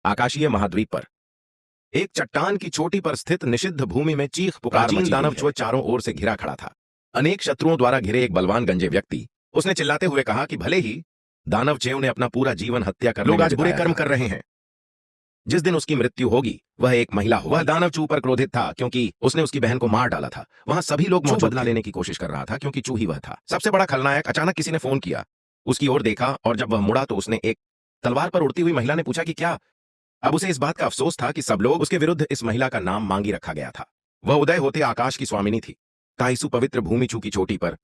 आकाशीय महाद्वीप पर एक चट्टान की चोटी पर स्थित निषिद्ध भूमि में चीख पुकार मची दानव चू चारों ओर से घिरा खड़ा था। अनेक शत्रुओं द्वारा घिरे एक बलवान गंजे व्यक्ति उसने चिल्लाते हुए कहा कि भले ही दानव चेव ने अपना पूरा जीवन हत्या कर लोग आज बुरे कर्म कर रहे हैं, जिस दिन उसकी मृत्यु होगी वह एक महिला हो। वह दानव चू पर क्रोधित था क्योंकि उसने उसकी बहन को मार डाला था। वहां सभी लोग बदला लेने की कोशिश कर रहा था क्योंकि चू ही वह था। सबसे बड़ा खलनायक अचानक किसी ने फोन किया, उसकी ओर देखा और जब वह मुड़ा तो उसने एक तलवार पर उड़ती हुई महिला ने पूछा कि क्या। अब उसे इस बात का अफसोस था कि सब लोग उसके विरुद्ध इस महिला का नाम मांगी रखा गया था। वह उदय होते आकाश की स्वामिनी थी। ताइसु पवित्र भूमि चू की चोटी पर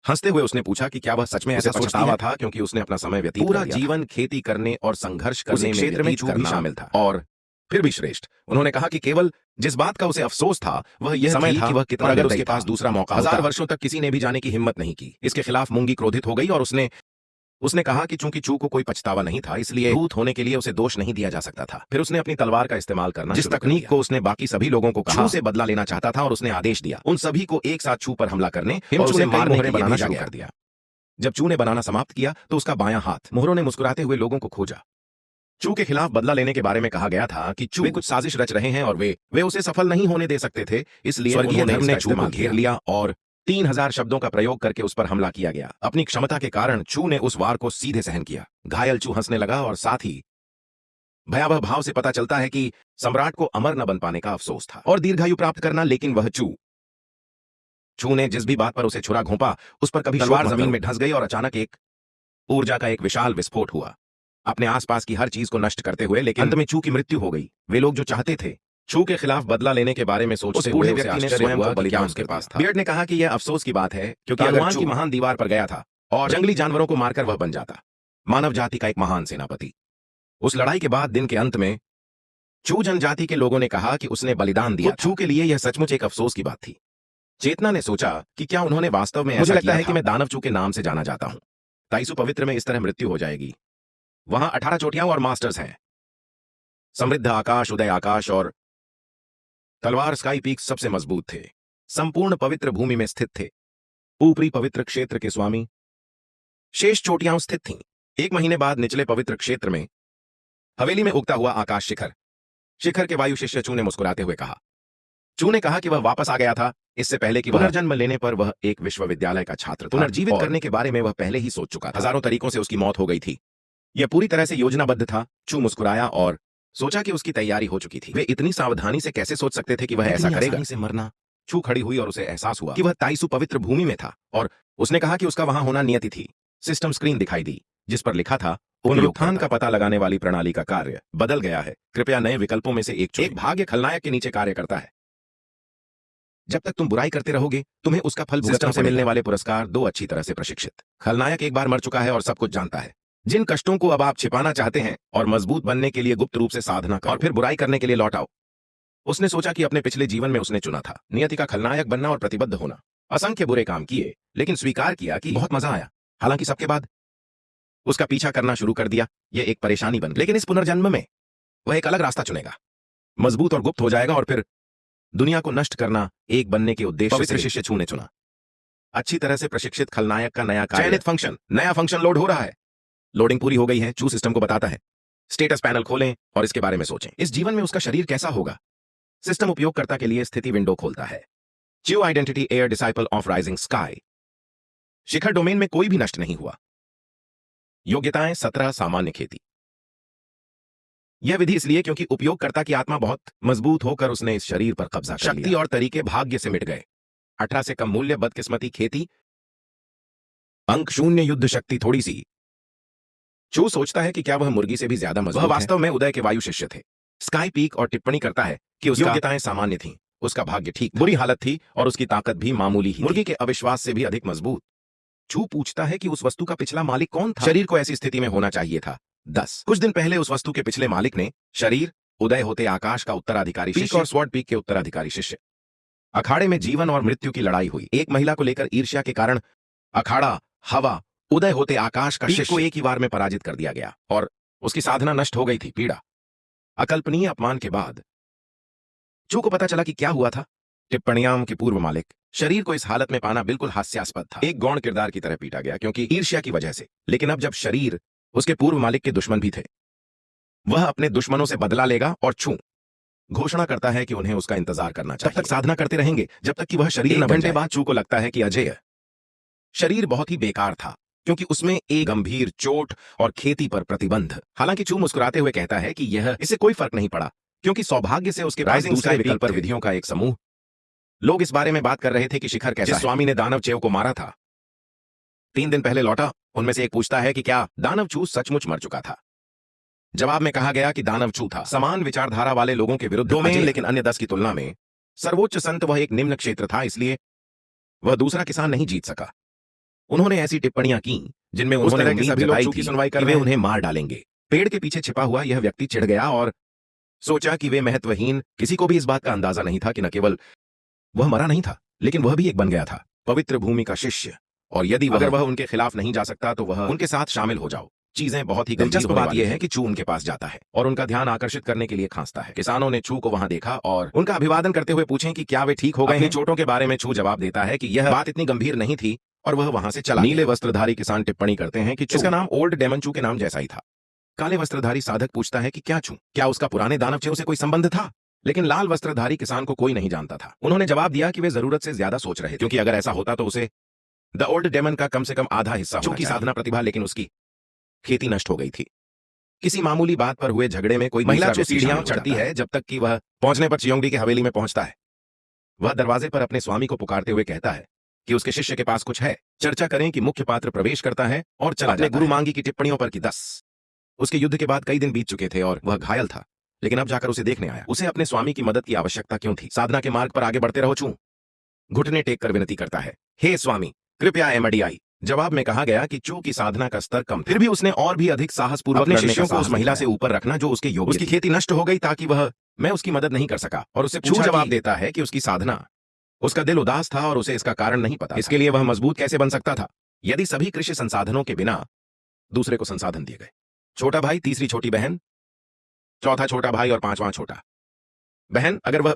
हंसते हुए उसने पूछा कि क्या वह सच में ऐसा पछतावा था क्योंकि उसने अपना समय व्यतीत पूरा जीवन खेती करने और संघर्ष करने क्षेत्र में चू भी शामिल था और फिर भी श्रेष्ठ। उन्होंने कहा कि केवल जिस बात का उसे अफसोस था वह यह समय था कि वह कितना अगर उसके पास दूसरा मौका 1000 वर्षों तक किसी ने भी जाने की हिम्मत नहीं की। इसके खिलाफ मूंगी क्रोधित हो गई और उसने कहा कि चूंकि चू को कोई पछतावा नहीं था इसलिए भूत होने के लिए उसे दोष नहीं दिया जा सकता था। फिर उसने अपनी तलवार का इस्तेमाल करना जिस तकनीक को उसने बाकी सभी लोगों को कहा से बदला लेना चाहता था और उसने आदेश दिया उन सभी को एक साथ चू पर हमला करने और उसे मारने के लिए बनाना शुरू कर दिया। जब चू ने बनाना समाप्त किया तो उसका बायां हाथ मोहरों ने मुस्कुराते हुए लोगों को खोजा। चू के खिलाफ बदला लेने के बारे में कहा गया था कि चू कुछ साजिश रच रहे हैं और वे उसे सफल नहीं होने दे सकते थे, इसलिए स्वर्गीय धर्म ने चू को घेर लिया और 3000 शब्दों का प्रयोग करके उस पर हमला किया गया। अपनी क्षमता के कारण चू ने उस वार को सीधे सहन किया। घायल चू हंसने लगा और साथ ही भयावह भाव से पता चलता है कि सम्राट को अमर न बन पाने का अफसोस था और दीर्घायु प्राप्त करना, लेकिन वह चू ने जिस भी बात पर उसे छुरा घोंपा उस पर कभी तलवार जमीन में धंस गई और अचानक एक ऊर्जा का एक विशाल विस्फोट हुआ, अपने आसपास की हर चीज को नष्ट करते हुए। लेकिन अंत में चू की मृत्यु हो गई। वे लोग जो चाहते थे चू के खिलाफ बदला लेने के बारे में सोचते हुए व्यक्ति ने स्वयं को बलिदान उसके पास था। बियर्ड ने कहा कि यह अफसोस की बात है क्योंकि अगर चू महान दीवार पर गया था और जंगली जानवरों को मारकर वह बन जाता मानव जाति का एक महान सेनापति। उस लड़ाई के बाद दिन के अंत में चू जनजाति के लोगों ने कहा कि उसने बलिदान दिया। चू के लिए यह सचमुच एक अफसोस की बात थी। चेतना ने सोचा कि क्या उन्होंने वास्तव में मुझे लगता है कि मैं दानव चू के नाम से जाना जाता हूं। ताइसु पवित्र में इस तरह मृत्यु हो जाएगी। वहां 18 चोटियां और मास्टर्स हैं। समृद्ध आकाश, उदय आकाश और तलवार स्काई पीक सबसे मजबूत थे। संपूर्ण पवित्र भूमि में स्थित थे। ऊपरी पवित्र क्षेत्र के स्वामी शेष चोटियां स्थित थीं। 1 महीने बाद निचले पवित्र क्षेत्र में हवेली में उगता हुआ आकाश शिखर के वायु शिष्य चू ने मुस्कुराते हुए कहा। चू ने कहा कि वह वापस आ गया था इससे पहले कि पुनर्जन्म लेने पर वह एक विश्वविद्यालय का छात्र था। पुनर्जीवित करने के बारे में वह पहले ही सोच चुका था। हजारों तरीकों से उसकी मौत हो गई थी। यह पूरी तरह से योजनाबद्ध था। चू मुस्कुराया और सोचा कि उसकी तैयारी हो चुकी थी। वे इतनी सावधानी से कैसे सोच सकते थे कि वह ऐसा करेगा। से मरना। चू खड़ी हुई और उसे एहसास हुआ कि वह ताइसु पवित्र भूमि में था और उसने कहा कि उसका वहां होना नियति थी। सिस्टम स्क्रीन दिखाई दी जिस पर लिखा था पुनरुत्थान का पता लगाने वाली प्रणाली का कार्य बदल गया है। कृपया नए विकल्पों में से एक भाग्य खलनायक के नीचे कार्य करता है। जब तक तुम बुराई करते रहोगे तुम्हें उसका फल सिस्टम से मिलने वाले पुरस्कार 2 अच्छी तरह से प्रशिक्षित। खलनायक एक बार मर चुका है और सब कुछ जानता है। जिन कष्टों को अब आप छिपाना चाहते हैं और मजबूत बनने के लिए गुप्त रूप से साधना करो और फिर बुराई करने के लिए लौट आओ। उसने सोचा कि अपने पिछले जीवन में उसने चुना था नियति का खलनायक बनना और प्रतिबद्ध होना। असंख्य बुरे काम किए लेकिन स्वीकार किया कि बहुत मजा आया। हालांकि सबके बाद उसका पीछा करना शुरू कर दिया। यह एक परेशानी बन गई। लेकिन इस पुनर्जन्म में वह एक अलग रास्ता चुनेगा। मजबूत और गुप्त हो जाएगा और फिर दुनिया को नष्ट करना एक बनने के उद्देश्य से शिष्य चू ने चुना। अच्छी तरह से प्रशिक्षित खलनायक का नया चयनित फंक्शन नया फंक्शन लोड हो रहा है। लोडिंग पूरी हो गई है। चू सिस्टम को बताता है स्टेटस पैनल खोलें और इसके बारे में सोचें। इस जीवन में उसका शरीर कैसा होगा। सिस्टम उपयोगकर्ता के लिए स्थिति विंडो खोलता है। चू identity air disciple of rising sky. Shikhar domain में कोई भी नष्ट नहीं हुआ। योग्यताएं 17 सामान्य खेती। यह विधि इसलिए क्योंकि उपयोगकर्ता की आत्मा बहुत मजबूत होकर उसने इस शरीर पर कब्जा कर लिया। शक्ति और तरीके भाग्य से मिट गए। 18 से कम मूल्य बदकिस्मती खेती। अंक 0 युद्ध शक्ति थोड़ी सी। चू सोचता है कि क्या वह मुर्गी से भी ज्यादा मजबूत है। वह वास्तव में उदय के वायु शिष्य थे। स्काई पीक और टिप्पणी करता है कि उसकी योग्यताएं सामान्य थीं। उसका भाग्य ठीक बुरी हालत थी और उसकी ताकत भी मामूली ही। मुर्गी के अविश्वास से भी अधिक मजबूत। चू पूछता है कि उस वस्तु का पिछला मालिक कौन था। शरीर को ऐसी स्थिति में होना चाहिए था। 10 कुछ दिन पहले उस वस्तु के पिछले मालिक ने शरीर उदय होते आकाश का उत्तराधिकारी शिष्य और स्वॉर्ड पीक के उत्तराधिकारी शिष्य। अखाड़े में जीवन और मृत्यु की लड़ाई हुई। एक महिला को लेकर ईर्ष्या के कारण अखाड़ा हवा उदय होते आकाश का शिष्य को एक ही वार में पराजित कर दिया गया और उसकी साधना नष्ट हो गई थी। पीड़ा अकल्पनीय अपमान के बाद चू को पता चला कि क्या हुआ था। टिप्पणियां के पूर्व मालिक शरीर को इस हालत में पाना बिल्कुल हास्यास्पद था। एक गौण किरदार की तरह पीटा गया क्योंकि ईर्ष्या की वजह से। लेकिन अब जब शरीर उसके पूर्व मालिक के दुश्मन भी थे वह अपने दुश्मनों से बदला लेगा और छू घोषणा करता है कि उन्हें उसका इंतजार करना चाहिए। तब तक साधना करते रहेंगे जब तक कि वह शरीर न बन जाए। घंटे बाद चू को लगता है कि अजय शरीर बहुत ही बेकार था, क्योंकि उसमें एक गंभीर चोट और खेती पर प्रतिबंध। हालांकि चू मुस्कुराते हुए कहता है कि यह इससे कोई फर्क नहीं पड़ा, क्योंकि सौभाग्य से उसके पास दूसरे विकल्प पर विधियों का एक समूह। लोग इस बारे में बात कर रहे थे कि शिखर कैसा स्वामी ने दानव चेव को मारा था 3 दिन पहले लौटा। उनमें से एक पूछता है कि क्या दानव चू सचमुच मर चुका था। जवाब में कहा गया कि दानव चू था समान विचारधारा वाले लोगों के विरुद्ध में, लेकिन अन्य 10 की तुलना में सर्वोच्च संत वह एक निम्न क्षेत्र था, इसलिए वह दूसरा किसान नहीं जीत सका। उन्होंने ऐसी टिप्पणियां की जिनमें उन्होंने उम्मीद जताई थी कि वे उन्हें मार डालेंगे। पेड़ के पीछे छिपा हुआ यह व्यक्ति चिढ़ गया और सोचा कि वे महत्वहीन। किसी को भी इस बात का अंदाजा नहीं था कि न केवल वह मरा नहीं था, लेकिन वह भी एक बन गया था, पवित्र भूमि का शिष्य। और यदि अगर वह उनके खिलाफ नहीं जा सकता तो वह उनके साथ शामिल हो जाओ। चीजें बहुत ही दिलचस्प बात यह है कि चू उनके पास जाता है और उनका ध्यान आकर्षित करने के लिए खांसता है। किसानों ने चू को वहां देखा और उनका अभिवादन करते हुए पूछें कि क्या वे ठीक हो गए हैं। चोटों के बारे में चू जवाब देता है कि यह बात इतनी गंभीर नहीं थी और वह वहां से चला। नीले वस्त्रधारी किसान टिप्पणी करते हैं कि इसका नाम ओल्ड डेमन चू के नाम जैसा ही था। काले वस्त्रधारी साधक पूछता है कि क्या उसका पुराने दानव चेव से कोई संबंध था, लेकिन लाल वस्त्रधारी किसान को कोई नहीं जानता था। उन्होंने जवाब दिया कि वे जरूरत से ज्यादा सोच रहे थे, क्योंकि अगर ऐसा होता तो उसे द ओल्ड डेमन का कम से कम आधा हिस्सा होना चाहिए। साधना प्रतिभा, लेकिन उसकी खेती नष्ट हो गई थी। किसी मामूली बात पर हुए झगड़े में कोई महिला सीढ़ियां चढ़ती है जब तक कि वह पहुंचने पर चियोंगडी की हवेली में पहुंचता है। वह दरवाजे पर अपने स्वामी को पुकारते हुए कहता है कि उसके शिष्य के पास कुछ है। चर्चा करें कि मुख्य पात्र प्रवेश करता है और चला जाता है। गुरु मांगी की टिप्पणियों पर कि 10 उसके युद्ध के बाद कई दिन बीत चुके थे और वह घायल था, लेकिन अब जाकर उसे देखने आया। उसे अपने स्वामी की मदद की आवश्यकता क्यों थी। साधना के मार्ग पर आगे बढ़ते रहो। चू घुटने टेक कर विनती करता है, हे स्वामी कृपया एमडीआई। जवाब में कहा गया कि चू की साधना का स्तर कम था, फिर भी उसने और भी अधिक साहसपूर्वक अपने शिष्यों को उस महिला से ऊपर रखना जो उसके योग्य। उसकी खेती नष्ट हो गई ताकि मैं उसकी मदद नहीं कर सका। और उसे चू जवाब देता है कि उसकी साधना, उसका दिल उदास था और उसे इसका कारण नहीं पता। इसके लिए वह मजबूत कैसे बन सकता था यदि सभी कृषि संसाधनों के बिना दूसरे को संसाधन दिए गए। छोटा भाई, तीसरी छोटी बहन, चौथा छोटा भाई और पांचवां छोटा बहन। अगर वह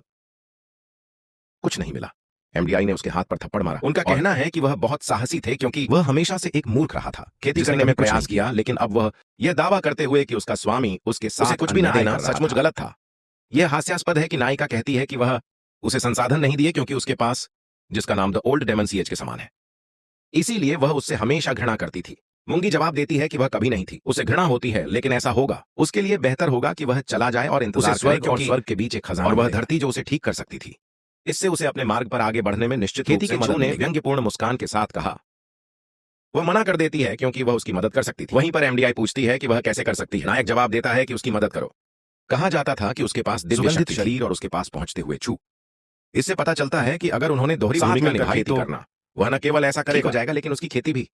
कुछ नहीं मिला। एमडीआई ने उसके हाथ पर थप्पड़ मारा। उनका कहना है कि वह बहुत साहसी थे क्योंकि वह हमेशा से एक मूर्ख रहा था। खेती करने में प्रयास किया, लेकिन अब वह यह दावा करते हुए कि उसका स्वामी उसके साथ कुछ भी न देना सचमुच गलत था। यह हास्यास्पद है कि नायिका कहती है कि वह उसे संसाधन नहीं दिए क्योंकि उसके पास, जिसका नाम द ओल्ड डेमन सीएच के समान है, इसीलिए वह उससे हमेशा घृणा करती थी। मुंगी जवाब देती है कि वह कभी नहीं थी। उसे घृणा होती है, लेकिन ऐसा होगा उसके लिए बेहतर होगा कि वह चला जाए और इंतजार करे, क्योंकि स्वर्ग के बीच एक खजाना और वह धरती जो उसे ठीक कर सकती थी। इससे उसे अपने मार्ग पर आगे बढ़ने में निश्चित खेती की मदद ने व्यंग्यपूर्ण मुस्कान के साथ कहा। वह मना कर देती है क्योंकि वह उसकी मदद कर सकती थी। वहीं पर एमडीआई पूछती है कि वह कैसे कर सकती है। नायक जवाब देता है कि उसकी मदद करो। कहा जाता था कि उसके पास दिव्य शरीर और उसके पास पहुंचते हुए छू। इससे पता चलता है कि अगर उन्होंने दोहरी भूमिका निभाई तो वह न केवल ऐसा करेगा जाएगा, लेकिन उसकी खेती भी।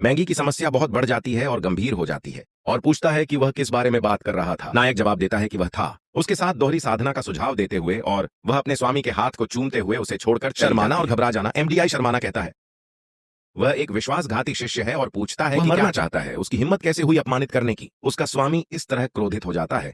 महंगी की समस्या बहुत बढ़ जाती है और गंभीर हो जाती है और पूछता है कि वह किस बारे में बात कर रहा था। नायक जवाब देता है कि वह था उसके साथ दोहरी साधना का सुझाव देते हुए, और वह अपने स्वामी के हाथ को चूमते हुए उसे छोड़कर शर्माना और घबरा जाना। एमडीआई शर्माना कहता है वह एक विश्वासघाती शिष्य है और पूछता है कि क्या चाहता है। उसकी हिम्मत कैसे हुई अपमानित करने की। उसका स्वामी इस तरह क्रोधित हो जाता है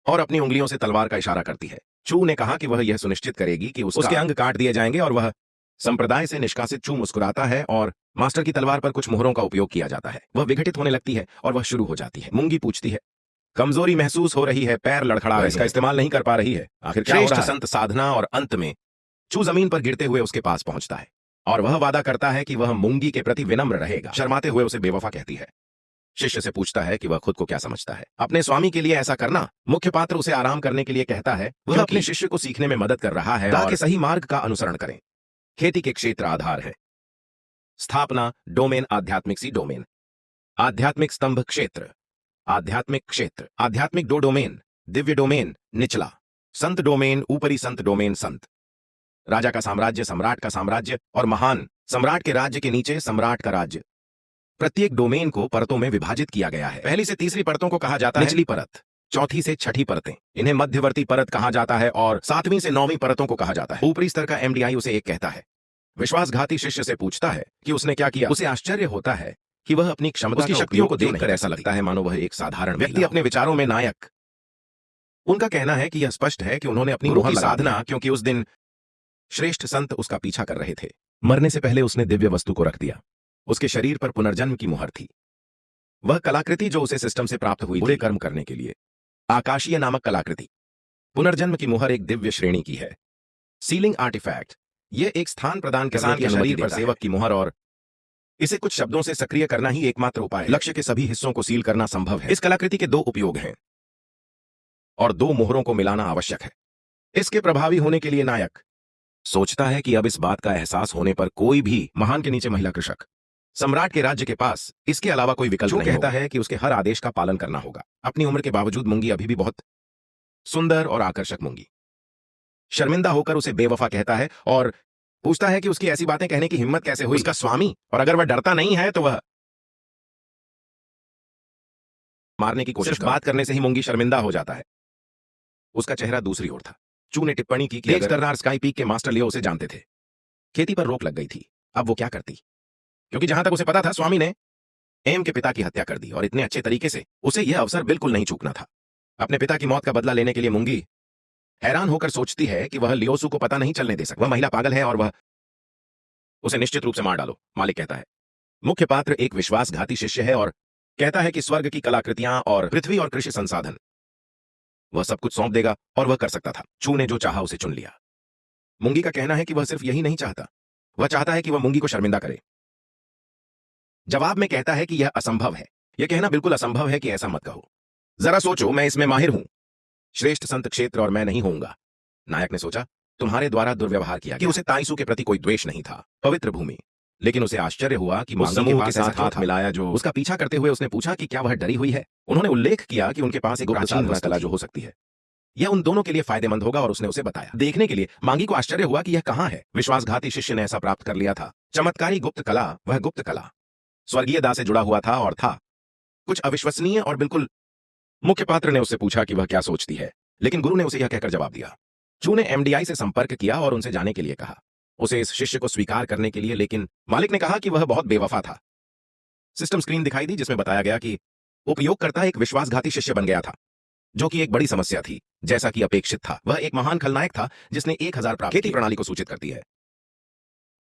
और अपनी उंगलियों से तलवार का इशारा करती है। चू ने कहा कि वह यह सुनिश्चित करेगी कि उसके अंग काट दिए जाएंगे और वह संप्रदाय से निष्कासित। चू मुस्कुराता है और मास्टर की तलवार पर कुछ मोहरों का उपयोग किया जाता है। वह विघटित होने लगती है और वह शुरू हो जाती है। मुंगी पूछती है, कमजोरी महसूस हो रही है, पैर लड़खड़ा रहे, इसका इस्तेमाल नहीं कर पा रही है, आखिर क्या हो रहा है? संत साधना। और अंत में चू जमीन पर गिरते हुए उसके पास पहुंचता है और वह वादा करता है कि वह मुंगी के प्रति विनम्र रहेगा। शर्माते हुए उसे बेवफा कहती है। शिष्य से पूछता है कि वह खुद को क्या समझता है। अपने स्वामी के लिए ऐसा करना। मुख्य पात्र उसे आराम करने के लिए कहता है। वह अपने शिष्य को सीखने में मदद कर रहा है ताकि सही मार्ग का अनुसरण करें। खेती के क्षेत्र आधार है। स्थापना डोमेन आध्यात्मिक सी डोमेन। आध्यात्मिक स्तंभ क्षेत्र। आध्यात्मिक क्षेत्र। आध्यात्मिक दो डोमेन। दिव्य डोमेन निचला। संत डोमेन ऊपरी। संत डोमेन संत। राजा का साम्राज्य, सम्राट का साम्राज्य और महान सम्राट के राज्य के नीचे सम्राट का राज्य। प्रत्येक डोमेन को परतों में विभाजित किया गया है। पहली से तीसरी परतों को कहा जाता है निचली परत, चौथी से छठी परतें इन्हें मध्यवर्ती परत कहा जाता है और 7वीं से 9वीं परतों को कहा जाता है। ऊपरी स्तर का एमडीआई उसे एक कहता है। विश्वासघाती शिष्य से पूछता है कि उसने क्या किया। उसे आश्चर्य होता है कि वह अपनी क्षमता, उसकी शक्तियों को देखकर ऐसा लगता है मानो वह एक साधारण व्यक्ति अपने विचारों में नायक। उनका कहना है कि यह स्पष्ट है कि उन्होंने अपनी गुरु की साधना, क्योंकि उस दिन श्रेष्ठ संत उसका पीछा कर रहे थे। मरने से पहले उसने दिव्य वस्तु को रख दिया। उसके शरीर पर पुनर्जन्म की मुहर थी। वह कलाकृति जो उसे सिस्टम से प्राप्त हुई बुरे कर्म करने के लिए। आकाशीय नामक कलाकृति पुनर्जन्म की मुहर एक दिव्य श्रेणी की है। सीलिंग आर्टिफैक्ट यह एक स्थान प्रदान करने की शरीर पर सेवक की मुहर और इसे कुछ शब्दों से सक्रिय करना ही एकमात्र उपाय है। लक्ष्य के सभी हिस्सों को सील करना संभव है। इस कलाकृति के 2 उपयोग हैं और 2 मोहरों को मिलाना आवश्यक है। इसके प्रभावी होने के लिए नायक सोचता है कि अब इस बात का एहसास होने पर कोई भी महान के नीचे महिला कृषक सम्राट के राज्य के पास इसके अलावा कोई विकल्प नहीं कहता है कि उसके हर आदेश का पालन करना होगा। अपनी उम्र के बावजूद मुंगी अभी भी बहुत सुंदर और आकर्षक मुंगी शर्मिंदा होकर उसे बेवफा कहता है और पूछता है कि उसकी ऐसी बातें कहने की हिम्मत कैसे हुई उसका स्वामी, और अगर वह डरता नहीं है तो वह मारने की कोशिश बात करने से ही मुंगी शर्मिंदा हो जाता है। उसका चेहरा दूसरी ओर था। चू ने टिप्पणी की कि एक्सटर्नार स्काई पीक के मास्टर लियो उसे जानते थे। खेती पर रोक लग गई थी, अब वो क्या करती, क्योंकि जहां तक उसे पता था स्वामी ने एम के पिता की हत्या कर दी और इतने अच्छे तरीके से उसे यह अवसर बिल्कुल नहीं चूकना था। अपने पिता की मौत का बदला लेने के लिए मुंगी हैरान होकर सोचती है कि वह लियोसू को पता नहीं चलने दे सकता। वह महिला पागल है और वह उसे निश्चित रूप से मार डालो, मालिक कहता है। मुख्य पात्र एक विश्वासघाती शिष्य है और कहता है कि स्वर्ग की कलाकृतियां और पृथ्वी और कृषि संसाधन वह सब कुछ सौंप देगा और वह कर सकता था। चू ने जो चाहा उसे चुन लिया। मुंगी का कहना है कि वह सिर्फ यही नहीं चाहता, वह चाहता है कि वह मुंगी को शर्मिंदा करे। जवाब में कहता है कि यह असंभव है। यह कहना बिल्कुल असंभव है कि ऐसा मत कहो। जरा सोचो, मैं इसमें माहिर हूं। श्रेष्ठ संत क्षेत्र और मैं नहीं होऊंगा। नायक ने सोचा, तुम्हारे द्वारा दुर्व्यवहार किया कि उसे ताइसू के प्रति कोई द्वेष नहीं था, पवित्र भूमि। लेकिन उसे आश्चर्य हुआ कि उस समूह के साथ हाथ मिलाया जो उसका पीछा करते हुए उसने पूछा कि क्या वह डरी हुई है। उन्होंने उल्लेख किया कि उनके पास एक प्राचीन कला जो हो सकती है, यह उन दोनों के लिए फायदेमंद होगा और उसने उसे बताया। देखने के लिए मांगी को आश्चर्य हुआ कि यह कहां है। विश्वासघाती शिष्य ने ऐसा प्राप्त कर लिया था। चमत्कारी गुप्त कला, वह गुप्त कला स्वर्गीय दास से जुड़ा हुआ था और था कुछ अविश्वसनीय और बिल्कुल। मुख्य पात्र ने उससे पूछा कि वह क्या सोचती है, लेकिन गुरु ने उसे यह कहकर जवाब दिया। चू ने एमडीआई से संपर्क किया और उनसे जाने के लिए कहा, उसे इस शिष्य को स्वीकार करने के लिए, लेकिन मालिक ने कहा कि वह बहुत बेवफा था। सिस्टम स्क्रीन दिखाई दी जिसमें बताया गया कि उपयोगकर्ता एक विश्वासघाती शिष्य बन गया था, जो कि एक बड़ी समस्या थी। जैसा कि अपेक्षित था, वह एक महान खलनायक था जिसने 1000 प्राप्त। खेती प्रणाली को सूचित करती है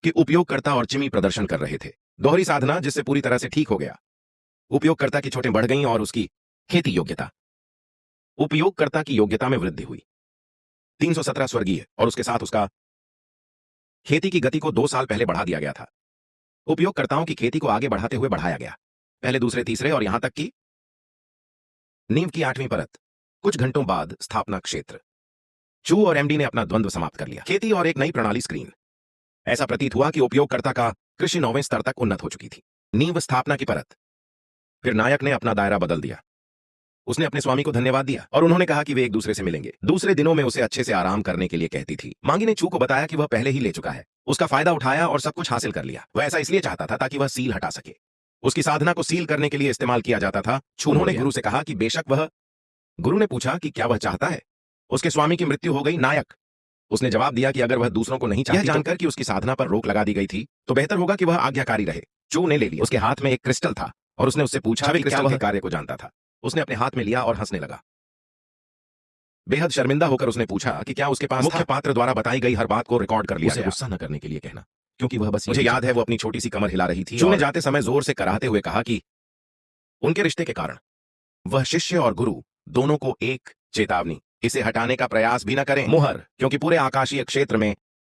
कि उपयोगकर्ता और चिमी प्रदर्शन कर रहे थे। दोहरी साधना जिससे पूरी तरह से ठीक हो गया। उपयोगकर्ता की चोटें बढ़ गईं और उसकी खेती योग्यता, उपयोगकर्ता की योग्यता में वृद्धि हुई। 317 स्वर्गीय और उसके साथ उसका खेती की गति को 2 साल पहले बढ़ा दिया गया था। उपयोगकर्ताओं की खेती को आगे बढ़ाते हुए बढ़ाया गया, पहले, दूसरे, तीसरे और यहां तक कि नींव की 8वीं परत। कुछ घंटों बाद स्थापना क्षेत्र। चू और एमडी ने अपना द्वंद्व समाप्त कर लिया। खेती और एक नई प्रणाली स्क्रीन। ऐसा प्रतीत हुआ कि उपयोगकर्ता का कृषि 9वें स्तर तक उन्नत हो चुकी थी। नींव स्थापना की परत। फिर नायक ने अपना दायरा बदल दिया। उसने अपने स्वामी को धन्यवाद दिया और उन्होंने कहा कि वे एक दूसरे से मिलेंगे। दूसरे दिनों में उसे अच्छे से आराम करने के लिए कहती थी। मांगी ने चू को बताया कि वह पहले ही ले चुका है, उसका फायदा उठाया और सब कुछ हासिल कर लिया। वह ऐसा इसलिए चाहता था ताकि वह सील हटा सके। उसकी साधना को सील करने के लिए इस्तेमाल किया जाता था। उन्होंने गुरु से कहा कि बेशक वह। गुरु ने पूछा कि क्या वह चाहता है। उसके स्वामी की मृत्यु हो गई, नायक। उसने जवाब दिया कि अगर वह दूसरों को नहीं चाहती, यह जानकर कि उसकी साधना पर रोक लगा दी गई थी, तो बेहतर होगा कि वह आज्ञाकारी रहे। चू ने ले लिया। उसके हाथ में एक क्रिस्टल था और उसने उससे पूछा कि क्या वह कार्य को जानता था। उसने अपने हाथ में लिया और हंसने लगा। बेहद शर्मिंदा होकर उसने पूछा कि क्या उसके पास मुख्य पात्र द्वारा बताई गई हर बात को रिकॉर्ड कर लिया गया। गुस्सा न करने के लिए कहना, क्योंकि वह बस मुझे याद है वो अपनी छोटी सी कमर हिला रही थी। चू ने जाते समय जोर से कराहते हुए कहा कि उनके रिश्ते के कारण वह शिष्य और गुरु दोनों को एक चेतावनी, इसे हटाने का प्रयास भी न करें। मुहर, क्योंकि पूरे आकाशीय क्षेत्र में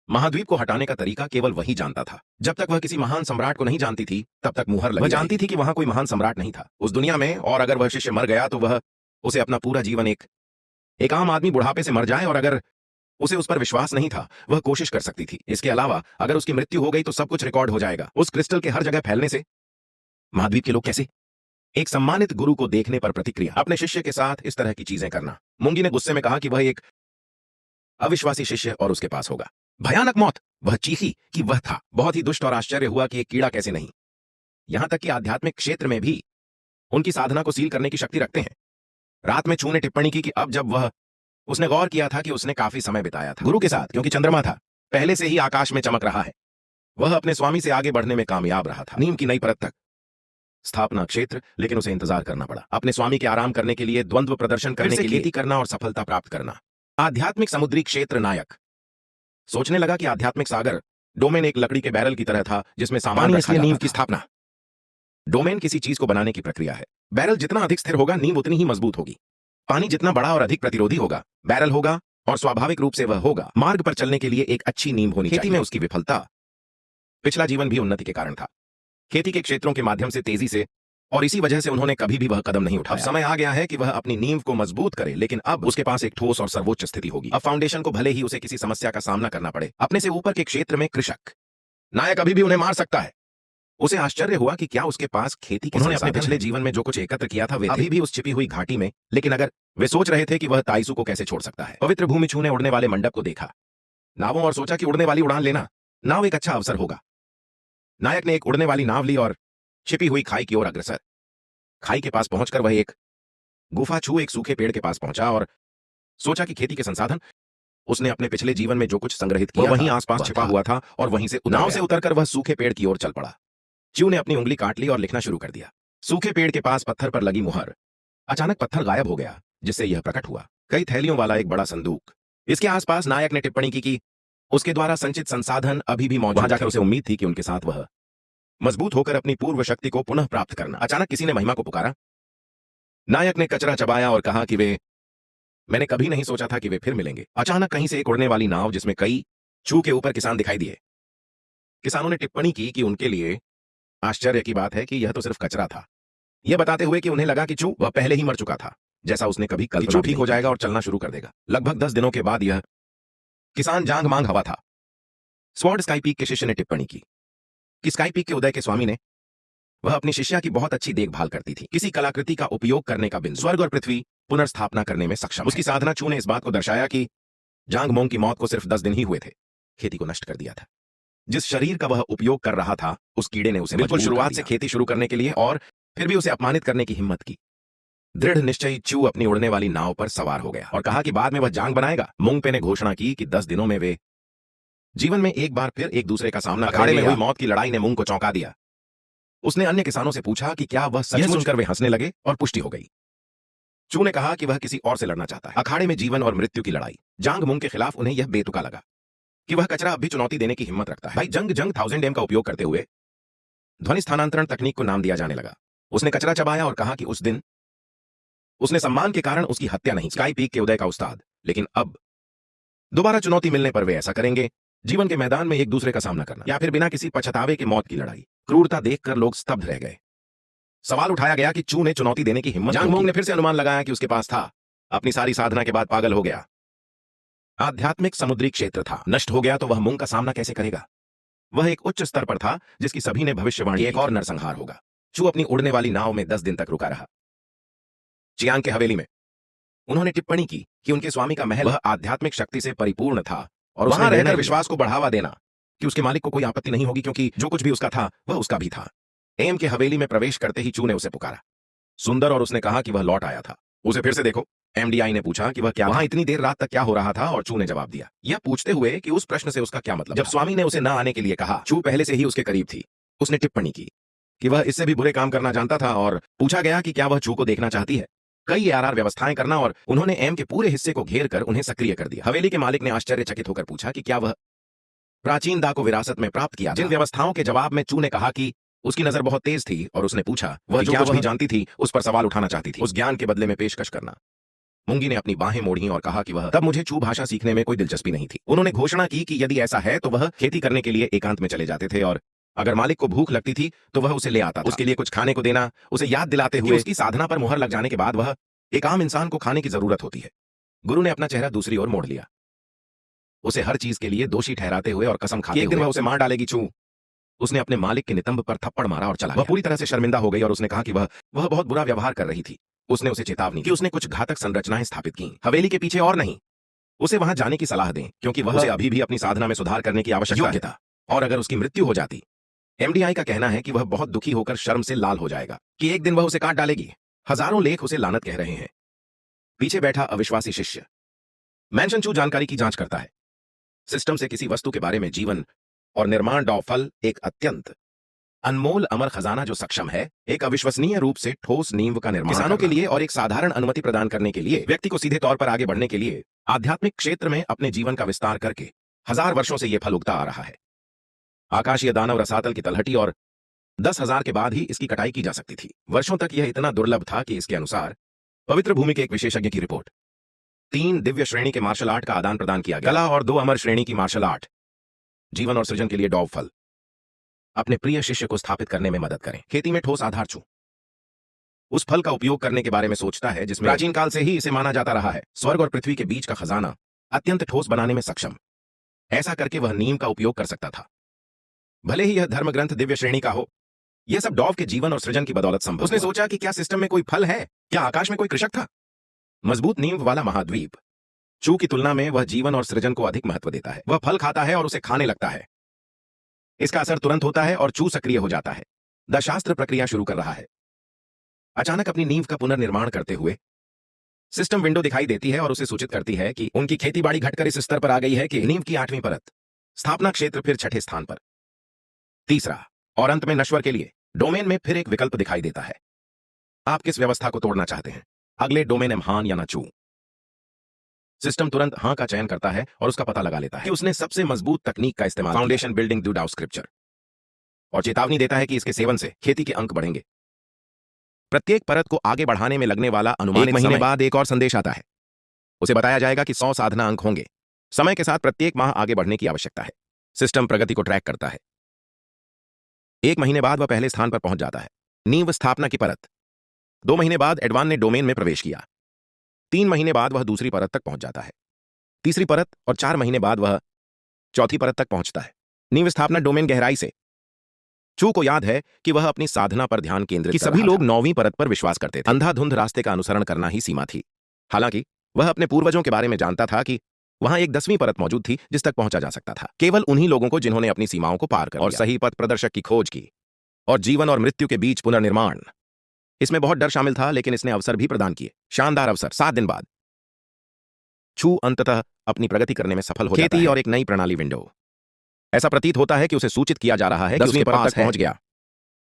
महाद्वीप को हटाने का तरीका केवल वही जानता था। जब तक वह किसी महान सम्राट को नहीं जानती थी, तब तक मुहर लगी। वह जानती थी कि वहां कोई महान सम्राट नहीं था उस दुनिया में, और अगर वह शिष्य मर गया तो वह उसे अपना पूरा जीवन एक आम आदमी बुढ़ापे से मर जाए, और अगर उसे उस पर विश्वास नहीं था, वह कोशिश कर सकती थी। इसके अलावा अगर उसकी मृत्यु हो गई तो सब कुछ रिकॉर्ड हो जाएगा। उस क्रिस्टल के हर जगह फैलने से महाद्वीप के लोग कैसे। एक सम्मानित गुरु को देखने पर प्रतिक्रिया, अपने शिष्य के साथ इस तरह की चीजें करना। मुंगी ने गुस्से में कहा कि वह एक अविश्वासी शिष्य और उसके पास होगा भयानक मौत। वह चीखी कि वह था। बहुत ही दुष्ट और आश्चर्य हुआ कि एक कीड़ा कैसे नहीं, यहां तक कि आध्यात्मिक क्षेत्र में भी उनकी साधना को सील करने की शक्ति रखते हैं। रात में चू ने टिप्पणी की कि अब जब उसने गौर किया था कि उसने काफी समय बिताया था गुरु के साथ, क्योंकि चंद्रमा था पहले से ही आकाश में चमक रहा है। वह अपने स्वामी से आगे बढ़ने में कामयाब रहा था। नीम की नई परत तक स्थापना क्षेत्र, लेकिन उसे इंतजार करना पड़ा। अपने स्वामी के आराम करने के लिए द्वंद्व प्रदर्शन करने के लिए खेती करना और सफलता प्राप्त करना। आध्यात्मिक समुद्री क्षेत्र। नायक सोचने लगा कि आध्यात्मिक सागर डोमेन एक लकड़ी के बैरल की तरह था जिसमें सामान रखा जाता था। नींव की स्थापना डोमेन किसी चीज को बनाने की प्रक्रिया है। बैरल जितना अधिक स्थिर होगा, नींव उतनी ही मजबूत होगी। पानी जितना बड़ा और अधिक प्रतिरोधी होगा, बैरल होगा, और स्वाभाविक रूप से वह होगा। मार्ग पर चलने के लिए एक अच्छी नींव होनी चाहिए। खेती में उसकी विफलता, पिछला जीवन भी उन्नति के कारण था। खेती के क्षेत्रों के माध्यम से तेजी से, और इसी वजह से उन्होंने कभी भी वह कदम नहीं उठाया। अब समय आ गया है कि वह अपनी नींव को मजबूत करे, लेकिन अब उसके पास एक ठोस और सर्वोच्च स्थिति होगी। अब फाउंडेशन को भले ही उसे किसी समस्या का सामना करना पड़े, अपने से ऊपर के क्षेत्र में कृषक नायक अभी भी उन्हें मार सकता है। उसे आश्चर्य हुआ कि क्या उसके पास खेती के उन्होंने अपने पिछले जीवन में जो कुछ एकत्र किया था वे अभी भी उस छिपी हुई घाटी में। लेकिन अगर वे सोच रहे थे कि वह ताइसु को कैसे छोड़ सकता है। पवित्र भूमि छूने उड़ने वाले मंडप को देखा, नावों, और सोचा कि उड़ने वाली उड़ान लेना नाव एक अच्छा अवसर होगा। नायक ने एक उड़ने वाली नाव ली और छिपी हुई खाई की ओर अग्रसर। खाई के पास पहुंचकर वह एक गुफा छू एक सूखे पेड़ के पास पहुंचा और सोचा कि खेती के संसाधन उसने अपने पिछले जीवन में जो कुछ संग्रहित किया वहीं आसपास छिपा हुआ था, और वहीं से नाव से उतरकर वह सूखे पेड़ की ओर चल पड़ा। च्यू ने अपनी उंगली काट ली और लिखना शुरू कर दिया। सूखे पेड़ के पास पत्थर पर लगी मुहर। अचानक पत्थर गायब हो गया, जिससे यह प्रकट हुआ कई थैलियों वाला एक बड़ा संदूक। इसके आसपास नायक ने टिप्पणी की कि उसके द्वारा संचित संसाधन अभी भी मौजूद। वहां जाकर उसे उम्मीद थी कि उनके साथ वह मजबूत होकर अपनी पूर्व शक्ति को पुनः प्राप्त करना। अचानक किसी ने महिमा को पुकारा। नायक ने कचरा चबाया और कहा कि मैंने कभी नहीं सोचा था कि वे फिर मिलेंगे। अचानक कहीं से एक उड़ने वाली नाव जिसमें कई चू के ऊपर किसान दिखाई दिए। किसानों ने टिप्पणी की कि उनके लिए आश्चर्य की बात है कि यह तो सिर्फ कचरा था, यह बताते हुए कि उन्हें लगा कि चू वह पहले ही मर चुका था, जैसा उसने कभी कल्पना। चू ठीक हो जाएगा और चलना शुरू कर देगा। लगभग 10 दिनों के बाद यह किसान जांग मांग हवा था। स्वॉर्ड स्काई पीक के शिष्य ने टिप्पणी की कि स्काई पीक के उदय के स्वामी ने वह अपनी शिष्या की बहुत अच्छी देखभाल करती थी, किसी कलाकृति का उपयोग करने का बिंदु स्वर्ग और पृथ्वी पुनर्स्थापना करने में सक्षम। उसकी साधना चू ने इस बात को दर्शाया कि जांग मोंग की मौत को सिर्फ 10 दिन ही हुए थे। खेती को नष्ट कर दिया था। जिस शरीर का वह उपयोग कर रहा था, उस कीड़े ने उसे बिल्कुल शुरुआत से खेती शुरू करने के लिए और फिर भी उसे अपमानित करने की हिम्मत की। दृढ़ निश्चयी चू अपनी उड़ने वाली नाव पर सवार हो गया और कहा कि बाद में वह जांग बनाएगा। मुंगपे ने घोषणा की कि 10 दिनों में वे जीवन में एक बार फिर एक दूसरे का सामना करेंगे। अखाड़े में हुई मौत की लड़ाई ने मुंग को चौंका दिया। उसने अन्य किसानों से पूछा कि क्या वह सच सुनकर वे हंसने लगे और पुष्टि हो गई। चू ने कहा कि वह किसी और से लड़ना चाहता है। अखाड़े में जीवन और मृत्यु की लड़ाई। जांग मुंग के खिलाफ उन्हें यह बेतुका लगा कि वह कचरा अब भी चुनौती देने की हिम्मत रखता है। भाई जंग 1000 एम का उपयोग करते हुए ध्वनि स्थानांतरण तकनीक को नाम दिया जाने लगा। उसने कचरा चबाया और कहा कि उस दिन उसने सम्मान के कारण उसकी हत्या नहीं, स्काई पीक के उदय का उस्ताद। लेकिन अब दोबारा चुनौती मिलने पर वे ऐसा करेंगे। जीवन के मैदान में एक दूसरे का सामना करना या फिर बिना किसी पछतावे के मौत की लड़ाई। क्रूरता देखकर लोग स्तब्ध रह गए। सवाल उठाया गया कि चू ने चुनौती देने की हिम्मत। जांग मोंग ने फिर से अनुमान लगाया कि उसके पास था। अपनी सारी साधना के बाद पागल हो गया। आध्यात्मिक समुद्री क्षेत्र था, नष्ट हो गया तो वह मुंग का सामना कैसे करेगा। वह एक उच्च स्तर पर था जिसकी सभी ने भविष्यवाणी एक और नरसंहार होगा। चू अपनी उड़ने वाली नाव में 10 दिन तक रुका रहा। चियांग के हवेली में उन्होंने टिप्पणी की कि उनके स्वामी का महल वह आध्यात्मिक शक्ति से परिपूर्ण था और वहां रहकर विश्वास को बढ़ावा देना कि उसके मालिक को कोई आपत्ति नहीं होगी, क्योंकि जो कुछ भी उसका था वह उसका भी था। एम के हवेली में प्रवेश करते ही चू ने उसे पुकारा सुंदर, और उसने कहा कि वह लौट आया था। उसे फिर से देखो। एमडीआई ने पूछा कि वह क्या वहां इतनी देर रात तक क्या हो रहा था, और चू ने जवाब दिया, यह पूछते हुए कि उस प्रश्न से उसका क्या मतलब। जब स्वामी ने उसे न आने के लिए कहा, चू पहले से ही उसके करीब थी। उसने टिप्पणी की कि वह इससे भी बुरे काम करना जानता था, और पूछा गया कि क्या वह चू को देखना चाहती है। कई आर व्यवस्थाएं करना, और उन्होंने एम के पूरे हिस्से को घेर कर उन्हें सक्रिय कर दिया। हवेली के मालिक ने आश्चर्यचकित होकर पूछा कि क्या वह प्राचीन दा को विरासत में प्राप्त किया। जिन व्यवस्थाओं के जवाब में चू ने कहा कि उसकी नजर बहुत तेज थी, और उसने पूछा वह जो कुछ भी जानती थी उस पर सवाल उठाना चाहती थी, उस ज्ञान के बदले में पेशकश करना। मुंगी ने अपनी बाहें मोड़ी और कहा कि वह तब मुझे चू भाषा सीखने में कोई दिलचस्पी नहीं थी। उन्होंने घोषणा की कि यदि ऐसा है तो वह खेती करने के लिए एकांत में चले जाते थे, और अगर मालिक को भूख लगती थी तो वह उसे ले आता था। उसके लिए कुछ खाने को देना, उसे याद दिलाते हुए उसकी साधना पर मुहर लग जाने के बाद वह एक आम इंसान को खाने की जरूरत होती है। गुरु ने अपना चेहरा दूसरी ओर मोड़ लिया, उसे हर चीज के लिए दोषी ठहराते हुए और कसम खाते हुए एक दिन वह उसे मार डालेगी। चू उसने अपने मालिक के नितंब पर थप्पड़ मारा और चला। वह पूरी तरह से शर्मिंदा हो गई और उसने कहा कि वह बहुत बुरा व्यवहार कर रही थी। उसने उसे चेतावनी कि उसने कुछ घातक संरचनाएं स्थापित की हवेली के पीछे, और नहीं उसे वहां जाने की सलाह दें, क्योंकि वह उसे अभी भी अपनी साधना में सुधार करने की आवश्यकता था। और अगर उसकी मृत्यु हो जाती, एमडीआई का कहना है कि वह बहुत दुखी होकर शर्म से लाल हो जाएगा कि एक दिन वह उसे काट डालेगी। हजारों लेख उसे लानत कह रहे हैं। पीछे बैठा अविश्वासी शिष्य। मैंशन चू जानकारी की जांच करता है। सिस्टम से किसी वस्तु के बारे में जीवन और निर्माण फल एक अत्यंत अनमोल अमर खजाना जो सक्षम है एक अविश्वसनीय रूप से ठोस नींव का निर्माण किसानों के लिए और एक साधारण अनुमति प्रदान करने के लिए, व्यक्ति को सीधे तौर पर आगे बढ़ने के लिए, आध्यात्मिक क्षेत्र में अपने जीवन का विस्तार करके 1000 वर्षों से यह फल उगता आ रहा है। आकाशीय दानव रसातल की तलहटी और 10,000 के बाद ही इसकी कटाई की जा सकती थी। वर्षों तक यह इतना दुर्लभ था कि इसके अनुसार पवित्र भूमि के एक विशेषज्ञ की रिपोर्ट 3 दिव्य श्रेणी के मार्शल आर्ट का आदान प्रदान किया गया, कला और 2 अमर श्रेणी की मार्शल आर्ट, जीवन और सृजन के लिए डॉव फल अपने प्रिय शिष्य को स्थापित करने में मदद करें। खेती में ठोस आधार छू उस फल का उपयोग करने के बारे में सोचता है जिसमें प्राचीन काल से ही इसे माना जाता रहा है स्वर्ग और पृथ्वी के बीच का खजाना अत्यंत ठोस बनाने में सक्षम। ऐसा करके वह नीम का उपयोग कर सकता था, भले ही यह धर्म ग्रंथ दिव्य श्रेणी का हो। यह सब डॉव के जीवन और सृजन की बदौलत संभव। उसने सोचा कि क्या सिस्टम में कोई फल है, क्या आकाश में कोई कृषक था। मजबूत नींव वाला महाद्वीप चू की तुलना में वह जीवन और सृजन को अधिक महत्व देता है। वह फल खाता है और उसे खाने लगता है। इसका असर तुरंत होता है और चू सक्रिय हो जाता है। दशास्त्र प्रक्रिया शुरू कर रहा है। अचानक अपनी नींव का पुनर्निर्माण करते हुए सिस्टम विंडो दिखाई देती है और उसे सूचित करती है कि उनकी खेतीबाड़ी घटकर इस स्तर पर आ गई है कि नींव की 8वीं परत स्थापना क्षेत्र फिर 6ठे स्थान पर। तीसरा और अंत में नश्वर के लिए डोमेन में फिर एक विकल्प दिखाई देता है। आप किस व्यवस्था को तोड़ना चाहते हैं, अगले डोमेन हां या ना चू। सिस्टम तुरंत हां का चयन करता है और उसका पता लगा लेता है कि उसने सबसे मजबूत तकनीक का इस्तेमाल फाउंडेशन बिल्डिंग ड्यू डाउ स्क्रिप्चर, और चेतावनी देता है कि इसके सेवन से खेती के अंक बढ़ेंगे। प्रत्येक परत को आगे बढ़ाने में लगने वाला अनुमानित 1 महीने बाद एक और संदेश आता है। उसे बताया जाएगा कि 100 साधना अंक होंगे। समय के साथ प्रत्येक माह आगे बढ़ने की आवश्यकता है। सिस्टम प्रगति को ट्रैक करता है। 1 महीने बाद वह पहले स्थान पर पहुंच जाता है, नींव स्थापना की परत। 2 महीने बाद एडवान ने डोमेन में प्रवेश किया। 3 महीने बाद वह दूसरी परत तक पहुंच जाता है, तीसरी परत, और 4 महीने बाद वह चौथी परत तक पहुंचता है। नींव स्थापना डोमेन गहराई से। चू को याद है कि वह अपनी साधना पर ध्यान केंद्रित कर रहा था। सभी लोग 9वीं परत पर विश्वास करते थे। अंधाधुंध रास्ते का अनुसरण करना ही सीमा थी। हालांकि वह अपने पूर्वजों के बारे में जानता था कि वहां एक 10वीं परत मौजूद थी जिस तक पहुंचा जा सकता था। केवल उन्हीं लोगों को जिन्होंने अपनी सीमाओं को पार कर और सही पथ प्रदर्शक की खोज की। और जीवन और मृत्यु के बीच पुनर्निर्माण, इसमें बहुत डर शामिल था, लेकिन इसने अवसर भी प्रदान किए। शानदार अवसर। 7 दिन बाद चू अंततः अपनी प्रगति करने में सफल हो जाता है। खेती और एक नई प्रणाली विंडो। ऐसा प्रतीत होता है कि उसे सूचित किया जा रहा है कि 10वीं परत तक पहुंच गया।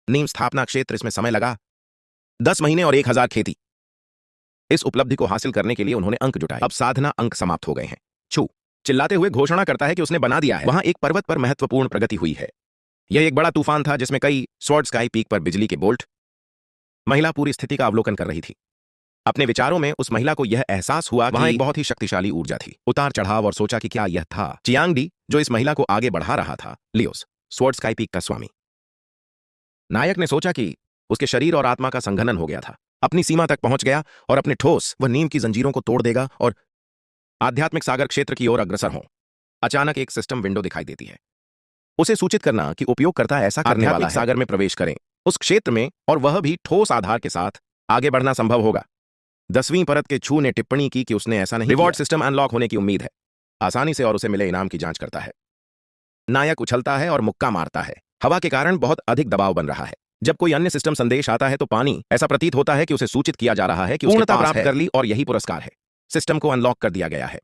नीम स्थापना क्षेत्र, इसमें समय लगा 10 महीने और 1000 खेती। इस उपलब्धि को हासिल करने के लिए उन्होंने अंक जुटाए। अब साधना अंक समाप्त हो गए हैं। चू चिल्लाते हुए घोषणा करता है कि उसने बना दिया है। वहां एक पर्वत पर महत्वपूर्ण प्रगति हुई है। यह एक बड़ा तूफान था जिसमें कई स्वॉर्ड स्काई पीक पर बिजली के बोल्ट। महिला पूरी स्थिति का अवलोकन कर रही थी। अपने विचारों में उस महिला को यह एहसास हुआ कि वहां एक बहुत ही शक्तिशाली ऊर्जा थी। उतार चढ़ाव, और सोचा कि क्या यह था चियांग डी जो इस महिला को आगे बढ़ा रहा था। लियोस, स्वॉर्ड स्काई पीक का स्वामी। नायक ने सोचा कि उसके शरीर और आत्मा का संघनन हो गया था, अपनी सीमा तक पहुंच गया और अपने ठोस व नीम की जंजीरों को तोड़ देगा और आध्यात्मिक सागर क्षेत्र की ओर अग्रसर हो। अचानक एक सिस्टम विंडो दिखाई देती है। उसे सूचित करना कि उपयोगकर्ता ऐसा करने वाला है, सागर में प्रवेश करें उस क्षेत्र में, और वह भी ठोस आधार के साथ आगे बढ़ना संभव होगा। 10वीं परत के चू ने टिप्पणी की कि उसने ऐसा नहीं। रिवॉर्ड सिस्टम अनलॉक होने की उम्मीद है आसानी से, और उसे मिले इनाम की जांच करता है। नायक उछलता है और मुक्का मारता है। हवा के कारण बहुत अधिक दबाव बन रहा है। जब कोई अन्य सिस्टम संदेश आता है तो पानी, ऐसा प्रतीत होता है कि उसे सूचित किया जा रहा है कि पूर्णता प्राप्त कर ली और यही पुरस्कार है। सिस्टम को अनलॉक कर दिया गया है।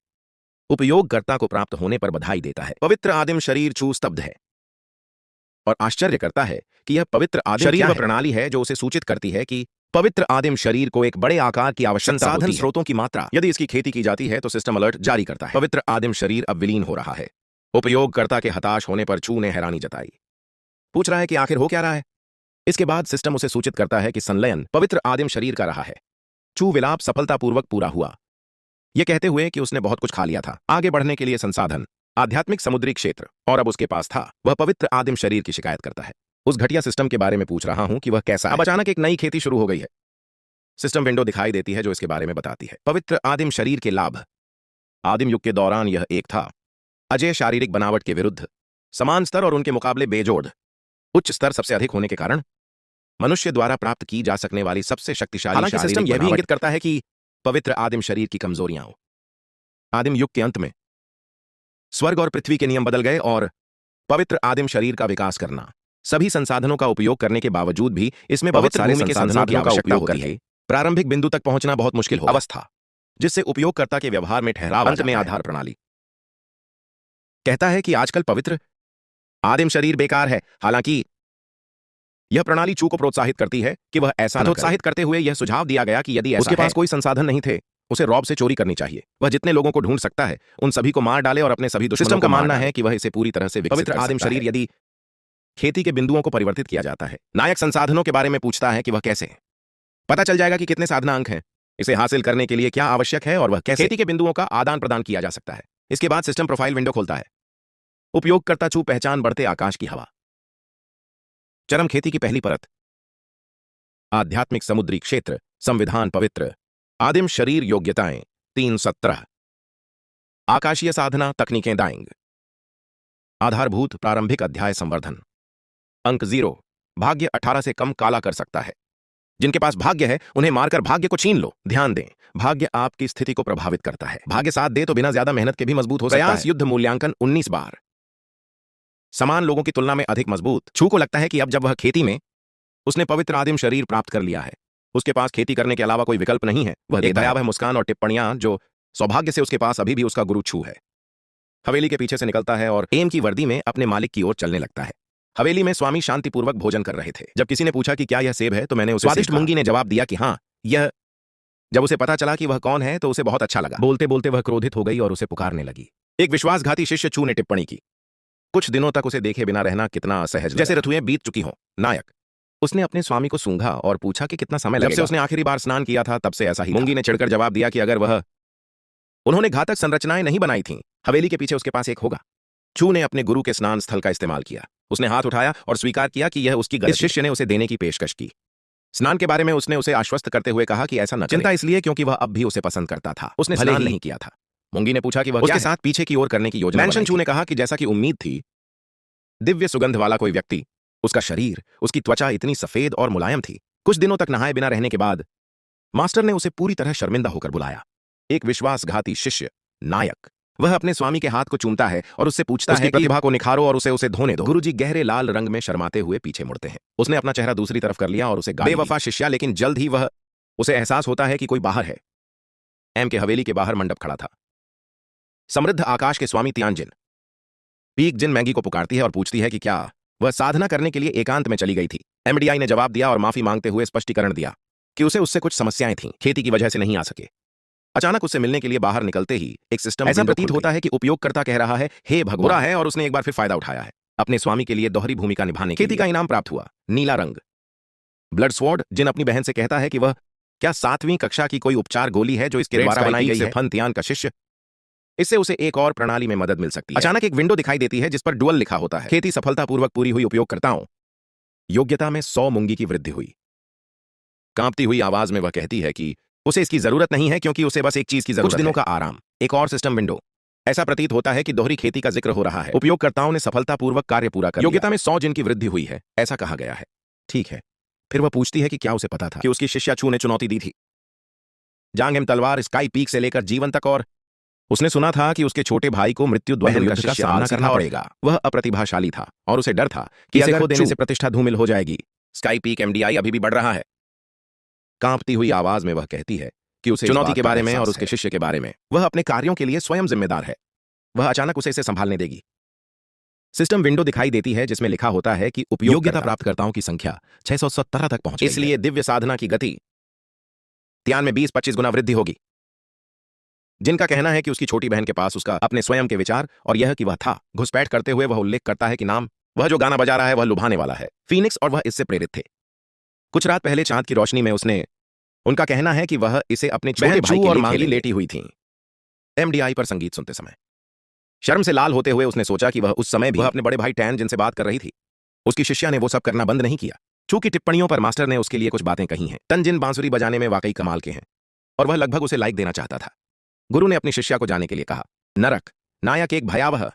उपयोगकर्ता को प्राप्त होने पर बधाई देता है। पवित्र आदिम शरीर चू स्तब्ध है और आश्चर्य करता है कि यह पवित्र आदिम शरीर वह प्रणाली है जो उसे सूचित करती है कि पवित्र आदिम शरीर को एक बड़े आकार की आवश्यकता होती है। संसाधन स्रोतों की मात्रा, यदि इसकी खेती की जाती है तो सिस्टम अलर्ट जारी करता है। पवित्र आदिम शरीर अब विलीन हो रहा है। उपयोगकर्ता के हताश होने पर चू ने हैरानी जताई। पूछ रहा है कि आखिर हो क्या रहा है। इसके बाद सिस्टम उसे सूचित करता है कि संलयन पवित्र आदिम शरीर का रहा है। चू विलाप सफलतापूर्वक पूरा हुआ, यह कहते हुए कि उसने बहुत कुछ खा लिया था। आगे बढ़ने के लिए संसाधन, आध्यात्मिक समुद्री क्षेत्र, और अब उसके पास था। वह पवित्र आदिम शरीर की शिकायत करता है। उस घटिया सिस्टम के बारे में पूछ रहा हूं कि वह कैसा है। अब अचानक एक नई खेती शुरू हो गई है। सिस्टम विंडो दिखाई देती है जो इसके बारे में बताती है। पवित्र आदिम शरीर के लाभ। आदिम युग के दौरान यह एक था अजय शारीरिक बनावट के विरुद्ध समान स्तर और उनके मुकाबले बेजोड़ उच्च स्तर सबसे अधिक होने के कारण मनुष्य द्वारा प्राप्त की जा सकने वाली सबसे शक्तिशाली। हालांकि सिस्टम यह भी इंगित करता है कि पवित्र आदिम शरीर की कमजोरियां। आदिम युग के अंत में स्वर्ग और पृथ्वी के नियम बदल गए और पवित्र आदिम शरीर का विकास करना, सभी संसाधनों का उपयोग करने के बावजूद भी इसमें पवित्र भूमि के संसाधनों का उपयोग करके प्रारंभिक बिंदु तक पहुंचना बहुत मुश्किल हो अवस्था, जिससे उपयोगकर्ता के व्यवहार में ठहराव। अंत में आधार प्रणाली कहता है कि आजकल पवित्र आदिम शरीर बेकार है। हालांकि यह प्रणाली चू को प्रोत्साहित करती है कि वह ऐसा प्रोत्साहित करते हुए यह सुझाव दिया गया कि यदि उसके पास कोई संसाधन नहीं थे, उसे रॉब से चोरी करनी चाहिए। वह जितने लोगों को ढूंढ सकता है उन सभी को मार डाले और अपने सभी दुश्मनों का मानना है कि वह इसे पूरी तरह से विकसित कर सकता है। पवित्र आदिम शरीर यदि खेती के बिंदुओं को परिवर्तित किया जाता है। नायक संसाधनों के बारे में पूछता है कि वह कैसे है। पता चल जाएगा कि कितने साधना अंक हैं, इसे हासिल करने के लिए क्या आवश्यक है और वह कैसे खेती के बिंदुओं का आदान प्रदान किया जा सकता है। इसके बाद सिस्टम प्रोफाइल विंडो खोलता है। उपयोगकर्ता चू पहचान बढ़ते आकाश की हवा। चरम खेती की पहली परत। आध्यात्मिक समुद्री क्षेत्र, संविधान पवित्र, आदिम शरीर योग्यताएं 317। आकाशीय साधना तकनीकें दाएंग। आधारभूत प्रारंभिक अध्याय संवर्धन। अंक 0। भाग्य 18 से कम काला कर सकता है। जिनके पास भाग्य है उन्हें मारकर भाग्य को छीन लो। ध्यान दें, भाग्य आपकी स्थिति को प्रभावित करता है। भाग्य साथ दे तो बिना ज्यादा मेहनत के भी मजबूत हो सकता है। प्रयास युद्ध मूल्यांकन 19 बार। समान लोगों की तुलना में अधिक मजबूत। छू को लगता है कि अब जब वह खेती में उसने पवित्र आदिम शरीर प्राप्त कर लिया है, उसके पास खेती करने के अलावा कोई विकल्प नहीं है। वह एक भयावह मुस्कान और टिप्पणियां जो सौभाग्य से उसके पास अभी भी उसका गुरु छू है। हवेली के पीछे से निकलता है और एम की वर्दी में अपने मालिक की ओर चलने लगता है। हवेली में स्वामी शांतिपूर्वक भोजन कर रहे थे। जब किसी ने पूछा कि क्या यह सेब है तो मैंने उसे स्वादिष्ट मूंगी ने जवाब दिया कि हाँ यह। जब उसे पता चला कि वह कौन है तो उसे बहुत अच्छा लगा। बोलते बोलते वह क्रोधित हो गई और उसे पुकारने लगी। एक विश्वासघाती शिष्य चू ने टिप्पणी की, कुछ दिनों तक उसे देखे बिना रहना कितना असहज, जैसे ऋतुएं बीत चुकी हों। नायक उसने अपने स्वामी को सूंघा और पूछा कि कितना समय लगेगा। जब से उसने आखिरी बार स्नान किया था तब से ऐसा ही। मूंगी ने चिढ़कर जवाब दिया कि अगर वह उन्होंने घातक संरचनाएं नहीं बनाई थीं, हवेली के पीछे उसके पास एक होगा। चू ने अपने गुरु के स्नान स्थल का इस्तेमाल किया। उसने हाथ उठाया और स्वीकार किया कि यह उसकी गलती। इस शिष्य ने उसे देने की पेशकश की। स्नान के बारे में उसने उसे आश्वस्त करते हुए कहा कि ऐसा न चिंता, इसलिए क्योंकि वह अब भी उसे पसंद करता था। उसने स्नान नहीं किया था। मूंगी ने पूछा कि वह उसके साथ पीछे की ओर करने की योजना। मैंशन चू ने कहा कि जैसा कि उम्मीद थी, दिव्य सुगंध वाला कोई व्यक्ति। उसका शरीर, उसकी त्वचा इतनी सफेद और मुलायम थी। कुछ दिनों तक नहाए बिना रहने के बाद मास्टर ने उसे पूरी तरह शर्मिंदा होकर बुलाया। एक विश्वासघाती शिष्य नायक, वह अपने स्वामी के हाथ को चूमता है और उससे पूछता है कि प्रतिभा को निखारो और उसे धोने दो। गुरुजी गहरे लाल रंग में शर्माते हुए पीछे मुड़ते हैं। उसने अपना चेहरा दूसरी तरफ कर लिया और उसे बेवफा शिष्या, लेकिन जल्द ही वह उसे एहसास होता है कि कोई बाहर है। एम के हवेली के बाहर मंडप खड़ा था। समृद्ध आकाश के स्वामी तियानजिन पीक जिन मैगी को पुकारती है और पूछती है कि क्या वह साधना करने के लिए एकांत में चली गई थी। एमडीआई ने जवाब दिया और माफी मांगते हुए स्पष्टीकरण दिया कि उससे कुछ समस्याएं थीं, खेती की वजह से नहीं आ सके। अचानक उससे मिलने के लिए बाहर निकलते ही एक सिस्टम ऐसा प्रतीत होता है कि उपयोगकर्ता कह रहा है हे भगवान है, और उसने एक बार फिर फायदा उठाया है। अपने स्वामी के लिए दोहरी भूमिका निभाने खेती का इनाम प्राप्त हुआ, नीला रंग। ब्लड स्वॉर्ड जिन अपनी बहन से कहता है कि वह क्या 7वीं कक्षा की कोई उपचार गोली है जो इसके द्वारा बनाई गई है। फन तियान का शिष्य, इससे उसे एक और प्रणाली में मदद मिल सकती है। अचानक एक विंडो दिखाई देती है जिस पर डुअल लिखा होता है। खेती सफलतापूर्वक पूरी हुई। उपयोगकर्ताओं योग्यता में 100 मूंगी की वृद्धि हुई। कांपती हुई आवाज में वह कहती है कि उसे इसकी जरूरत नहीं है क्योंकि उसे बस एक चीज की जरूरत है, कुछ दिनों का आराम। एक और सिस्टम विंडो। ऐसा प्रतीत होता है कि दोहरी खेती का जिक्र हो रहा है। उपयोगकर्ताओं ने सफलतापूर्वक कार्य पूरा कर लिया। योग्यता में 100 जिन की वृद्धि हुई है, ऐसा कहा गया है। ठीक है। फिर वह पूछती है कि क्या उसे पता था कि उसकी शिष्या चू ने चुनौती दी थी। जांग एम तलवार स्काई पीक से लेकर जीवन तक, और उसने सुना था कि उसके छोटे भाई को मृत्यु द्वंद्व युद्ध का सामना करना पड़ेगा। वह अप्रतिभाशाली था और उसे डर था कि इसे खो देने से प्रतिष्ठा धूमिल हो जाएगी। स्काई पीक एमडीआई अभी भी बढ़ रहा है। कांपती हुई आवाज में वह कहती है कि उसे चुनौती के बारे में और उसके शिष्य के बारे में। वह अपने कार्यों के लिए स्वयं जिम्मेदार है। वह अचानक उसे संभालने देगी। सिस्टम विंडो दिखाई देती है जिसमें लिखा होता है कि उपयोगिता प्राप्तकर्ताओं की संख्या 617 तक पहुंच गई है। इसलिए दिव्य साधना की गति त्यान में 20-25 गुना वृद्धि होगी। जिनका कहना है कि उसकी छोटी बहन के पास उसका अपने स्वयं के विचार और यह कि वह था। घुसपैठ करते हुए वह उल्लेख करता है कि नाम, वह जो गाना बजा रहा है वह लुभाने वाला है। फीनिक्स और वह इससे प्रेरित थे। कुछ रात पहले चांद की रोशनी में उसने, उनका कहना है कि वह इसे अपने छोटे भाई और मांगी लेटी हुई थी। एमडीआई पर संगीत सुनते समय शर्म से लाल होते हुए उसने सोचा कि वह उस समय भी वह अपने बड़े भाई टैन जिनसे बात कर रही थी। उसकी शिष्या ने वो सब करना बंद नहीं किया। चूंकि टिप्पणियों पर मास्टर ने उसके लिए कुछ बातें कही हैं। तंजिन बांसुरी बजाने में वाकई कमाल के हैं और वह लगभग उसे लाइक देना चाहता था। गुरु ने अपनी शिष्या को जाने के लिए कहा। नरक नायक एक भयावह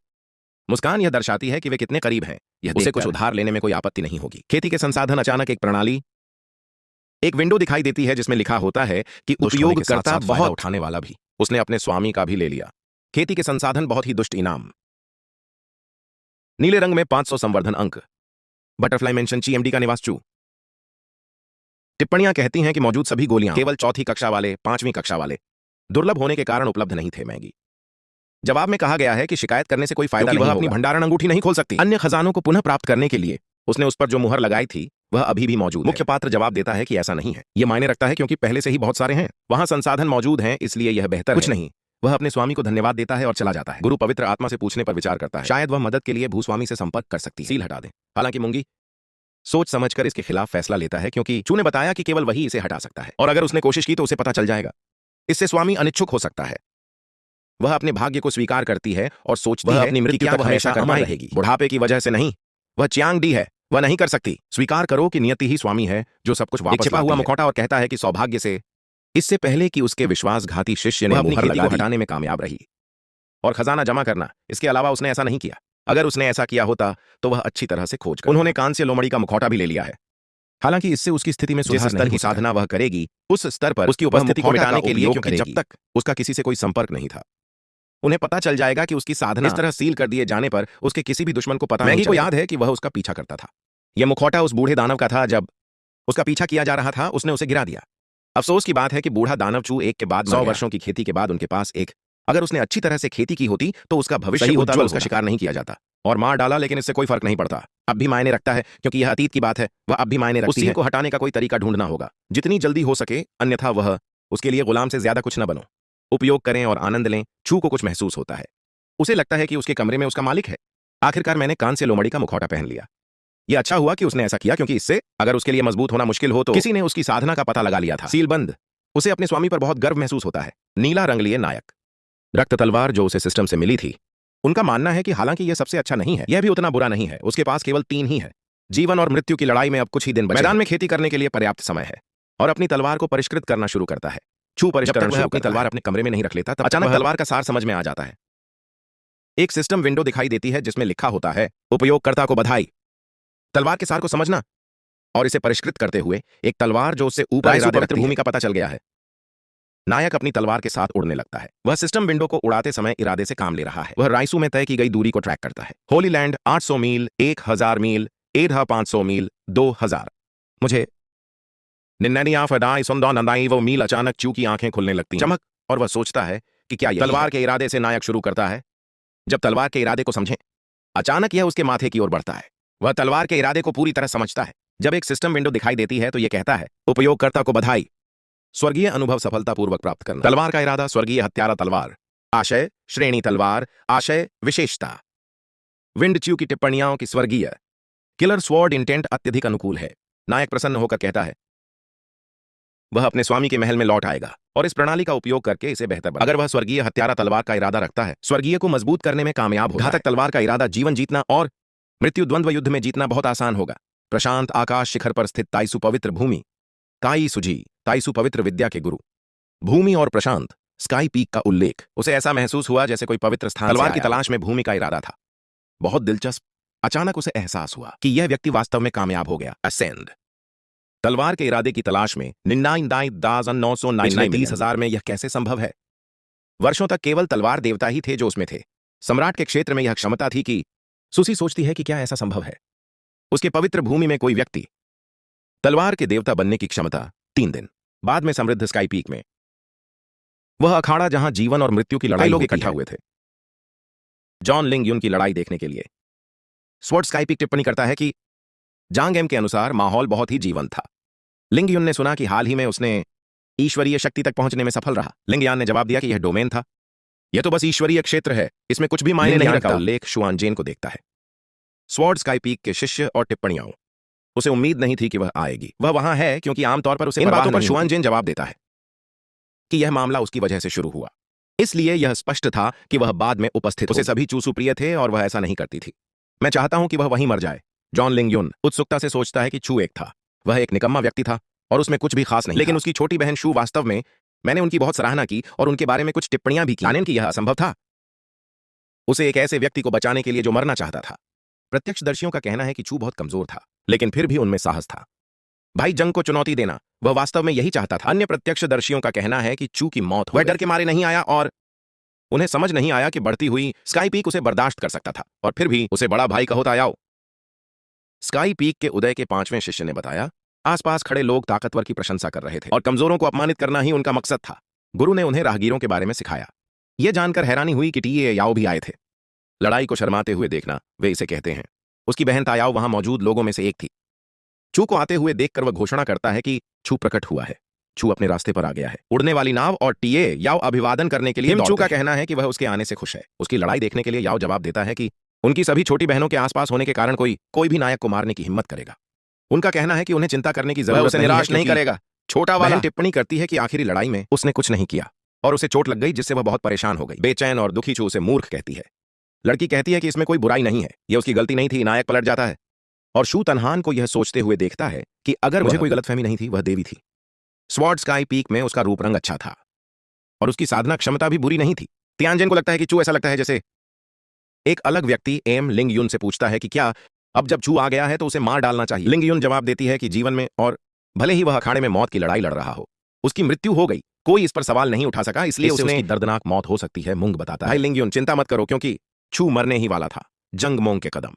मुस्कान यह दर्शाती है कि वे कितने करीब हैं। यह उसे कुछ उधार लेने में कोई आपत्ति नहीं होगी। खेती के संसाधन। अचानक एक प्रणाली, एक विंडो दिखाई देती है जिसमें लिखा होता है कि उपयोगकर्ता बहुत उठाने वाला भी। उसने अपने स्वामी का भी ले लिया। खेती के संसाधन बहुत ही दुष्ट इनाम। नीले रंग में 500 संवर्धन अंक। बटरफ्लाई मेंशन चीएमडी का निवास चू। टिप्पणियां कहती हैं कि मौजूद सभी गोलियां केवल 4वीं कक्षा वाले, 5वीं कक्षा वाले दुर्लभ होने के कारण उपलब्ध नहीं थे। मैगी जवाब में कहा गया है कि शिकायत करने से कोई फायदा नहीं होगा। वह अपनी भंडारण अंगूठी नहीं खोल सकती। अन्य खजानों को पुनः प्राप्त करने के लिए उसने उस पर जो मुहर लगाई थी वह अभी भी मौजूद है। मुख्य पात्र जवाब देता है कि ऐसा नहीं है। यह मायने रखता है क्योंकि पहले से ही बहुत सारे हैं। वहां संसाधन मौजूद हैं, इसलिए यह बेहतर कुछ नहीं। वह अपने स्वामी को धन्यवाद देता है और चला जाता है। गुरु पवित्र आत्मा से पूछने पर विचार करता है, शायद वह मदद के लिए भूस्वामी से संपर्क कर सकती है, सील हटा दे। हालांकि मूंगी सोच समझकर इसके खिलाफ फैसला लेता है, क्योंकि चू ने बताया कि केवल वही इसे हटा सकता है, और अगर उसने कोशिश की तो उसे पता चल जाएगा। इससे स्वामी अनिच्छुक हो सकता है। वह अपने भाग्य को स्वीकार करती है और सोचती है अपनी मृत्यु तक हमेशा अमर रहेगी, बुढ़ापे की वजह से नहीं। वह चियांग डी है, वह नहीं कर सकती। स्वीकार करो कि नियति ही स्वामी है जो सब कुछ वापस छिपा हुआ मुखौटा और कहता है कि सौभाग्य से, इससे पहले कि उसके विश्वासघाती शिष्य ने मुहर लगा दी, हटाने में कामयाब रही और खजाना जमा करना, इसके अलावा उसने ऐसा नहीं किया। अगर उसने ऐसा किया होता तो वह अच्छी तरह से खोज कर उन्होंने कांस्य लोमड़ी का मुखौटा भी ले लिया है। हालांकि इससे उसकी स्थिति में सुधार स्तर की साधना वह करेगी, उस स्तर पर उसकी उपस्थिति को मिटाने के लिए, क्योंकि जब तक उसका किसी से कोई संपर्क नहीं था, उन्हें पता चल जाएगा कि उसकी साधना इस तरह सील कर दिए जाने पर उसके किसी भी दुश्मन को पता नहीं चलेगा। मैगी को याद है कि वह उसका पीछा करता था। यह मुखौटा उस बूढ़े दानव का था। जब उसका पीछा किया जा रहा था उसने उसे गिरा दिया। अफसोस की बात है कि बूढ़ा दानव चू एक के बाद 100 वर्षों की खेती के बाद उनके पास एक, अगर उसने अच्छी तरह से खेती की होती तो उसका भविष्य होता, तो उसका शिकार नहीं किया जाता और मार डाला, लेकिन इससे कोई फर्क नहीं पड़ता। अब भी मायने रखता है, क्योंकि यह अतीत की बात है। वह अब भी मायने रखती है। उस सील को हटाने का कोई तरीका ढूंढना होगा जितनी जल्दी हो सके, अन्यथा वह उसके लिए गुलाम से ज्यादा कुछ न बनो। उपयोग करें और आनंद लें। चू को कुछ महसूस होता है, उसे लगता है कि उसके कमरे में उसका मालिक है। आखिरकार मैंने कांस्य लोमड़ी का मुखौटा पहन लिया। यह अच्छा हुआ कि उसने ऐसा किया, क्योंकि इससे अगर उसके लिए मजबूत होना मुश्किल हो तो किसी ने उसकी साधना का पता लगा लिया था। सील बंद। उसे अपने स्वामी पर बहुत गर्व महसूस होता है। नीला रंग लिए नायक रक्त तलवार जो उसे सिस्टम से मिली थी। उनका मानना है कि हालांकि यह सबसे अच्छा नहीं है, यह भी उतना बुरा नहीं है। उसके पास केवल 3 ही है। जीवन और मृत्यु की लड़ाई में अब कुछ ही दिन बचे। मैदान में खेती करने के लिए पर्याप्त समय है और अपनी तलवार को परिष्कृत करना शुरू करता है। छू परिष्करण शुरू अपनी तलवार अपने कमरे में नहीं रख लेता, तब अचानक तलवार का सार समझ में आ जाता है। एक सिस्टम विंडो दिखाई देती है जिसमें लिखा होता है, उपयोगकर्ता को बधाई। तलवार के सार को समझना और इसे परिष्कृत करते हुए एक तलवार जो उससे ऊपर पवित्र भूमि का पता चल गया है। नायक अपनी तलवार के साथ उड़ने लगता है। वह सिस्टम विंडो को उड़ाते समय इरादे से काम ले रहा है। वह राइसू में तय की गई दूरी को ट्रैक करता है। होली लैंड 800 मील, 1000 मील, 500 मील, 2000। मुझे वो मील। अचानक चू की आंखें खुलने लगती चमक, और वह सोचता है कि क्या तलवार के इरादे से नायक शुरू करता है। जब तलवार के इरादे को समझें, अचानक यह उसके माथे की ओर बढ़ता है। वह तलवार के इरादे को पूरी तरह समझता है। जब एक सिस्टम विंडो दिखाई देती है तो यह कहता है, उपयोगकर्ता को बधाई, स्वर्गीय अनुभव सफलतापूर्वक प्राप्त करना। तलवार का इरादा, स्वर्गीय हत्यारा तलवार। आशय, श्रेणी तलवार। आशय, विशेषता। विंड च्यू की टिप्पणियां की स्वर्गीय किलर स्वॉर्ड इंटेंट अत्यधिक अनुकूल है। नायक प्रसन्न होकर कहता है वह अपने स्वामी के महल में लौट आएगा और इस प्रणाली का उपयोग करके इसे बेहतर बना। अगर वह स्वर्गीय हत्यारा तलवार का इरादा रखता है, स्वर्गीय को मजबूत करने में कामयाब होगा। घातक तलवार का इरादा, जीवन जीतना और मृत्यु द्वंद्व युद्ध में जीतना बहुत आसान होगा। प्रशांत आकाश शिखर पर स्थित ताइसु पवित्र भूमि। ताई सुजी, ताइसु पवित्र विद्या के गुरु। भूमि और प्रशांत, स्काई पीक का उल्लेख। उसे ऐसा महसूस हुआ जैसे कोई पवित्र स्थान। तलवार की तलाश में भूमि का इरादा था। बहुत दिलचस्प। अचानक उसे एहसास हुआ कि यह व्यक्ति वास्तव में कामयाब हो गया। असेंड। तलवार के इरादे की तलाश में 30,000 में यह कैसे संभव है? वर्षों तक केवल तलवार देवता ही थे जो उसमें थे। सम्राट के क्षेत्र में यह क्षमता थी कि सुसी सोचती है कि क्या ऐसा संभव है? उसके पवित्र भूमि में कोई व्यक्ति तलवार के देवता बनने की क्षमता। 3 दिन बाद में समृद्ध स्काई पीक में वह अखाड़ा जहां जीवन और मृत्यु की लड़ाई लोग इकट्ठा हुए थे जॉन लिंग युन की लड़ाई देखने के लिए। स्वॉर्ड स्काई पीक टिप्पणी करता है कि जांग एम के अनुसार माहौल बहुत ही जीवंत था। लिंग युन ने सुना कि हाल ही में उसने ईश्वरीय शक्ति तक पहुंचने में सफल रहा। लिंग यान ने जवाब दिया कि यह डोमेन था, यह तो बस ईश्वरीय क्षेत्र है, इसमें कुछ भी मायने नहीं रखता। उल्लेख शुआन जेन को देखता है। स्वॉर्ड स्काई पीक के शिष्य और टिप्पणियां। उसे उम्मीद नहीं थी कि वह आएगी। वह वहां है क्योंकि आमतौर पर उसे इन बातों पर शुआन जेन जवाब देता है कि यह मामला उसकी वजह से शुरू हुआ, इसलिए यह स्पष्ट था कि वह बाद में उपस्थित। उसे सभी चूसू प्रिय थे और वह ऐसा नहीं करती थी। मैं चाहता हूं कि वह वहीं मर जाए। जॉन लिंग युन उत्सुकता से सोचता है कि चू एक था। वह एक निकम्मा व्यक्ति था और उसमें कुछ भी खास नहीं, लेकिन उसकी छोटी बहन शू वास्तव में, मैंने उनकी बहुत सराहना की और उनके बारे में कुछ टिप्पणियां भी की। आनंद की यह असंभव था, उसे एक ऐसे व्यक्ति को बचाने के लिए जो मरना चाहता था। प्रत्यक्षदर्शियों का कहना है कि चू बहुत कमजोर था, लेकिन फिर भी उनमें साहस था। भाई जंग को चुनौती देना, वह वास्तव में यही चाहता था। अन्य प्रत्यक्षदर्शियों का कहना है कि चू की मौत वह डर के मारे नहीं आया और उन्हें समझ नहीं आया कि बढ़ती हुई स्काई पीक उसे बर्दाश्त कर सकता था और फिर भी उसे बड़ा भाई कहो तायाओ। स्काई पीक के उदय के 5वें शिष्य ने बताया, आसपास खड़े लोग ताकतवर की प्रशंसा कर रहे थे और कमजोरों को अपमानित करना ही उनका मकसद था। गुरु ने उन्हें राहगीरों के बारे में सिखाया। यह जानकर हैरानी हुई कि टीए याओ भी आए थे। लड़ाई को शर्माते हुए देखना, वे इसे कहते हैं। उसकी बहन तायाओ वहां मौजूद लोगों में से एक थी। चू को आते हुए देखकर वह घोषणा करता है कि छू प्रकट हुआ है। चू अपने रास्ते पर आ गया है। उड़ने वाली नाव और टीए याओ अभिवादन करने के लिए चू का कहना है कि वह उसके आने से खुश है। उसकी लड़ाई देखने के लिए याओ जवाब देता है कि उनकी सभी छोटी बहनों के आसपास होने के कारण कोई भी नायक को मारने की हिम्मत करेगा। उनका कहना है कि उन्हें चिंता करने की जरूरत उसे निराश नहीं करेगा। छोटा वाला टिप्पणी करती है कि आखिरी लड़ाई में उसने कुछ नहीं किया और उसे चोट लग गई, जिससे वह बहुत परेशान हो गई। बेचैन और दुखी चू उसे मूर्ख कहती है। लड़की कहती है कि इसमें कोई बुराई नहीं है, यह उसकी गलती नहीं थी, नायक पलट जाता है। और शू तनहान को यह सोचते हुए देखता है कि अगर मुझे कोई गलतफहमी नहीं थी, वह देवी थी। स्वॉर्ड स्काई पीक में उसका रूप रंग अच्छा था और उसकी साधना क्षमता भी बुरी नहीं थी। तियानजिन को लगता है कि चू ऐसा लगता है जैसे एक अलग व्यक्ति एम लिंग युन से पूछता है कि क्या अब जब चू आ गया है तो उसे मार डालना चाहिए। लिंग युन जवाब देती है कि जीवन में, और भले ही वह अखाड़े में मौत की लड़ाई लड़ रहा हो, उसकी मृत्यु हो गई, कोई इस पर सवाल नहीं उठा सका, इसलिए उसकी दर्दनाक मौत हो सकती है। मुंग बताता है, लिंग युन चिंता मत करो, क्योंकि चू मरने ही वाला था। जंग मोंग के कदम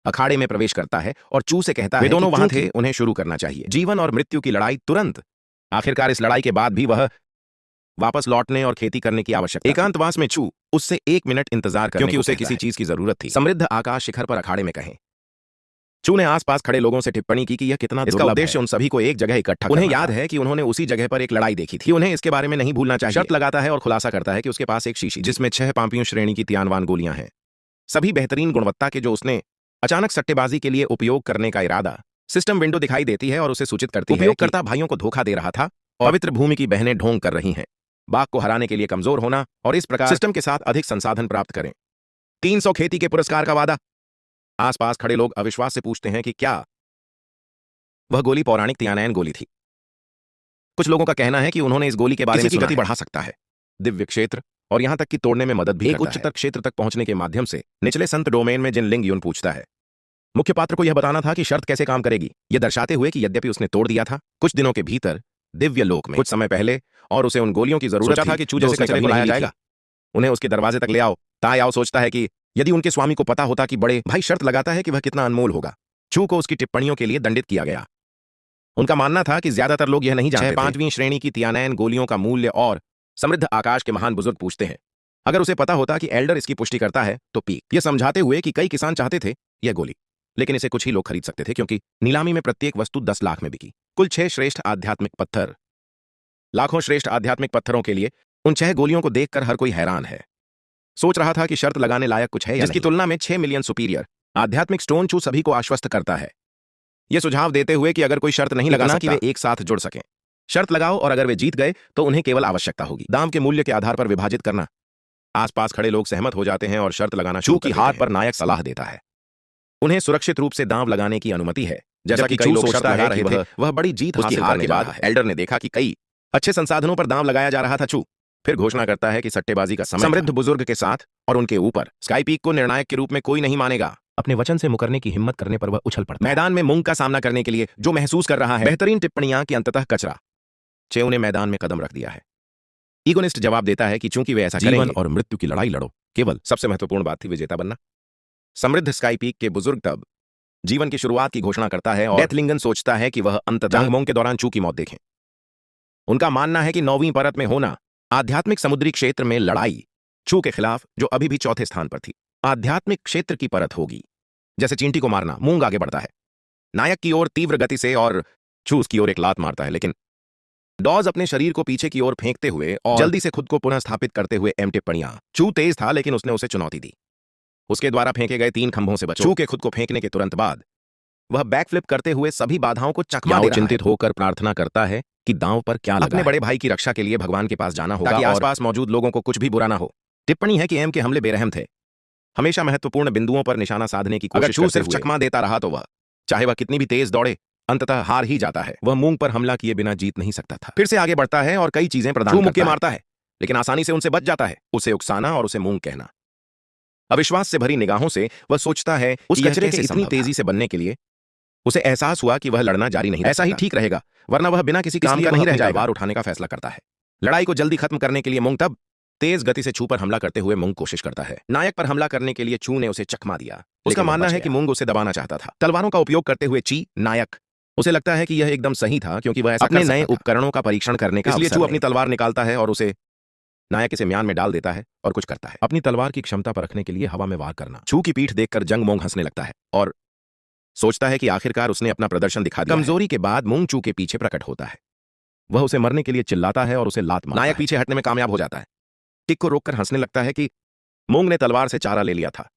अखाड़े में प्रवेश करता है और चू से कहता है वे दोनों वहां थे, उन्हें शुरू करना चाहिए। जीवन और मृत्यु की लड़ाई तुरंत। आखिरकार इस लड़ाई के बाद भी वह वापस लौटने और खेती करने की आवश्यकता। एकांतवास में चू उससे 1 मिनट इंतजार करने क्योंकि उसे किसी चीज की जरूरत थी। समृद्ध आकाश शिखर पर अखाड़े में कहें। चू ने आसपास खड़े लोगों से टिप्पणी की कि यह कितना इसका उद्देश्य उन सभी को एक जगह इकट्ठा करना। उन्हें याद है कि उन्होंने उसी जगह पर एक लड़ाई देखी थी। उन्हें इसके बारे में नहीं भूलना चाहिए। शर्त लगाता है और खुलासा करता है कि उसके पास एक शीशी जिसमें 6 पांपियों श्रेणी की तियानवान गोलियां हैं, सभी बेहतरीन गुणवत्ता के, जो उसने अचानक सट्टेबाजी के लिए उपयोग करने का इरादा। सिस्टम विंडो दिखाई देती है और उसे सूचित करती है उपयोगकर्ता भाइयों को धोखा दे रहा था और पवित्र भूमि की बहनें ढोंग कर रही हैं। बाघ को हराने के लिए कमजोर होना और इस प्रकार सिस्टम के साथ अधिक संसाधन प्राप्त करें। 300 खेती के पुरस्कार का वादा। आसपास खड़े लोग अविश्वास से पूछते हैं कि क्या वह गोली पौराणिक तियानैन गोली थी। कुछ लोगों का कहना है कि उन्होंने इस गोली के बारे में सुना है। गति बढ़ा सकता है, दिव्य क्षेत्र और यहां तक कि तोड़ने में मदद भी करता है। एक उच्चतर क्षेत्र तक पहुंचने के माध्यम से निचले संत डोमेन में जिन लिंग यून पूछता है। मुख्य पात्र को यह बताना था कि शर्त कैसे काम करेगी, यह दर्शाते हुए कि यद्यपि उसने तोड़ दिया था कुछ दिनों के भीतर दिव्य लोक में कुछ समय पहले, और उसे उन गोलियों की जरूरत था कि चू जैसे कचरे को लाया जाएगा, उन्हें उसके दरवाजे तक ले आओ। तायाओ सोचता है कि यदि उनके स्वामी को पता होता कि बड़े भाई शर्त लगाता है कि वह कितना अनमोल होगा। चू को उसकी टिप्पणियों के लिए दंडित किया गया। उनका मानना था कि ज्यादातर लोग यह नहीं जानते थे। 5वीं श्रेणी की तियानैन गोलियों का मूल्य और समृद्ध आकाश के महान बुजुर्ग पूछते हैं। अगर उसे पता होता कि एल्डर इसकी पुष्टि करता है तो पीक, यह समझाते हुए कि कई किसान चाहते थे यह गोली, लेकिन इसे कुछ ही लोग खरीद सकते थे क्योंकि नीलामी में प्रत्येक वस्तु 10 लाख में बिकी। कुल 6 श्रेष्ठ आध्यात्मिक पत्थर। लाखों श्रेष्ठ आध्यात्मिक पत्थरों के लिए उन 6 गोलियों को देखकर हर कोई हैरान है। सोच रहा था कि शर्त लगाने लायक कुछ है जिसकी तुलना में 6 मिलियन सुपीरियर आध्यात्मिक स्टोन चू सभी को आश्वस्त करता है, यह सुझाव देते हुए कि अगर कोई शर्त नहीं लगा सकता कि वे एक साथ जुड़ सकें। शर्त लगाओ और अगर वे जीत गए तो उन्हें केवल आवश्यकता होगी दांव के मूल्य के आधार पर विभाजित करना। आसपास खड़े लोग सहमत हो जाते हैं और शर्त लगाना चू की हार पर नायक सलाह देता है। उन्हें सुरक्षित रूप से दांव लगाने की अनुमति है, जैसा कि कई लोग सोचता है कि वह बड़ी जीत हासिल करने के बाद एल्डर ने देखा कि कई अच्छे संसाधनों पर दांव लगाया जा रहा था। चू फिर घोषणा करता है कि सट्टेबाजी का समय समृद्ध बुजुर्ग के साथ और उनके ऊपर स्काई पीक को निर्णायक के रूप में कोई नहीं मानेगा। अपने वचन से मुकरने की हिम्मत करने पर वह उछल पड़ता है। मैदान में मुंग का सामना करने के लिए जो महसूस कर रहा है। बेहतरीन टिप्पणियां कि अंततः कचरा। चेऊ ने मैदान में कदम रख दिया है। ईगोनिस्ट जवाब देता है कि चूंकि वे ऐसा जीवन और मृत्यु की लड़ाई लड़ो, केवल सबसे महत्वपूर्ण बात थी विजेता बनना। समृद्ध स्काई पीक के बुजुर्ग तब जीवन की शुरुआत की घोषणा करता है और डेथलिंगन सोचता है कि वह अंततः जंगमोंग के दौरान चू की मौत देखें। उनका मानना है कि 9वीं परत में होना आध्यात्मिक समुद्री क्षेत्र में लड़ाई चू के खिलाफ, जो अभी भी 4थे स्थान पर थी, आध्यात्मिक क्षेत्र की परत होगी। जैसे चींटी को मारना, मूंग आगे बढ़ता है नायक की ओर तीव्र गति से और चू उसकी ओर एक लात मारता है, लेकिन डॉज अपने शरीर को पीछे की ओर फेंकते हुए और जल्दी से खुद को पुनः स्थापित करते हुए एम टिप्पणियां। चू तेज था लेकिन उसने उसे चुनौती दी। उसके द्वारा फेंके गए 3 खंभों से बचो। चू के खुद को फेंकने के तुरंत बाद वह बैकफ्लिप करते हुए सभी बाधाओं को चकमा दे रहा है। चिंतित होकर प्रार्थना करता है कि दांव पर क्या लगा। अपने बड़े भाई की रक्षा के लिए भगवान के पास जाना होगा ताकि आसपास मौजूद लोगों को कुछ भी बुरा ना हो। टिप्पणी है कि एम के हमले बेरहम थे, हमेशा महत्वपूर्ण बिंदुओं पर निशाना साधने की कोशिश करते हुए चकमा देता रहा तो वह, चाहे वह कितनी भी तेज दौड़े, अंततः हार ही जाता है। वह मूंग पर हमला किए बिना जीत नहीं सकता था। फिर से आगे बढ़ता है और कई चीजें प्रदान करता है। मारता है लेकिन आसानी से उनसे बच जाता है। उसे उकसाना और उसे मूंग कहना। अविश्वास से भरी निगाहों से वह सोचता है उस कचरे के इतनी तेजी से बनने के लिए उसे एहसास हुआ कि वह लड़ना जारी नहीं, ऐसा ही ठीक रहेगा, वरना वह बिना किसी काम का नहीं रह जाएगा। उठाने का फैसला करता है। लड़ाई को जल्दी खत्म करने के लिए मूंग तब तेज गति से चू पर हमला करते हुए मूंग कोशिश करता है। नायक पर हमला करने के लिए चू ने उसे चकमा दिया। उसका मानना है कि मूंग उसे दबाना चाहता था। तलवारों का उपयोग करते हुए ची नायक, उसे लगता है कि यह एकदम सही था क्योंकि वह ऐसा अपने नए उपकरणों का परीक्षण करने का, इसलिए चू अपनी तलवार निकालता है और उसे नायक इसे म्यान में डाल देता है और कुछ करता है। अपनी तलवार की क्षमता परखने के लिए हवा में वार करना। चू की पीठ देखकर जंग मोंग हंसने लगता है और सोचता है कि आखिरकार उसने अपना प्रदर्शन दिखा दिया। कमजोरी के बाद मूंग चू के पीछे प्रकट होता है। वह उसे मरने के लिए चिल्लाता है और उसे लात मारता है। नायक पीछे हटने में कामयाब हो जाता है। टिक को रोककर हंसने लगता है कि मूंग ने तलवार से चारा ले लिया था।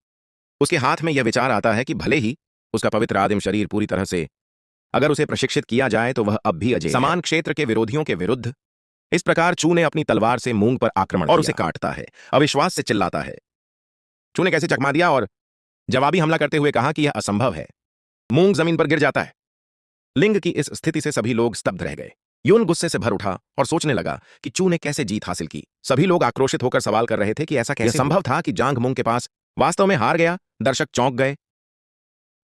उसके हाथ में यह विचार आता है कि भले ही उसका पवित्र आदिम शरीर पूरी तरह से अगर उसे प्रशिक्षित किया जाए तो वह अब भी अजय समान क्षेत्र के विरोधियों के विरुद्ध। इस प्रकार चू ने अपनी तलवार से मूंग पर आक्रमण और उसे काटता है। अविश्वास से चिल्लाता है। चू ने कैसे चकमा दिया और जवाबी हमला करते हुए कहा कि यह असंभव है। मूंग जमीन पर गिर जाता है। लिंग की इस स्थिति से सभी लोग स्तब्ध रह गए। यून गुस्से से भर उठा और सोचने लगा कि चू ने कैसे जीत हासिल की। सभी लोग आक्रोशित होकर सवाल कर रहे थे कि ऐसा कैसे संभव था कि जांग मूंग के पास वास्तव में हार गया। दर्शक चौंक गए।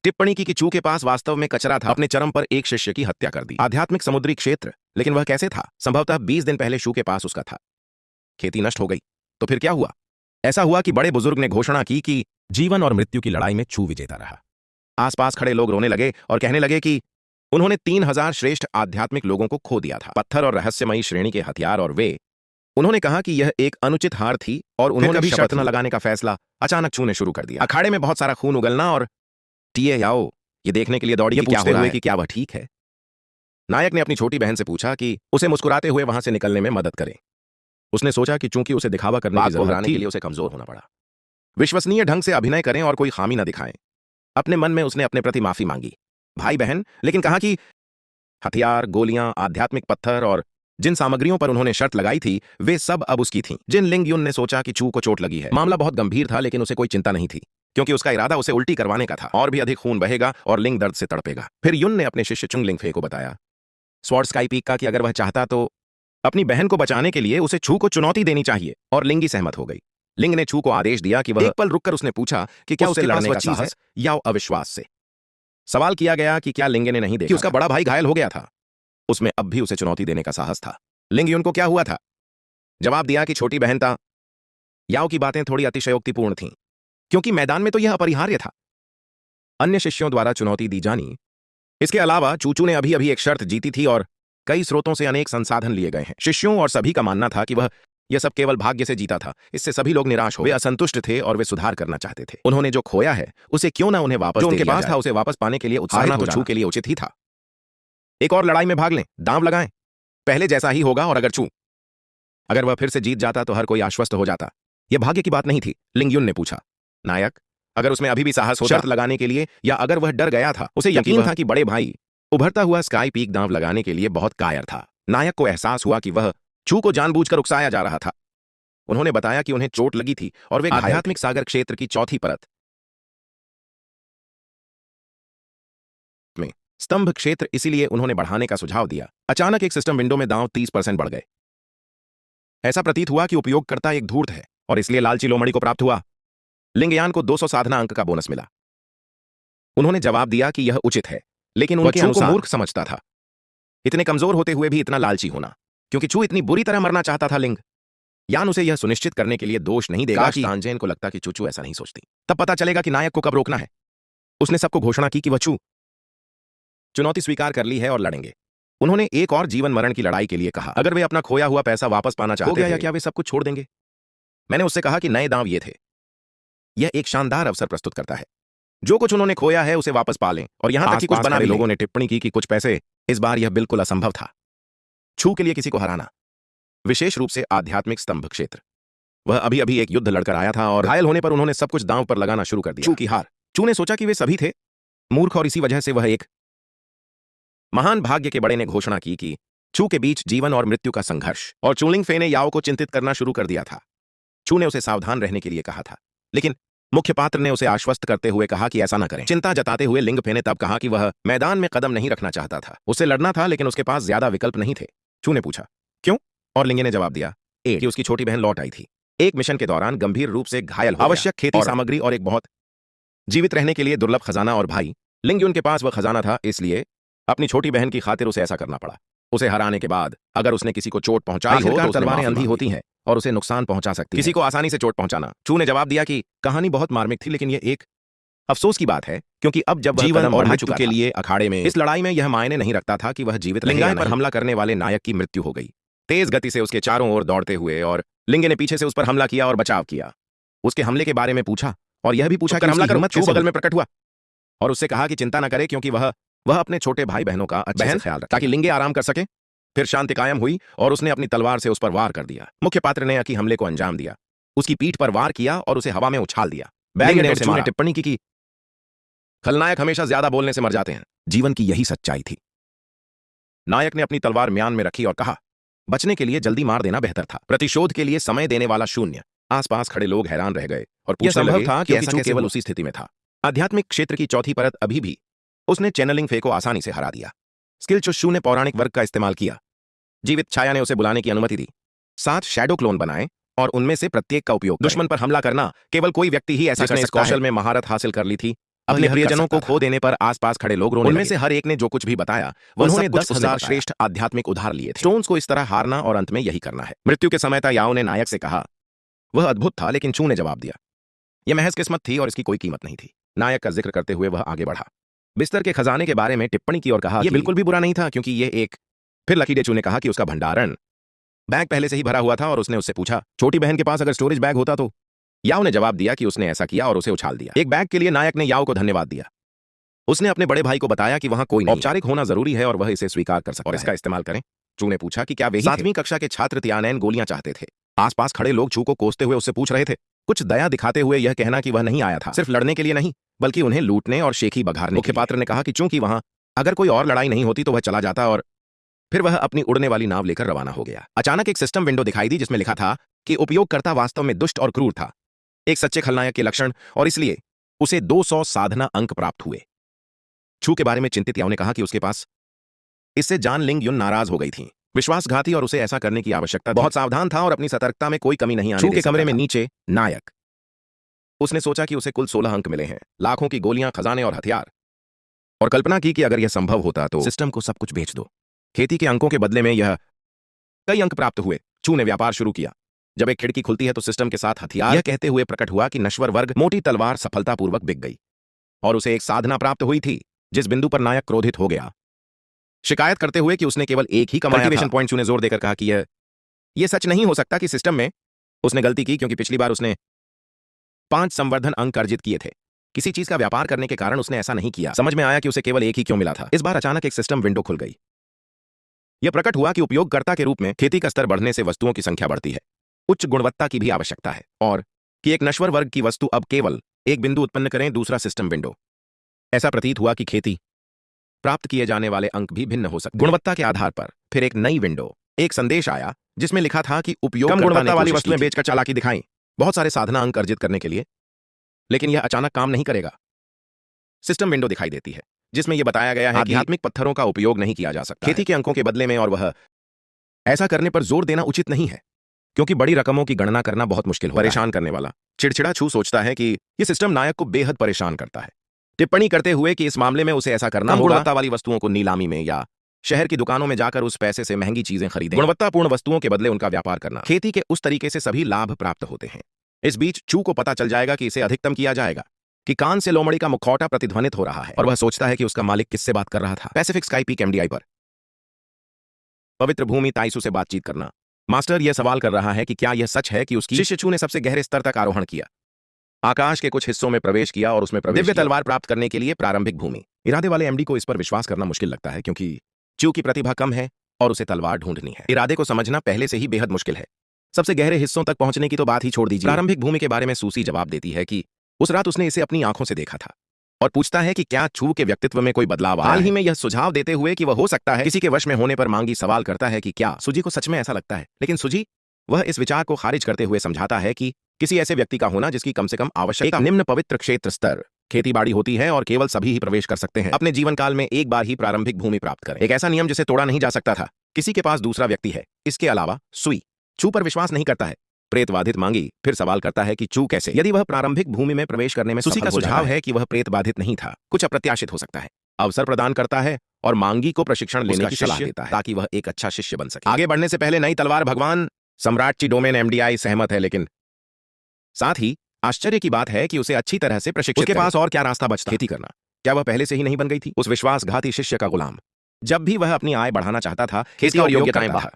टिप्पणी की कि चू के पास वास्तव में कचरा था। अपने चरम पर एक शिष्य की हत्या कर दी। आध्यात्मिक समुद्री क्षेत्र, लेकिन वह कैसे था? संभवतः 20 दिन पहले शू के पास उसका था। खेती नष्ट हो गई तो फिर क्या हुआ? ऐसा हुआ कि बड़े बुजुर्ग ने घोषणा की कि जीवन और मृत्यु की लड़ाई में चू विजेता रहा। आसपास खड़े लोग रोने लगे और कहने लगे कि उन्होंने 3000 श्रेष्ठ आध्यात्मिक लोगों को खो दिया था। पत्थर और रहस्यमयी श्रेणी के हथियार और वे उन्होंने कहा कि यह एक अनुचित हार थी और उन्होंने कभी शर्त न लगाने का फैसला अचानक चू ने शुरू कर दिया। अखाड़े में बहुत सारा खून उगलना और टीए याओ ये देखने के लिए दौड़ी कि क्या हो रहा है, कि क्या वह ठीक है। नायक ने अपनी छोटी बहन से पूछा कि उसे मुस्कुराते हुए वहां से निकलने में मदद करे। उसने सोचा कि चूंकि उसे दिखावा करने की जरूरत थी, के लिए उसे कमजोर होना पड़ा। विश्वसनीय ढंग से अभिनय करें और कोई खामी न दिखाएं। अपने मन में उसने अपने प्रति माफी मांगी, भाई बहन, लेकिन कहा कि हथियार, गोलियां, आध्यात्मिक पत्थर और जिन सामग्रियों पर उन्होंने शर्त लगाई थी वे सब अब उसकी थीं। जिन लिंग युन ने सोचा कि चू को चोट लगी है। मामला बहुत गंभीर था, लेकिन उसे कोई चिंता नहीं थी क्योंकि उसका इरादा उसे उल्टी करवाने का था। और भी अधिक खून बहेगा और लिंग दर्द से तड़पेगा। फिर युन ने अपने शिष्य चुंग लिंगफे को बताया, स्वॉर्ड स्काई पीक का, कि अगर वह चाहता तो अपनी बहन को बचाने के लिए उसे छू को चुनौती देनी चाहिए। और लिंगी सहमत हो गई। लिंग ने छू को आदेश दिया कि वह एक पल रुककर उसने पूछा कि क्या उससे लड़ने का साहस या अविश्वास से। सवाल किया गया कि क्या लिंग ने नहीं देखा कि उसका बड़ा भाई घायल हो गया था। उसमें अब भी उसे चुनौती देने का साहस था। लिंग युन को क्या हुआ था? जवाब दिया कि छोटी बहन ता याओ की बातें थोड़ी अतिशयोक्तिपूर्ण थीं, क्योंकि मैदान में तो यह अपरिहार्य था। अन्य शिष्यों द्वारा चुनौती दी जानी। इसके अलावा चूचू ने अभी अभी एक शर्त जीती थी और कई स्रोतों से अनेक संसाधन लिए गए हैं। शिष्यों और सभी का मानना था कि वह यह सब केवल भाग्य से जीता था। इससे सभी लोग निराश हो, वे असंतुष्ट थे और वे सुधार करना चाहते थे। उन्होंने जो खोया है उसे क्यों ना उन्हें वापस, जो उनके पास था उसे वापस पाने के लिए उत्साहित तो चू के लिए उचित ही था। एक और लड़ाई में भाग लें, दांव लगाएं, पहले जैसा ही होगा। और अगर वह फिर से जीत जाता तो हर कोई आश्वस्त हो जाता। यह भाग्य की बात नहीं थी। लिंग युन ने पूछा, नायक, अगर उसमें अभी भी साहस हो शर्त लगाने के लिए, या अगर वह डर गया था? उसे यकीन था कि बड़े भाई उभरता हुआ स्काई पीक दांव लगाने के लिए बहुत कायर था। नायक को एहसास हुआ कि वह चू को जानबूझकर उकसाया जा रहा था। उन्होंने बताया कि उन्हें चोट लगी थी और वे आध्यात्मिक सागर क्षेत्र की चौथी परत में स्तंभ क्षेत्र, इसीलिए उन्होंने बढ़ाने का सुझाव दिया। अचानक एक सिस्टम विंडो में दांव 30% बढ़ गए। ऐसा प्रतीत हुआ कि उपयोगकर्ता एक धूर्त है और इसलिए लालची लोमड़ी को प्राप्त हुआ। लिंगयान को 200 साधना अंक का बोनस मिला। उन्होंने जवाब दिया कि यह उचित है, लेकिन उनके अनुसार मूर्ख समझता था इतने कमजोर होते हुए भी इतना लालची होना, क्योंकि चू इतनी बुरी तरह मरना चाहता था। लिंग यान उसे यह सुनिश्चित करने के लिए दोष नहीं देगा कि तांजेन को लगता कि चूचू ऐसा नहीं सोचती। तब पता चलेगा कि नायक को कब रोकना है। उसने सबको घोषणा की कि वह चुनौती स्वीकार कर ली है और लड़ेंगे। उन्होंने एक और जीवन मरण की लड़ाई के लिए कहा। अगर वे अपना खोया हुआ पैसा वापस पाना चाहते थे, या क्या वे सब कुछ छोड़ देंगे? मैंने उससे कहा कि नए दांव ये थे। यह एक शानदार अवसर प्रस्तुत करता है। जो कुछ उन्होंने खोया है उसे वापस पा लें, और यहां तक कि कुछ बना भी। लोगों ने टिप्पणी की कि कुछ पैसे। इस बार यह बिल्कुल असंभव था छू के लिए किसी को हराना, विशेष रूप से आध्यात्मिक स्तंभ क्षेत्र। वह अभी अभी एक युद्ध लड़कर आया था और घायल होने पर उन्होंने सब कुछ दांव पर लगाना शुरू कर दिया। चू की हार। चू ने सोचा कि वे सभी थे मूर्ख और इसी वजह से वह एक महान भाग्य के बड़े ने घोषणा की कि चू के बीच जीवन और मृत्यु का संघर्ष। और चूलिंग फे ने याओ को चिंतित करना शुरू कर दिया था। चू ने उसे सावधान रहने के लिए कहा था, लेकिन मुख्य पात्र ने उसे आश्वस्त करते हुए कहा कि ऐसा न करें। चिंता जताते हुए लिंग फे ने तब कहा कि वह मैदान में कदम नहीं रखना चाहता था। उसे लड़ना था, लेकिन उसके पास ज्यादा विकल्प नहीं थे। चू ने पूछा, क्यों? और लिंगे ने जवाब दिया कि उसकी छोटी बहन लौट आई थी एक मिशन के दौरान, गंभीर रूप से घायल हो आवश्यक खेती सामग्री और एक बहुत जीवित रहने के लिए दुर्लभ खजाना, और भाई लिंग उनके पास वह खजाना था, इसलिए अपनी छोटी बहन की खातिर उसे ऐसा करना पड़ा। उसे हराने के बाद अगर उसने किसी को चोट पहुंचाई हो तो तलवारें अंधी होती हैं और उसे नुकसान पहुंचा सकती हैं। किसी को आसानी से चोट पहुंचाना। चू ने जवाब दिया कि कहानी बहुत मार्मिक थी, लेकिन यह एक अफसोस की बात है क्योंकि अब जब जीवन और मृत्यु के लिए अखाड़े में इस लड़ाई में यह मायने नहीं रखता था कि वह जीवित लिंगाय पर हमला करने वाले नायक की मृत्यु हो गई। तेज गति से उसके चारों ओर दौड़ते हुए, और लिंगे ने पीछे से उस पर हमला किया और बचाव किया। उसके हमले के बारे में पूछा और यह भी पूछा कि हमला कर चू बगल में प्रकट हुआ और उससे कहा कि चिंता न करे क्योंकि वह अपने छोटे भाई बहनों का अच्छे से ख्याल रखे ताकि लिंगे आराम कर सके। फिर शांति कायम हुई और उसने अपनी तलवार से उस पर वार कर दिया। मुख्य पात्र ने की हमले को अंजाम दिया, उसकी पीठ पर वार किया और उसे हवा में उछाल दिया। बैग ने उसे टिप्पणी की कि खलनायक हमेशा ज्यादा बोलने से मर जाते हैं। जीवन की यही सच्चाई थी। नायक ने अपनी तलवार म्यान में रखी और कहा, बचने के लिए जल्दी मार देना बेहतर था। प्रतिशोध के लिए समय देने वाला शून्य। आसपास खड़े लोग हैरान रह गए और पूछने लगे था कि ऐसा केवल उसी स्थिति में था। आध्यात्मिक क्षेत्र की चौथी परत अभी भी। उसने चैनलिंग फे को आसानी से हरा दिया। स्किल चुशू ने पौराणिक वर्ग का इस्तेमाल किया। जीवित छाया ने उसे बुलाने की अनुमति दी। 7 शैडो क्लोन बनाए और उनमें से प्रत्येक का उपयोग दुश्मन पर हमला करना केवल कोई व्यक्ति ही ऐसा कर सकता है। इस कौशल में महारत हासिल कर ली थी। अपने प्रियजनों को खो देने पर आसपास खड़े लोग रोने लगे। उनमें से हर एक ने जो कुछ भी बताया, उन्होंने 10,000 श्रेष्ठ आध्यात्मिक उधार लिए थे। स्टोन्स को इस तरह हारना और अंत में यही करना है। मृत्यु के समय याओ ने नायक से कहा, वह अद्भुत था, लेकिन चू ने जवाब दिया, यह महज किस्मत थी और इसकी कोई कीमत नहीं थी। नायक का जिक्र करते हुए वह आगे बढ़ा। बिस्तर के खजाने के बारे में टिप्पणी की और कहा, यह बिल्कुल भी बुरा नहीं था, क्योंकि यह एक। फिर लकी डेचू ने कहा कि उसका भंडारण बैग पहले से ही भरा हुआ था और उसने उससे पूछा, छोटी बहन के पास अगर स्टोरेज बैग होता तो? याओ ने जवाब दिया कि उसने ऐसा किया और उसे उछाल दिया। एक बैग के लिए नायक ने याओ को धन्यवाद दिया। उसने अपने बड़े भाई को बताया कि वहां कोई औपचारिक होना जरूरी है और वह इसे स्वीकार कर सकता है और इसका इस्तेमाल करें। चू ने पूछा कि क्या वे 7वीं कक्षा के छात्र तियानैन गोलियां चाहते थे। आसपास खड़े लोग चू को कोसते हुए उससे पूछ रहे थे, कुछ दया दिखाते हुए यह कहना कि वह नहीं आया था सिर्फ लड़ने के लिए नहीं, बल्कि उन्हें लूटने और शेखी बघारने। मुख्य पात्र ने कहा कि चूंकि वहां अगर कोई और लड़ाई नहीं होती तो वह चला जाता और फिर वह अपनी उड़ने वाली नाव लेकर रवाना हो गया। अचानक एक सिस्टम विंडो दिखाई दी जिसमें लिखा था कि उपयोगकर्ता वास्तव में दुष्ट और क्रूर था, एक सच्चे खलनायक के लक्षण, और इसलिए उसे 200 साधना अंक प्राप्त हुए। छू के बारे में चिंतित याओ ने कहा कि उसके पास इससे जान लिंग युन नाराज हो गई थी। विश्वासघाती और उसे ऐसा करने की आवश्यकता। बहुत सावधान था और अपनी सतर्कता में कोई कमी नहीं आने दे सकता था। कमरे में नीचे नायक। उसने सोचा कि उसे कुल 16 अंक मिले हैं, लाखों की गोलियां, खजाने और हथियार, और कल्पना की कि अगर यह संभव होता तो सिस्टम को सब कुछ बेच दो। खेती के अंकों के बदले में यह कई अंक प्राप्त हुए। चू ने व्यापार शुरू किया। जब एक खिड़की खुलती है तो सिस्टम के साथ हथियार। यह कहते हुए प्रकट हुआ कि नश्वर वर्ग मोटी तलवार सफलतापूर्वक बिक गई और उसे एक साधना प्राप्त हुई थी, जिस बिंदु पर नायक क्रोधित हो गया, शिकायत करते हुए कि उसने केवल एक ही कमाया था। पॉइंट चू ने जोर देकर कहा कि यह सच नहीं हो सकता कि सिस्टम में उसने गलती की, क्योंकि पिछली बार उसने 5 संवर्धन अंक अर्जित किए थे। किसी चीज का व्यापार करने के कारण उसने ऐसा नहीं किया। समझ में आया कि उसे केवल एक ही क्यों मिला था। इस बार अचानक एक सिस्टम विंडो खुल गई। यह प्रकट हुआ कि उपयोगकर्ता के रूप में खेती का स्तर बढ़ने से वस्तुओं की संख्या बढ़ती है, उच्च गुणवत्ता की भी आवश्यकता है, और कि एक नश्वर वर्ग की वस्तु अब केवल एक बिंदु उत्पन्न करें। दूसरा सिस्टम विंडो। ऐसा प्रतीत हुआ कि खेती प्राप्त किए जाने वाले अंक भी भिन्न हो सकते हैं गुणवत्ता के आधार पर। फिर एक नई विंडो। एक संदेश आया जिसमें लिखा था कि उपयोगकर्ता कम गुणवत्ता वाली वस्तुएं बेचकर चालाकी दिखाई, बहुत सारे साधना अंक अर्जित करने के लिए, लेकिन यह अचानक काम नहीं करेगा। सिस्टम विंडो दिखाई देती है जिसमें यह बताया गया है कि आध्यात्मिक पत्थरों का उपयोग नहीं किया जा सकता खेती के अंकों के बदले में, और वह ऐसा करने पर जोर देना उचित नहीं है क्योंकि बड़ी रकमों की गणना करना बहुत मुश्किल होता है। परेशान करने वाला। चिड़चिड़ा छू सोचता है कि यह सिस्टम नायक को बेहद परेशान करता है, टिप्पणी करते हुए कि इस मामले में उसे ऐसा करना होगा, गुणवत्ता वाली वस्तुओं को नीलामी में या शहर की दुकानों में जाकर उस पैसे से महंगी चीजें खरीदें। गुणवत्तापूर्ण वस्तुओं के बदले उनका व्यापार करना। खेती के उस तरीके से सभी लाभ प्राप्त होते हैं। इस बीच चू को पता चल जाएगा कि इसे अधिकतम किया जाएगा कि कान से लोमड़ी का मुखौटा प्रतिध्वनित हो रहा है, और वह सोचता है कि उसका मालिक किससे बात कर रहा था। पैसिफिक स्काई पीक एमडीआई पर पवित्र भूमि ताइसु से बातचीत करना। मास्टर यह सवाल कर रहा है कि क्या यह सच है कि उसकी शिष्य चू ने सबसे गहरे स्तर तक आरोहण किया, आकाश के कुछ हिस्सों में प्रवेश किया और उसमें दिव्य तलवार प्राप्त करने के लिए प्रारंभिक भूमि। इरादे वाले एमडी को इस पर विश्वास करना मुश्किल लगता है क्योंकि चू की प्रतिभा कम है और उसे तलवार ढूंढनी है। इरादे को समझना पहले से ही बेहद मुश्किल है। सबसे गहरे हिस्सों तक पहुंचने की तो बात ही छोड़ दीजिए। प्रारंभिक भूमि के बारे में सूसी जवाब देती है कि उस रात उसने इसे अपनी आंखों से देखा था, और पूछता है कि क्या चू के व्यक्तित्व में कोई बदलाव आया है। हाल ही में यह सुझाव देते हुए कि वह हो सकता है किसी के वश में होने पर मांगी सवाल करता है कि क्या सुजी को सच में ऐसा लगता है, लेकिन सुजी वह इस विचार को खारिज करते हुए समझाता है कि किसी ऐसे व्यक्ति का होना जिसकी कम से कम आवश्यकता निम्न पवित्र क्षेत्र स्तर खेतीबाड़ी होती है और केवल सभी ही प्रवेश कर सकते हैं। अपने जीवन काल में एक बार ही प्रारंभिक भूमि प्राप्त करें। एक ऐसा नियम जिसे तोड़ा नहीं जा सकता था। किसी के पास दूसरा व्यक्ति है। इसके अलावा सुई चू पर विश्वास नहीं करता है। प्रेत बाधित मांगी फिर सवाल करता है कि चू कैसे, यदि वह प्रारंभिक भूमि में प्रवेश करने में सुसी का सुझाव है कि वह प्रेत बाधित नहीं था, कुछ अप्रत्याशित हो सकता है। अवसर प्रदान करता है और मांगी को प्रशिक्षण लेने की सलाह देता है ताकि वह एक अच्छा शिष्य बन सके। आगे बढ़ने से पहले नई तलवार भगवान सम्राट ची डोमेन एमडीआई सहमत है, लेकिन साथ ही आश्चर्य की बात है कि उसे अच्छी तरह से प्रशिक्षित उसके पास और क्या रास्ता बचता। खेती करना। क्या वह पहले से ही नहीं बन गई थी उस विश्वासघाती शिष्य का गुलाम? जब भी वह अपनी आय बढ़ाना चाहता था, खेती और योग्यताएं बाहर।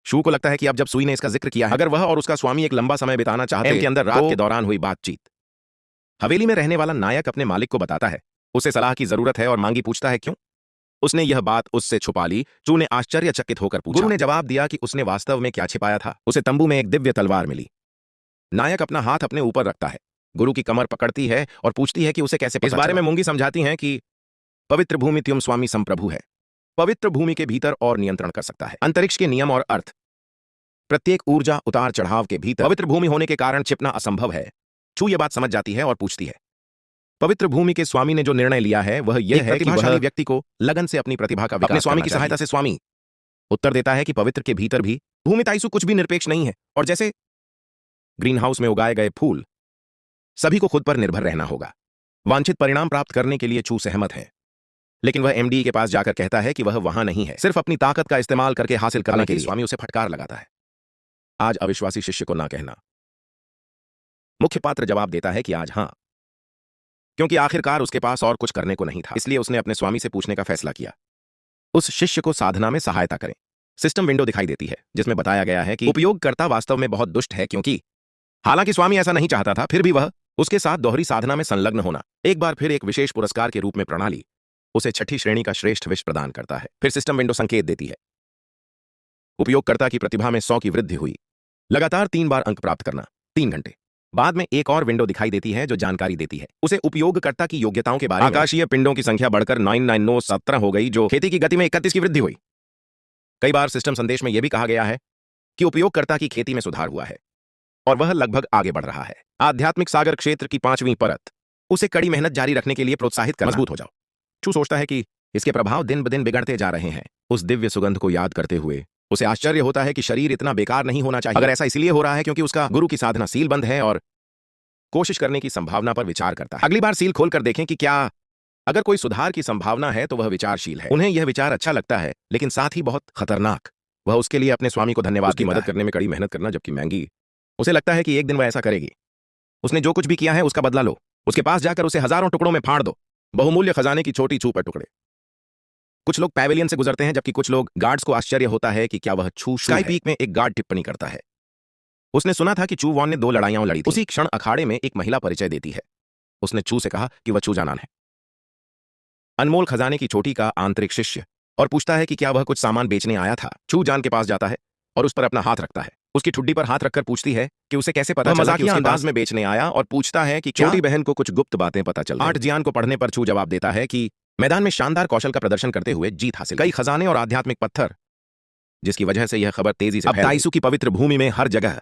शू को लगता है कि अब जब सुई ने इसका जिक्र किया है, अगर वह और उसका स्वामी एक लंबा समय बिताना चाहते हैं के अंदर रात के दौरान हुई बातचीत। हवेली में रहने वाला नायक अपने मालिक को बताता है उसे सलाह की जरूरत है और मांगी पूछता है क्यों। उसने यह बात उससे छुपा ली। चू ने आश्चर्यचकित होकर पूछा। गुरु ने जवाब दिया कि उसने वास्तव में क्या छिपाया था। उसे तंबू में एक दिव्य तलवार मिली। नायक अपना हाथ अपने ऊपर रखता है, गुरु की कमर पकड़ती है और पूछती है कि उसे कैसे पता। इस बारे में मूंगी समझाती हैं कि पवित्र भूमि त्युम स्वामी संप्रभु है, पवित्र भूमि के भीतर और नियंत्रण कर सकता है। अंतरिक्ष के नियम और अर्थ, प्रत्येक ऊर्जा उतार चढ़ाव के भीतर पवित्र भूमि होने के कारण छिपना असंभव है। चू ये बात समझ जाती है और पूछती है, पवित्र भूमि के स्वामी ने जो निर्णय लिया है वह यह है कि वह व्यक्ति को लगन से अपनी प्रतिभा का विकास अपने स्वामी की सहायता से। स्वामी उत्तर देता है कि पवित्र के भीतर भी भूमि ताइसु कुछ भी निरपेक्ष नहीं है, और जैसे ग्रीन हाउस में उगाए गए फूल, सभी को खुद पर निर्भर रहना होगा। वांछित परिणाम प्राप्त करने के लिए चू सहमत है, लेकिन वह एमडी के पास जाकर कहता है कि वह वहां नहीं है, सिर्फ अपनी ताकत का इस्तेमाल करके हासिल करने के लिए। स्वामी उसे फटकार लगाता है, आज अविश्वासी शिष्य को ना कहना। मुख्य पात्र जवाब देता है कि आज हां, क्योंकि आखिरकार उसके पास और कुछ करने को नहीं था, इसलिए उसने अपने स्वामी से पूछने का फैसला किया। उस शिष्य को साधना में सहायता करें। सिस्टम विंडो दिखाई देती है जिसमें बताया गया है कि उपयोगकर्ता वास्तव में बहुत दुष्ट है, क्योंकि हालांकि स्वामी ऐसा नहीं चाहता था, फिर भी वह उसके साथ दोहरी साधना में संलग्न होना। एक बार फिर एक विशेष पुरस्कार के रूप में प्रणाली उसे 6ठी श्रेणी का श्रेष्ठ विष प्रदान करता है। फिर सिस्टम विंडो संकेत देती है, उपयोगकर्ता की प्रतिभा में 100 की वृद्धि हुई, लगातार 3 बार अंक प्राप्त करना, 3 घंटे। बाद में एक और विंडो दिखाई देती है जो जानकारी देती है उसे उपयोगकर्ता की योग्यताओं के बारे में। आकाशीय पिंडों की संख्या बढ़कर 99917 हो गई, जो खेती की गति में 31 की वृद्धि हुई। कई बार सिस्टम संदेश में यह भी कहा गया है कि उपयोगकर्ता की खेती में सुधार हुआ है और वह लगभग आगे बढ़ रहा है। आध्यात्मिक सागर क्षेत्र की 5वीं परत उसे कड़ी मेहनत जारी रखने के लिए प्रोत्साहित कर मजबूत हो जाओ। चू सोचता है कि इसके प्रभाव दिन ब दिन बिगड़ते जा रहे हैं। उस दिव्य सुगंध को याद करते हुए उसे आश्चर्य होता है कि शरीर इतना बेकार नहीं होना चाहिए। अगर ऐसा इसलिए हो रहा है क्योंकि उसका गुरु की साधना सील बंद है और कोशिश करने की संभावना पर विचार करता है। अगली बार सील खोलकर देखें कि क्या अगर कोई सुधार की संभावना है तो वह विचारशील है। उन्हें यह विचार अच्छा लगता है, लेकिन साथ ही बहुत खतरनाक। वह उसके लिए अपने स्वामी को धन्यवाद की मदद करने में कड़ी मेहनत करना, जबकि मैंगी उसे लगता है कि एक दिन वह ऐसा करेगी। उसने जो कुछ भी किया है उसका बदला लो। उसके पास जाकर उसे हजारों टुकड़ों में फाड़ दो, बहुमूल्य खजाने की छोटी छू पर टुकड़े। कुछ लोग पैवेलियन से गुजरते हैं, जबकि कुछ लोग गार्ड्स को आश्चर्य होता है कि क्या वह छू। स्काई पीक में एक गार्ड टिप्पणी करता है, उसने सुना था कि चू वॉन ने 2 लड़ाइयां लड़ी थी। उसी क्षण अखाड़े में एक महिला परिचय देती है। उसने चू से कहा कि वह चू जानान है, अनमोल खजाने की चोटी का आंतरिक शिष्य, और पूछता है कि क्या वह कुछ सामान बेचने आया था। चू जान के पास जाता है और उस पर अपना हाथ रखता है। उसकी ठुड्डी पर हाथ रखकर पूछती है कि उसे कैसे पता चला कि उसके अंदाज में बेचने आया, और पूछता है कि छोटी बहन को कुछ गुप्त बातें पता चल। 8 जियान को पढ़ने पर चू जवाब देता है कि मैदान में शानदार कौशल का प्रदर्शन करते हुए जीत हासिल, कई खजाने और आध्यात्मिक पत्थर, जिसकी वजह से यह खबर तेजी से ताइसु की पवित्र भूमि में हर जगह।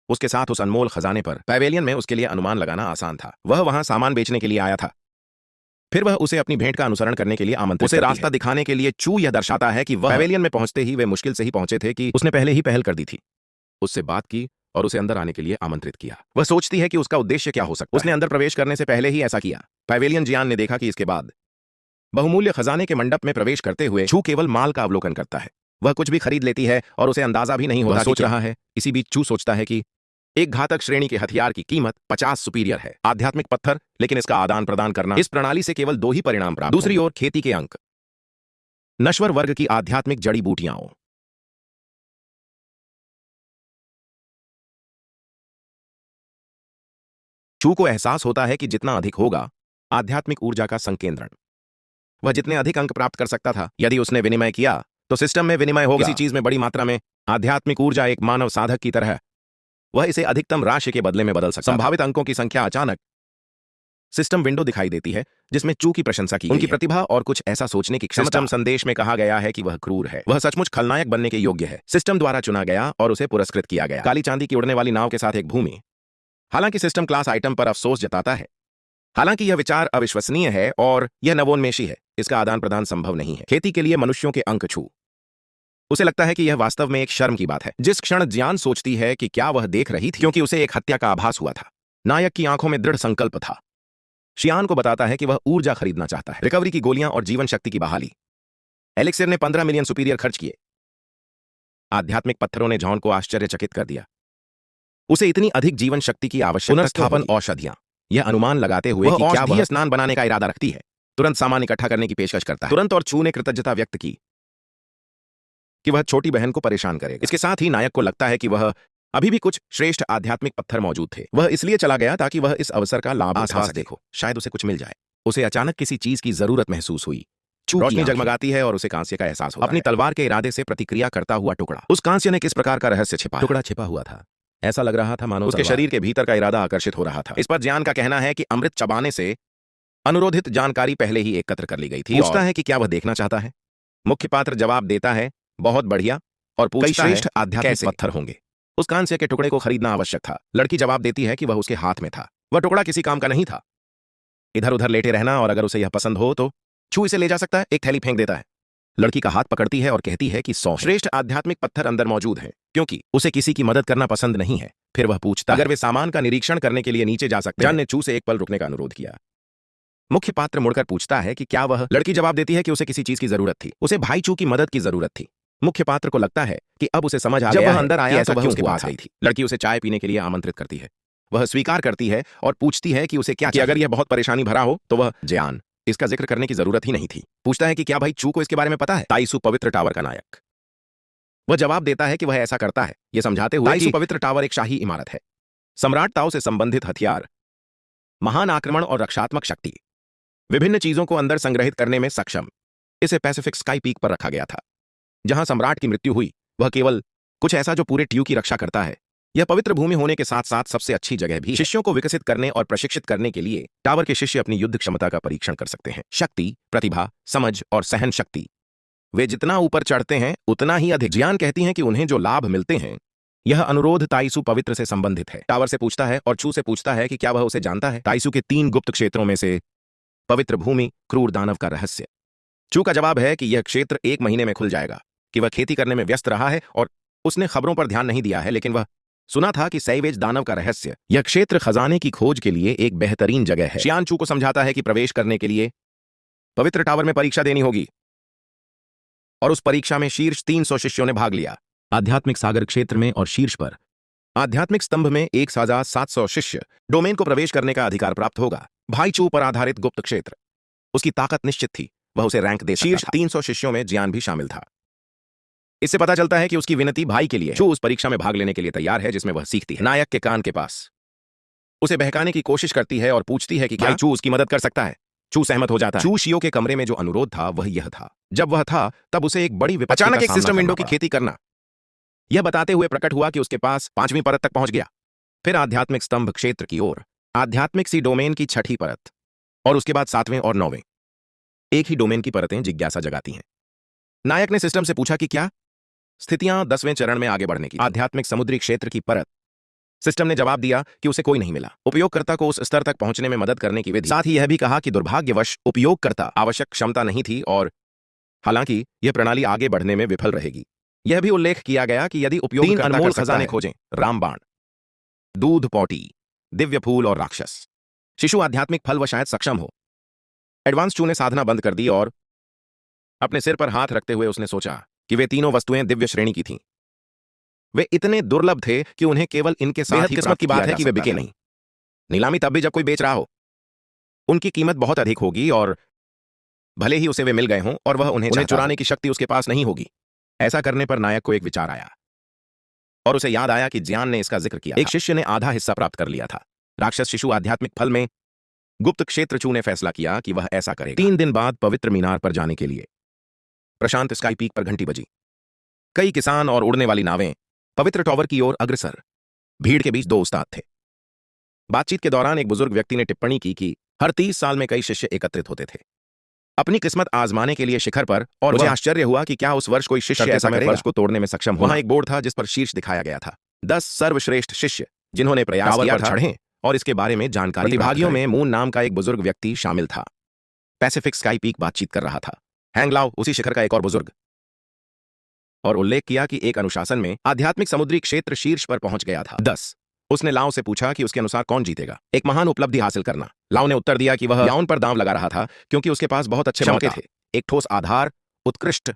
उसके साथ उस अनमोल खजाने पर पैवेलियन में उसके लिए अनुमान लगाना आसान था। वह वहां सामान बेचने के लिए आया था। फिर वह उसे अपनी भेंट का अनुसरण करने के लिए आमंत्रित उसे रास्ता दिखाने के लिए चू यह दर्शाता है कि वह पैवेलियन में पहुंचते ही वे मुश्किल से ही पहुंचे थे कि उसने पहले ही पहल कर दी थी। उससे बात की और उसे अंदर आने के लिए आमंत्रित किया। वह सोचती है कि उसका उद्देश्य क्या हो सकता है। उसने अंदर प्रवेश करने से पहले ही ऐसा किया। पैवेलियन जियान ने देखा कि इसके बाद बहुमूल्य खजाने के मंडप में प्रवेश करते हुए चू केवल माल का अवलोकन करता है। वह कुछ भी खरीद लेती है और उसे अंदाजा भी नहीं होता सोच रहा है। इसी बीच चू सोचता है कि एक घातक श्रेणी के हथियार की कीमत 50 सुपीरियर है, आध्यात्मिक पत्थर, लेकिन इसका आदान प्रदान करना। इस प्रणाली से केवल 2 ही परिणाम प्राप्त। दूसरी ओर खेती के अंक, नश्वर वर्ग की आध्यात्मिक जड़ी बूटियां। चू को एहसास होता है कि जितना अधिक होगा आध्यात्मिक ऊर्जा का संकेंद्रण, वह जितने अधिक अंक प्राप्त कर सकता था। यदि उसने विनिमय किया तो सिस्टम में विनिमय होगा। किसी चीज में बड़ी मात्रा में आध्यात्मिक ऊर्जा एक मानव साधक की तरह, वह इसे अधिकतम राशि के बदले में बदल सकता। संभावित अंकों की संख्या अचानक सिस्टम विंडो दिखाई देती है जिसमें चू की प्रशंसा की, उनकी प्रतिभा और कुछ ऐसा सोचने की क्षमता। सिस्टम संदेश में कहा गया है कि वह क्रूर है, वह सचमुच खलनायक बनने के योग्य है। सिस्टम द्वारा चुना गया और उसे पुरस्कृत किया गया। काली चांदी की उड़ने वाली नाव के साथ एक भूमि। हालांकि सिस्टम क्लास आइटम पर अफसोस जताता है, हालांकि यह विचार अविश्वसनीय है और यह नवोन्मेषी है, इसका आदान प्रदान संभव नहीं है। खेती के लिए मनुष्यों के अंक छू। उसे लगता है कि यह वास्तव में एक शर्म की बात है। जिस क्षण जियान सोचती है कि क्या वह देख रही थी, क्योंकि उसे एक हत्या का आभास हुआ था। नायक की आंखों में दृढ़ संकल्प था। शियान को बताता है कि वह ऊर्जा खरीदना चाहता है, रिकवरी की गोलियां और जीवन शक्ति की बहाली। एलिक्सिर ने 15 मिलियन सुपीरियर खर्च किए। आध्यात्मिक पत्थरों ने जॉन को आश्चर्यचकित कर दिया। उसे इतनी अधिक जीवन शक्ति की आवश्यकता। पुनर्स्थापन औषधियां, यह अनुमान लगाते हुए कि क्या वह स्नान बनाने का इरादा रखती है, तुरंत सामान इकट्ठा करने की पेशकश करता है। तुरंत, और चू ने कृतज्ञता व्यक्त की कि वह छोटी बहन को परेशान करेगा। इसके साथ ही नायक को लगता है कि वह अभी भी कुछ श्रेष्ठ आध्यात्मिक पत्थर मौजूद थे। वह इसलिए चला गया ताकि वह इस अवसर का लाभ उठा सके। देखो, शायद उसे कुछ मिल जाए। उसे अचानक किसी चीज की जरूरत महसूस हुई। चू की रोशनी आंखें जगमगाती है और उसे कांस्य का एहसास होता अपनी है। तलवार के इरादे से प्रतिक्रिया करता हुआ टुकड़ा। उस कांस्य ने किस प्रकार का रहस्य छिपा? टुकड़ा छिपा हुआ था। ऐसा लग रहा था मानो उसके तलवार शरीर के भीतर का इरादा आकर्षित हो रहा था। इस पर ज्ञान का कहना है कि अमृत चबाने से अनुरोधित जानकारी पहले ही एकत्र कर ली गई थी। पूछता है कि क्या वह देखना चाहता है। मुख्य पात्र जवाब देता है, बहुत बढ़िया, और पूछता है श्रेष्ठ आध्यात्मिक पत्थर होंगे। उस कांस्य के टुकड़े को खरीदना आवश्यक था। लड़की जवाब देती है कि वह उसके हाथ में था। वह टुकड़ा किसी काम का नहीं था। इधर उधर लेटे रहना, और अगर उसे यह पसंद हो तो छू इसे ले जा सकता है। एक थैली फेंक देता है। लड़की का हाथ पकड़ती है और कहती है कि 100 श्रेष्ठ आध्यात्मिक पत्थर अंदर मौजूद हैं, क्योंकि उसे किसी की मदद करना पसंद नहीं है। फिर वह पूछता अगर वे सामान का निरीक्षण करने के लिए नीचे जा सकते हैं। जान ने चू से एक पल रुकने का अनुरोध किया। मुख्य पात्र मुड़कर पूछता है कि क्या वह। लड़की जवाब देती है कि उसे किसी चीज की जरूरत थी। उसे भाई चू की मदद की जरूरत थी। मुख्य पात्र को लगता है कि अब उसे समझ आ गया। जब वह अंदर आया तो वह उसके पास गई थी। लड़की उसे चाय पीने के लिए आमंत्रित करती है। वह स्वीकार करती है और पूछती है कि उसे क्या चाहिए। अगर यह बहुत परेशानी भरा हो तो वह ज्ञान इसका जिक्र करने की जरूरत ही नहीं थी। पूछता है कि क्या भाई चू को इसके बारे में पता है। ताइसु पवित्र टावर का नायक। वह जवाब देता है कि वह ऐसा करता है, यह समझाते हुए ताइसु पवित्र टावर एक शाही इमारत है। सम्राट ताओ से संबंधित हथियार, महान आक्रमण और रक्षात्मक शक्ति, विभिन्न चीजों को अंदर संग्रहित करने में सक्षम। इसे पैसिफिक स्काई पीक पर रखा गया था। जहां सम्राट की मृत्यु हुई वह केवल कुछ ऐसा जो पूरे ट्यू की रक्षा करता है। यह पवित्र भूमि होने के साथ साथ सबसे अच्छी जगह भी है। शिष्यों को विकसित करने और प्रशिक्षित करने के लिए टावर के शिष्य अपनी युद्ध क्षमता का परीक्षण कर सकते हैं। शक्ति, प्रतिभा, समझ और सहन शक्ति, वे जितना ऊपर चढ़ते हैं उतना ही अधिक। जियान कहती हैं कि उन्हें जो लाभ मिलते हैं यह अनुरोध ताइसु पवित्र से संबंधित है। टावर से पूछता है और चू से पूछता है कि क्या वह उसे जानता है। ताइसु के 3 गुप्त क्षेत्रों में से पवित्र भूमि, क्रूर दानव का रहस्य। चू का जवाब है कि यह क्षेत्र 1 महीने में खुल जाएगा। कि वह खेती करने में व्यस्त रहा है और उसने खबरों पर ध्यान नहीं दिया है, लेकिन वह सुना था कि सैवेज दानव का रहस्य। यह क्षेत्र खजाने की खोज के लिए एक बेहतरीन जगह है। शियान चू को समझाता है कि प्रवेश करने के लिए पवित्र टावर में परीक्षा देनी होगी, और उस परीक्षा में शीर्ष 300 शिष्यों ने भाग लिया। आध्यात्मिक सागर क्षेत्र में और शीर्ष पर आध्यात्मिक स्तंभ में 1700 शिष्य डोमेन को प्रवेश करने का अधिकार प्राप्त होगा। भाई चू पर आधारित गुप्त क्षेत्र। उसकी ताकत निश्चित थी, वह उसे रैंक दे सकता था। शीर्ष 300 शिष्यों में जियान भी शामिल था। इससे पता चलता है कि उसकी विनती भाई के लिए है। चू उस परीक्षा में भाग लेने के लिए तैयार है जिसमें वह सीखती है। नायक के कान के पास उसे बहकाने की कोशिश करती है और पूछती है कि क्या चू उसकी मदद कर सकता है। चू सहमत हो जाता है। चू शियो के कमरे में जो अनुरोध था वह यह था। जब वह था तब उसे एक बड़ी विपत्ति अचानक एक सिस्टम विंडो की खेती करना यह बताते हुए प्रकट हुआ कि उसके पास 5वीं परत तक पहुंच गया। फिर आध्यात्मिक स्तंभ क्षेत्र की ओर आध्यात्मिक सी डोमेन की 6ठी परत, और उसके बाद 7वें और 9वें। एक ही डोमेन की परतें जिज्ञासा जगाती हैं। नायक ने सिस्टम से पूछा कि क्या स्थितियां 10वें चरण में आगे बढ़ने की। आध्यात्मिक समुद्री क्षेत्र की परत। सिस्टम ने जवाब दिया कि उसे कोई नहीं मिला। उपयोगकर्ता को उस स्तर तक पहुंचने में मदद करने की विधि। साथ ही यह भी कहा कि दुर्भाग्यवश उपयोगकर्ता आवश्यक क्षमता नहीं थी, और हालांकि यह प्रणाली आगे बढ़ने में विफल रहेगी। यह भी उल्लेख किया गया कि यदि उपयोगकर्ता 3 अनमोल खजाने खोजें, रामबाण, दूध पौटी, दिव्य फूल और राक्षस, शिशु आध्यात्मिक फल, वह शायद सक्षम हो। एडवांस चू ने साधना बंद कर दी और अपने सिर पर हाथ रखते हुए उसने सोचा कि वे तीनों वस्तुएं दिव्य श्रेणी की थीं। वे इतने दुर्लभ थे कि उन्हें केवल इनके साथ ही किस्मत की बात है कि वे बिके नहीं। नीलामी तब भी जब कोई बेच रहा हो। उनकी कीमत बहुत अधिक होगी, और भले ही उसे वे मिल गए हों और वह उन्हें चुराने की शक्ति उसके पास नहीं होगी। ऐसा करने पर नायक को एक विचार आया, और उसे याद आया कि जियान ने इसका जिक्र किया। एक शिष्य ने आधा हिस्सा प्राप्त कर लिया था। राक्षस शिशु आध्यात्मिक फल में गुप्त क्षेत्र चू ने फैसला किया कि वह ऐसा करेगा। 3 दिन बाद पवित्र मीनार पर जाने के लिए प्रशांत स्काई पीक पर घंटी बजी। कई किसान और उड़ने वाली नावें पवित्र टावर की ओर अग्रसर। भीड़ के बीच 2 उस्ताद थे। बातचीत के दौरान एक बुजुर्ग व्यक्ति ने टिप्पणी की कि हर 30 साल में कई शिष्य एकत्रित होते थे अपनी किस्मत आजमाने के लिए शिखर पर, और मुझे आश्चर्य हुआ कि क्या उस वर्ष कोई शिष्य ऐसा वर्ष को तोड़ने में सक्षम हो। वहां एक बोर्ड था जिस पर शीर्ष दिखाया गया था 10 सर्वश्रेष्ठ शिष्य जिन्होंने प्रयास किया चढ़े और इसके बारे में जानकारी। प्रतिभागियों में मून नाम का एक बुजुर्ग व्यक्ति शामिल था। पैसिफिक स्काई पीक बातचीत कर रहा था। हैंगलाओ उसी शिखर का एक और बुजुर्ग, और उल्लेख किया कि एक अनुशासन में आध्यात्मिक समुद्री क्षेत्र शीर्ष पर पहुंच गया था। 10 उसने लाओ से पूछा कि उसके अनुसार कौन जीतेगा। एक महान उपलब्धि हासिल करना। लाओ ने उत्तर दिया कि वह याओन पर दांव लगा रहा था क्योंकि उसके पास बहुत अच्छे मौके थे। एक ठोस आधार, उत्कृष्ट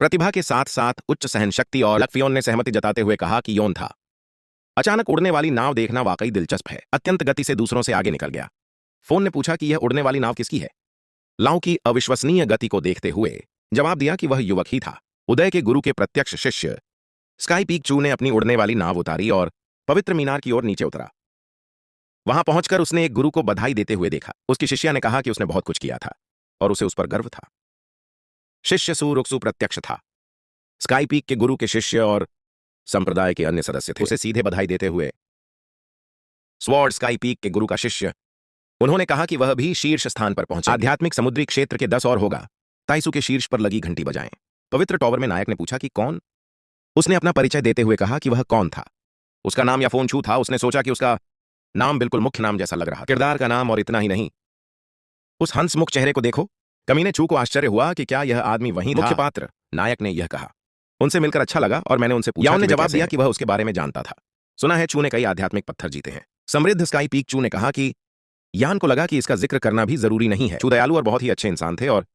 प्रतिभा के साथ साथ उच्च सहन शक्ति। और लकफियोन ने सहमति जताते हुए कहा कि योन था। अचानक उड़ने वाली नाव देखना वाकई दिलचस्प है। अत्यंत गति से दूसरों से आगे निकल गया। फोन ने पूछा कि यह उड़ने वाली नाव किसकी है। लाओ की अविश्वसनीय गति को देखते हुए जवाब दिया कि वह युवक ही था। उदय के गुरु के प्रत्यक्ष शिष्य स्काई पीक चू ने अपनी उड़ने वाली नाव उतारी और पवित्र मीनार की ओर नीचे उतरा। वहां पहुंचकर उसने एक गुरु को बधाई देते हुए देखा। उसकी शिष्या ने कहा कि उसने बहुत कुछ किया था और उसे उस पर गर्व था। शिष्य सुरुक्सु प्रत्यक्ष था। स्काई पीक के गुरु के शिष्य और संप्रदाय के अन्य सदस्य थे। उसे सीधे बधाई देते हुए स्वॉर्ड स्काई पीक के गुरु का शिष्य, उन्होंने कहा कि वह भी शीर्ष स्थान पर पहुंचे। आध्यात्मिक समुद्री क्षेत्र के 10 और होगा। ताइसु के शीर्ष पर लगी घंटी बजाएं। पवित्र टॉवर में नायक ने पूछा कि कौन? उसने अपना परिचय देते हुए कहा कि वह कौन था। उसका नाम या फोन छू था। उसने सोचा कि उसका नाम बिल्कुल मुख्य नाम जैसा लग रहा, किरदार का नाम, और इतना ही नहीं, उस हंसमुख चेहरे को देखो। कमीने छू को आश्चर्य हुआ कि क्या यह आदमी वही था? मुख्य पात्र, नायक ने यह कहा। उनसे मिलकर अच्छा लगा और मैंने उनसे पूछा। उन्होंने जवाब दिया कि वह उसके बारे में जानता था। सुना है चू ने कई आध्यात्मिक पत्थर जीते हैं। समृद्ध स्काई पीक चू ने कहा कि यान को लगा कि इसका जिक्र करना भी जरूरी नहीं है। चू दयालु और बहुत ही अच्छे इंसान थे और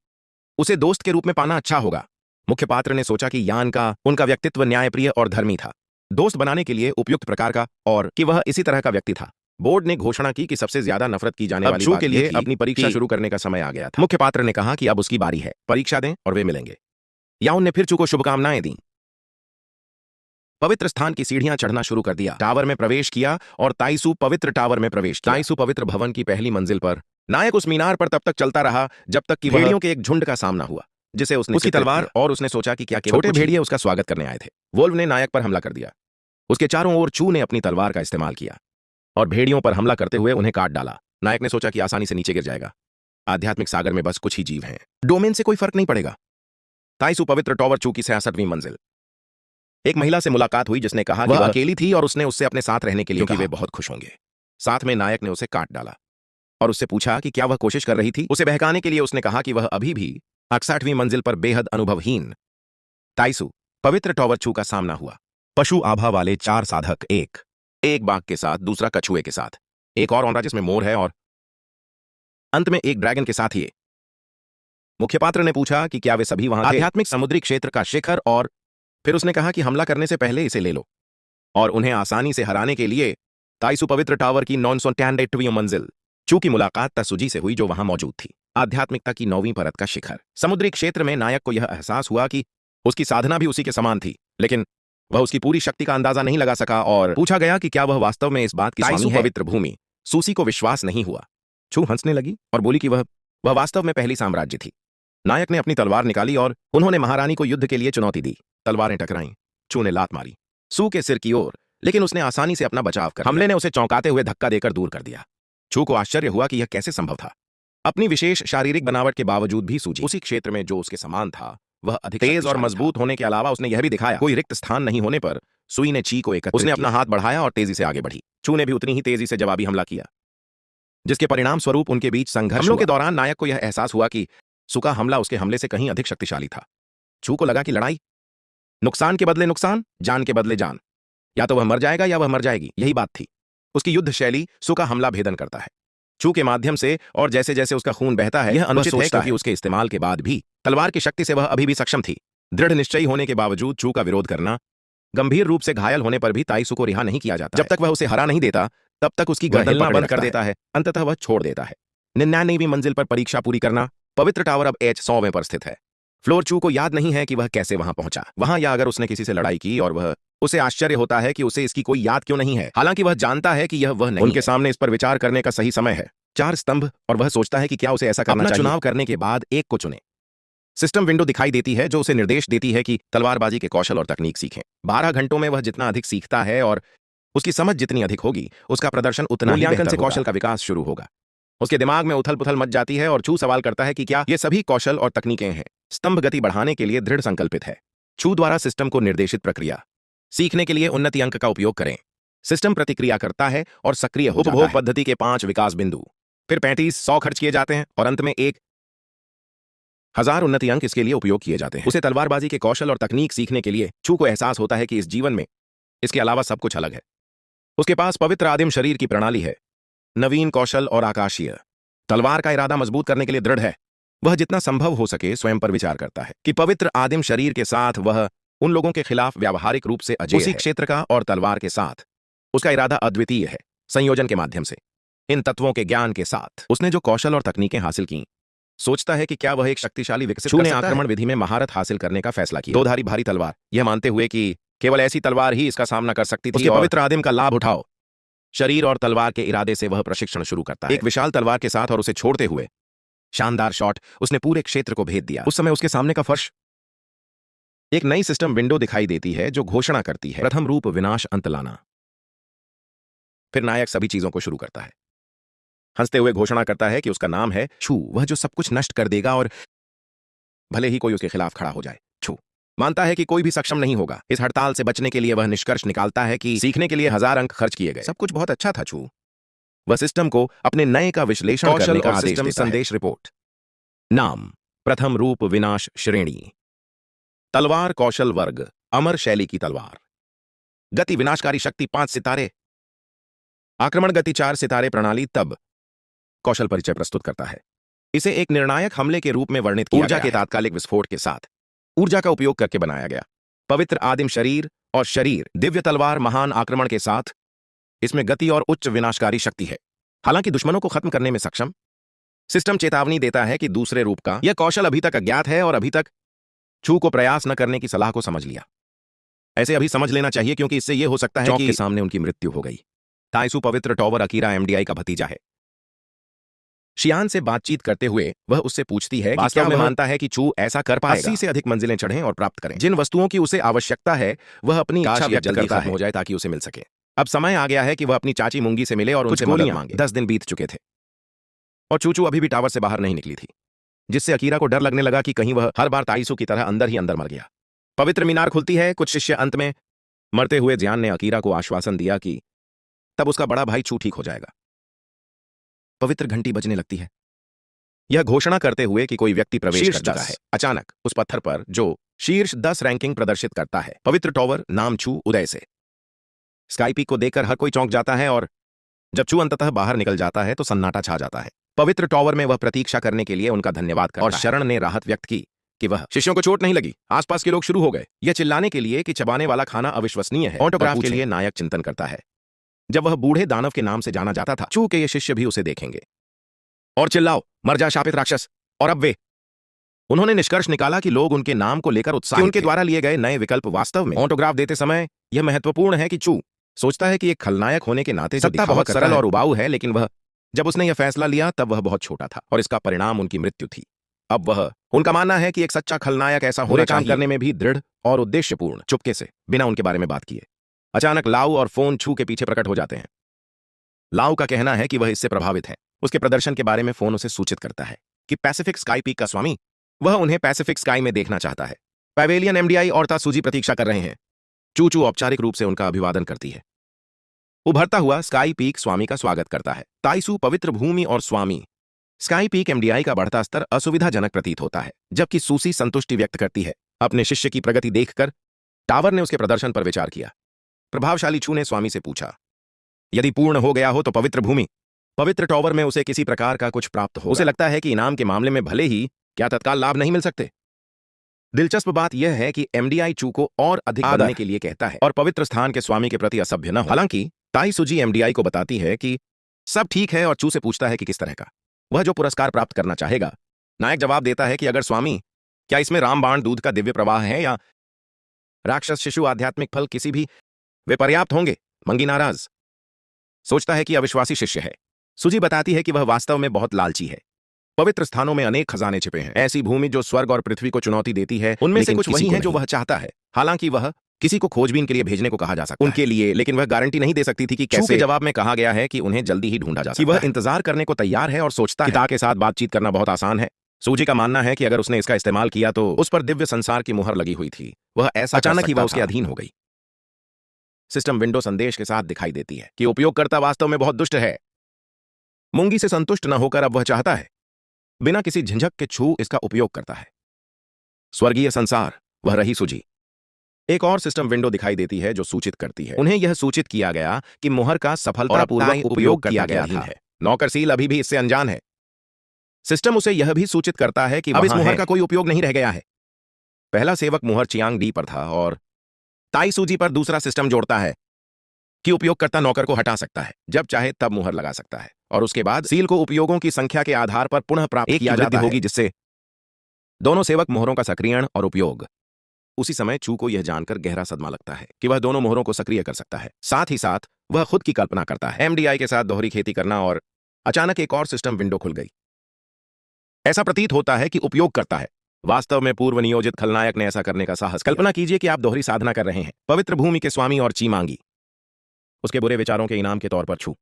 उसे दोस्त के रूप में पाना अच्छा होगा। मुख्य पात्र ने सोचा कि यान का उनका व्यक्तित्व न्यायप्रिय और धर्मी था, दोस्त बनाने के लिए उपयुक्त प्रकार का, और कि वह इसी तरह का व्यक्ति था। बोर्ड ने घोषणा की कि सबसे ज्यादा नफरत की जाने वाली बात के लिए अपनी परीक्षा शुरू करने का समय आ गया था। मुख्य पात्र ने कहा कि अब उसकी बारी है, परीक्षा दें और वे मिलेंगे। याउन ने फिर चू को शुभकामनाएं दी। पवित्र स्थान की सीढ़ियां चढ़ना शुरू कर दिया, टावर में प्रवेश किया और ताइसु पवित्र टावर में प्रवेश किया। ताइसु पवित्र भवन की पहली मंजिल पर नायक उस मीनार पर तब तक चलता रहा जब तक कि भेड़ियों के एक झुंड का सामना हुआ जिसे उसकी तलवार, और उसने सोचा कि क्या छोटे भेड़िए उसका स्वागत करने आए थे। वोल्व ने नायक पर हमला कर दिया। उसके चारों ओर चू ने अपनी तलवार का इस्तेमाल किया और भेड़ियों पर हमला करते हुए उन्हें काट डाला। नायक ने सोचा कि आसानी से नीचे गिर जाएगा। आध्यात्मिक सागर में बस कुछ ही जीव हैं, डोमेन से कोई फर्क नहीं पड़ेगा। ताइसु पवित्र टॉवर चू की 66वीं मंजिल। एक महिला से मुलाकात हुई जिसने कहा कि वह अकेली थी और उसने उससे अपने साथ रहने के लिए कहा। वे बहुत खुश होंगे। साथ में नायक ने उसे काट डाला और उससे पूछा कि क्या वह कोशिश कर रही थी। उसे बहकाने के लिए उसने कहा कि वह अभी भी 68वीं मंजिल पर बेहद अनुभवहीन। ताइसु पवित्र टॉवर चू का सामना हुआ। पशु आभा वाले 4 साधक, एक बाघ के साथ, दूसरा कछुए के साथ, एक और औंधा जिसमें मोर है, और अंत में एक ड्रैगन के साथ। ये मुख्य पात्र ने पूछा कि क्या वे सभी वहां थे? आध्यात्मिक समुद्री क्षेत्र का शिखर। और फिर उसने कहा कि हमला करने से पहले इसे ले लो। और उन्हें आसानी से हराने के लिए ताइसु पवित्र टावर की 998वीं मंजिल चू की मुलाकात तसुजी से हुई जो वहां मौजूद थी। आध्यात्मिकता की 9वीं परत का शिखर। समुद्री क्षेत्र में नायक को यह एहसास हुआ कि उसकी साधना भी उसी के समान थी, लेकिन वह उसकी पूरी शक्ति का अंदाजा नहीं लगा सका और पूछा गया कि क्या वह वास्तव में इस बात की स्वामी है। पवित्र भूमि सूसी को विश्वास नहीं हुआ। चू हंसने लगी और बोली कि वह वास्तव में पहली साम्राज्य थी। नायक ने अपनी तलवार निकाली और उन्होंने महारानी को युद्ध के लिए चुनौती दी। तलवारें टकराईं। चू ने लात मारी सू के सिर की ओर, लेकिन उसने आसानी से अपना बचाव कर हमले ने उसे चौंकाते हुए धक्का देकर दूर कर दिया। चू को आश्चर्य हुआ कि यह कैसे संभव था। अपनी विशेष शारीरिक बनावट के बावजूद भी सूजी उसी क्षेत्र में जो उसके समान था वह अधिक तेज और मजबूत होने के अलावा उसने यह भी दिखाया कोई रिक्त स्थान नहीं होने पर सुई ने ची को एकत्रित उसने अपना हाथ बढ़ाया और तेजी से आगे बढ़ी। चू ने भी उतनी ही तेजी से जवाबी हमला किया, जिसके परिणाम स्वरूप उनके बीच संघर्ष। हमलों के दौरान नायक को यह एहसास हुआ कि सू का हमला उसके हमले से कहीं अधिक शक्तिशाली था। चू को लगा कि लड़ाई नुकसान के बदले नुकसान, जान के बदले जान, या तो वह मर जाएगा या वह मर जाएगी, यही बात थी। उसकी युद्ध शैली सू का हमला भेदन करता है चू के माध्यम से, और जैसे जैसे उसका खून बहता है यह अनुचित है क्योंकि उसके इस्तेमाल के बाद भी तलवार की शक्ति से वह अभी भी सक्षम थी। दृढ़ निश्चयी होने के बावजूद चू का विरोध करना, गंभीर रूप से घायल होने पर भी ताइसु को रिहा नहीं किया जाता। जब तक वह उसे हरा नहीं देता तब तक उसकी गर्दन बंद कर देता है, अंततः वह छोड़ देता है। 99वीं मंजिल पर परीक्षा पूरी करना। पवित्र टावर अब H100वें पर स्थित है। फ्लोर चू को याद नहीं है कि वह कैसे वहां पहुंचा वहां, या अगर उसने किसी से लड़ाई की, और वह उसे आश्चर्य होता है कि उसे इसकी कोई याद क्यों नहीं है, हालांकि वह जानता है कि यह वह नहीं उनके सामने इस पर विचार करने का सही समय है। 4 स्तंभ, और वह सोचता है कि क्या उसे ऐसा करना चाहिए। चुनाव करने के बाद एक को चुने। सिस्टम विंडो दिखाई देती है जो उसे निर्देश देती है कि तलवारबाजी के कौशल और तकनीक सीखें। 12 घंटों में वह जितना अधिक सीखता है और उसकी समझ जितनी अधिक होगी उसका प्रदर्शन उतना ही मूल्यांकन से कौशल का विकास शुरू होगा। उसके दिमाग में उथल पुथल मच जाती है और चू सवाल करता है कि क्या ये सभी कौशल और तकनीकें हैं। स्तंभ गति बढ़ाने के लिए दृढ़ संकल्पित है। चू द्वारा सिस्टम को निर्देशित प्रक्रिया सीखने के लिए उन्नति अंक का उपयोग करें। सिस्टम प्रतिक्रिया करता है और सक्रिय हो जाता है। उपभोग पद्धति के 5 विकास बिंदु, फिर 3500 खर्च किए जाते हैं और अंत में 1000 उन्नति अंक इसके लिए उपयोग किए जाते हैं। उसे तलवारबाजी के कौशल और तकनीक सीखने के लिए चू को एहसास होता है कि इस जीवन में इसके अलावा सब कुछ अलग है। उसके पास पवित्र आदिम शरीर की प्रणाली है, नवीन कौशल और आकाशीय तलवार का इरादा मजबूत करने के लिए दृढ़ है। वह जितना संभव हो सके स्वयं पर विचार करता है कि पवित्र आदिम शरीर के साथ वह उन लोगों के खिलाफ व्यावहारिक रूप से अजय उसी क्षेत्र का, और तलवार के साथ उसका इरादा अद्वितीय है। संयोजन के माध्यम से इन तत्वों के ज्ञान के साथ उसने जो कौशल और तकनीकें हासिल की, सोचता है कि क्या वह एक शक्तिशाली विकसित कर सकता है। आक्रमण विधि में महारत हासिल करने का फैसला किया। 2 धारी भारी तलवार, यह मानते हुए कि केवल ऐसी तलवार ही इसका सामना कर सकती थी। पवित्र आदिम का लाभ उठाओ। शरीर और तलवार के इरादे से वह प्रशिक्षण शुरू करता है एक विशाल तलवार के साथ, और उसे छोड़ते हुए शानदार शॉट, उसने पूरे क्षेत्र को भेद दिया। उस समय उसके सामने का फर्श। एक नई सिस्टम विंडो दिखाई देती है जो घोषणा करती है, प्रथम रूप विनाश अंत लाना। फिर नायक सभी चीजों को शुरू करता है, हंसते हुए घोषणा करता है कि उसका नाम है छू, वह जो सब कुछ नष्ट कर देगा, और भले ही कोई उसके खिलाफ खड़ा हो जाए। छू मानता है कि कोई भी सक्षम नहीं होगा। इस हड़ताल से बचने के लिए वह निष्कर्ष निकालता है कि सीखने के लिए 1000 अंक खर्च किए गए, सब कुछ बहुत अच्छा था। छू वह सिस्टम को अपने नए का विश्लेषण करने का आदेश देता है। संदेश रिपोर्ट। नाम प्रथम रूप विनाश श्रेणी, तलवार कौशल वर्ग अमर शैली की तलवार, गति विनाशकारी शक्ति 5 सितारे, आक्रमण गति 4 सितारे प्रणाली। तब कौशल परिचय प्रस्तुत करता है। इसे एक निर्णायक हमले के रूप में वर्णित किया ऊर्जा के तात्कालिक विस्फोट के साथ ऊर्जा का उपयोग करके बनाया गया। पवित्र आदिम शरीर और शरीर दिव्य तलवार महान आक्रमण के साथ। इसमें गति और उच्च विनाशकारी शक्ति है, हालांकि दुश्मनों को खत्म करने में सक्षम। सिस्टम चेतावनी देता है कि दूसरे रूप का यह कौशल अभी तक अज्ञात है और अभी तक छू को प्रयास न करने की सलाह को समझ लिया। ऐसे अभी समझ लेना चाहिए, क्योंकि इससे यह हो सकता है कि के सामने उनकी मृत्यु हो गई। ताइसू पवित्र टॉवर अकीरा एमडीआई का भतीजा है। शियान से बातचीत करते हुए वह उससे पूछती है कि क्या वह मानता है कि छू ऐसा कर पाएगा 80 से अधिक मंजिलें चढ़ें और प्राप्त करें। जिन वस्तुओं की उसे आवश्यकता है वह अपनी इच्छा व्यक्त करता है हो जाए ताकि उसे मिल सके। अब समय आ गया है कि वह अपनी चाची मुंगी से मिले और उनसे मदद मांगे। 10 दिन बीत चुके थे और चूचू अभी भी टावर से बाहर नहीं निकली थी, जिससे अकीरा को डर लगने लगा कि कहीं वह हर बार ताइसू की तरह अंदर ही अंदर मर गया। पवित्र मीनार खुलती है। कुछ शिष्य अंत में मरते हुए जियान ने अकीरा को आश्वासन दिया कि तब उसका बड़ा भाई छू ठीक हो जाएगा। पवित्र घंटी बजने लगती है, यह घोषणा करते हुए कि कोई व्यक्ति प्रवेश कर चुका है। अचानक उस पत्थर पर जो शीर्ष 10 रैंकिंग प्रदर्शित करता है, पवित्र टॉवर, नाम छू, उदय से। स्काईपीक को देखकर हर कोई चौंक जाता है और जब छू अंततः बाहर निकल जाता है तो सन्नाटा छा जाता है। पवित्र टॉवर में वह प्रतीक्षा करने के लिए उनका धन्यवाद करता है और शरण ने राहत व्यक्त की कि वह शिष्यों को चोट नहीं लगी। आसपास के लोग शुरू हो गए यह चिल्लाने के लिए कि चबाने वाला खाना अविश्वसनीय है। ऑटोग्राफ के लिए नायक चिंतन करता है। जब वह बूढ़े दानव के नाम से जाना जाता था, छू के ये शिष्य भी उसे देखेंगे और चिल्लाओ, मर जा शापित राक्षस। और अब वे उन्होंने निष्कर्ष निकाला कि लोग उनके नाम को लेकर उत्साहित थे। उनके द्वारा लिए गए नए विकल्प वास्तव में ऑटोग्राफ देते समय यह महत्वपूर्ण है कि छू सोचता है कि एक खलनायक होने के नाते सत्ता बहुत सरल और उबाऊ है, लेकिन वह जब उसने यह फैसला लिया तब वह बहुत छोटा था और इसका परिणाम उनकी मृत्यु थी। अब वह उनका मानना है कि एक सच्चा खलनायक ऐसा होना काम करने में भी दृढ़ और उद्देश्यपूर्ण, चुपके से, बिना उनके बारे में बात किए। अचानक लाऊ और फोन छू के पीछे प्रकट हो जाते हैं। लाऊ का कहना है कि वह इससे प्रभावित है। उसके प्रदर्शन के बारे में फोन उसे सूचित करता है कि पैसिफिक स्काई पीक का स्वामी, वह उन्हें पैसिफिक स्काई में देखना चाहता है। पैवेलियन एमडीआई और तासूजी प्रतीक्षा कर रहे हैं। चू औपचारिक रूप से उनका अभिवादन करती है। उभरता हुआ स्काई पीक स्वामी का स्वागत करता है। ताइसू पवित्र भूमि और स्वामी। स्काई पीक एमडीआई का बढ़ता स्तर असुविधाजनक प्रतीत होता है, जबकि सूसी संतुष्टि व्यक्त करती है। अपने शिष्य की प्रगति देखकर टावर ने उसके प्रदर्शन पर विचार किया। प्रभावशाली छू ने स्वामी से पूछा, यदि पूर्ण हो गया हो तो पवित्र भूमि, पवित्र टॉवर में उसे किसी प्रकार का कुछ प्राप्त हो। उसे लगता है कि इनाम के मामले में भले ही क्या तत्काल लाभ नहीं मिल सकते। दिलचस्प बात यह है कि एमडीआई चू को और अधिक बढ़ने के लिए कहता है और पवित्र स्थान के स्वामी के प्रति असभ्य न हो। हालांकि ताइसूजी एमडीआई को बताती है कि सब ठीक है और चू से पूछता है कि किस तरह का वह जो पुरस्कार प्राप्त करना चाहेगा। नायक जवाब देता है कि अगर स्वामी, क्या इसमें रामबाण दूध का दिव्य प्रवाह है या राक्षस शिशु आध्यात्मिक फल, किसी भी वे पर्याप्त होंगे। मंगी नाराज सोचता है कि अविश्वासी शिष्य है। सुजी बताती है कि वह वास्तव में बहुत लालची है। पवित्र स्थानों में अनेक खजाने छिपे हैं, ऐसी भूमि जो स्वर्ग और पृथ्वी को चुनौती देती है। उनमें से कुछ वही हैं जो वह चाहता है। हालांकि वह किसी को खोजबीन के लिए भेजने को कहा जा सकता है उनके लिए, लेकिन वह गारंटी नहीं दे सकती थी कि कैसे। के जवाब में कहा गया है कि उन्हें जल्दी ही ढूंढा जा सकता है। वह इंतजार करने को तैयार है और सोचता है के साथ बातचीत करना बहुत आसान है। सूजी का मानना है कि अगर उसने इसका इस्तेमाल किया तो उस पर दिव्य संसार की मुहर लगी हुई थी। वह ऐसा अचानक ही वह उसके अधीन हो गई। सिस्टम विंडो संदेश के साथ दिखाई देती है कि उपयोगकर्ता वास्तव में बहुत दुष्ट है। मुंगी से संतुष्ट न होकर अब वह चाहता है बिना किसी झंझक के छू इसका उपयोग करता है। स्वर्गीय संसार, वह रही सूजी। एक और सिस्टम विंडो दिखाई देती है जो सूचित करती है उन्हें यह सूचित किया गया कि मुहर का सफलतापूर्वक उपयोग किया गया था। नौकर सील अभी भी इससे अनजान है। सिस्टम उसे यह भी सूचित करता है कि अब इस मुहर का कोई उपयोग नहीं रह गया है। पहला सेवक मुहर चियांग डी पर था और ताइसूजी पर दूसरा सिस्टम जोड़ता है कि उपयोगकर्ता नौकर को हटा सकता है, जब चाहे तब मुहर लगा सकता है और उसके बाद सील को उपयोगों की संख्या के आधार पर पुनः प्राप्त किया जाता होगी, जिससे दोनों सेवक मोहरों का सक्रियण और उपयोग। उसी समय चू को यह जानकर गहरा सदमा लगता है कि वह दोनों मोहरों को सक्रिय कर सकता है। साथ ही साथ वह खुद की कल्पना करता है एमडीआई के साथ दोहरी खेती करना, और अचानक एक और सिस्टम विंडो खुल गई। ऐसा प्रतीत होता है कि उपयोग करता है। वास्तव में पूर्व नियोजित खलनायक ने ऐसा करने का साहस। कल्पना कीजिए कि आप दोहरी साधना कर रहे हैं, पवित्र भूमि के स्वामी और ची मांगी उसके बुरे विचारों के इनाम के तौर पर छू।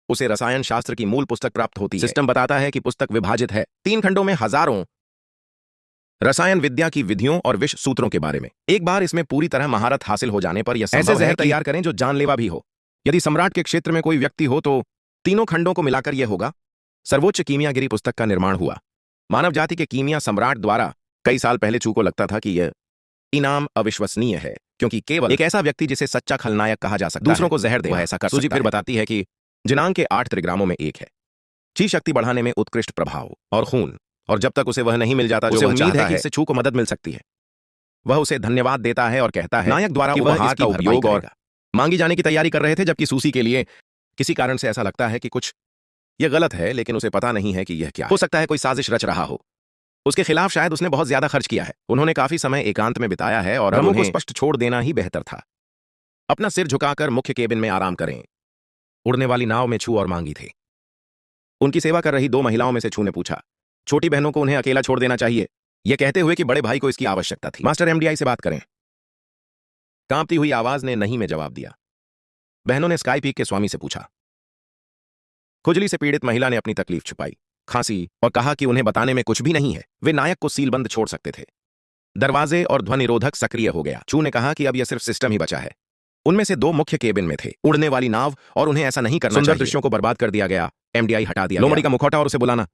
उसे रसायन शास्त्र की मूल पुस्तक प्राप्त होती है। सिस्टम बताता है कि पुस्तक विभाजित है 3 खंडों में हजारों रसायन विद्या की विधियों और विष सूत्रों के बारे में। एक बार इसमें पूरी तरह महारत हासिल हो जाने पर यह ऐसे जहर तैयार करें जो जानलेवा भी हो। यदि सम्राट के क्षेत्र में कोई व्यक्ति हो तो तीनों खंडों को मिलाकर यह होगा। सर्वोच्च कीमियागिरी पुस्तक का निर्माण हुआ। मानव जाति के कीमिया सम्राट द्वारा कई साल पहले चू को लगता था कि यह इनाम अविश्वसनीय है, क्योंकि केवल एक ऐसा व्यक्ति जिसे सच्चा खलनायक कहा जा सकता है दूसरों को जहर दे, वह ऐसा कर सूजी फिर बताती है कि दिनांक के 8 त्रिग्रामों में एक है ची शक्ति बढ़ाने में उत्कृष्ट प्रभाव और खून, और जब तक उसे वह नहीं मिल जाता जो उसे उम्मीद है कि इससे छू को मदद मिल सकती है, वह उसे धन्यवाद देता है और कहता है नायक द्वारा उपहार का उपयोग और मांगी जाने की तैयारी कर रहे थे, जबकि सूसी के लिए किसी कारण से ऐसा लगता है कि कुछ यह गलत है, लेकिन उसे पता नहीं है कि यह क्या हो सकता है। कोई साजिश रच रहा हो उसके खिलाफ। शायद उसने बहुत ज्यादा खर्च किया है। उन्होंने काफी समय एकांत में बिताया है और हमों को स्पष्ट छोड़ देना ही बेहतर था। अपना सिर झुकाकर मुख्य केबिन में आराम करें। उड़ने वाली नाव में छू और मांगी थे। उनकी सेवा कर रही 2 महिलाओं में से छू ने पूछा, छोटी बहनों को उन्हें अकेला छोड़ देना चाहिए, यह कहते हुए कि बड़े भाई को इसकी आवश्यकता थी। मास्टर एमडीआई से बात करें। कांपती हुई आवाज ने नहीं में जवाब दिया। बहनों ने स्काई पीक के स्वामी से पूछा। खुजली से पीड़ित महिला ने अपनी तकलीफ छुपाई, खांसी और कहा कि उन्हें बताने में कुछ भी नहीं है। वे नायक को सीलबंद छोड़ सकते थे। दरवाजे और ध्वनिरोधक सक्रिय हो गया। चू ने कहा कि अब यह सिर्फ सिस्टम ही बचा है। उनमें से 2 मुख्य केबिन में थे, उड़ने वाली नाव, और उन्हें ऐसा नहीं करना चाहिए। सुंदर दृश्यों को बर्बाद कर दिया गया। एमडीआई हटा दिया। लोमड़ी का मुखौटा और उसे बुलाना।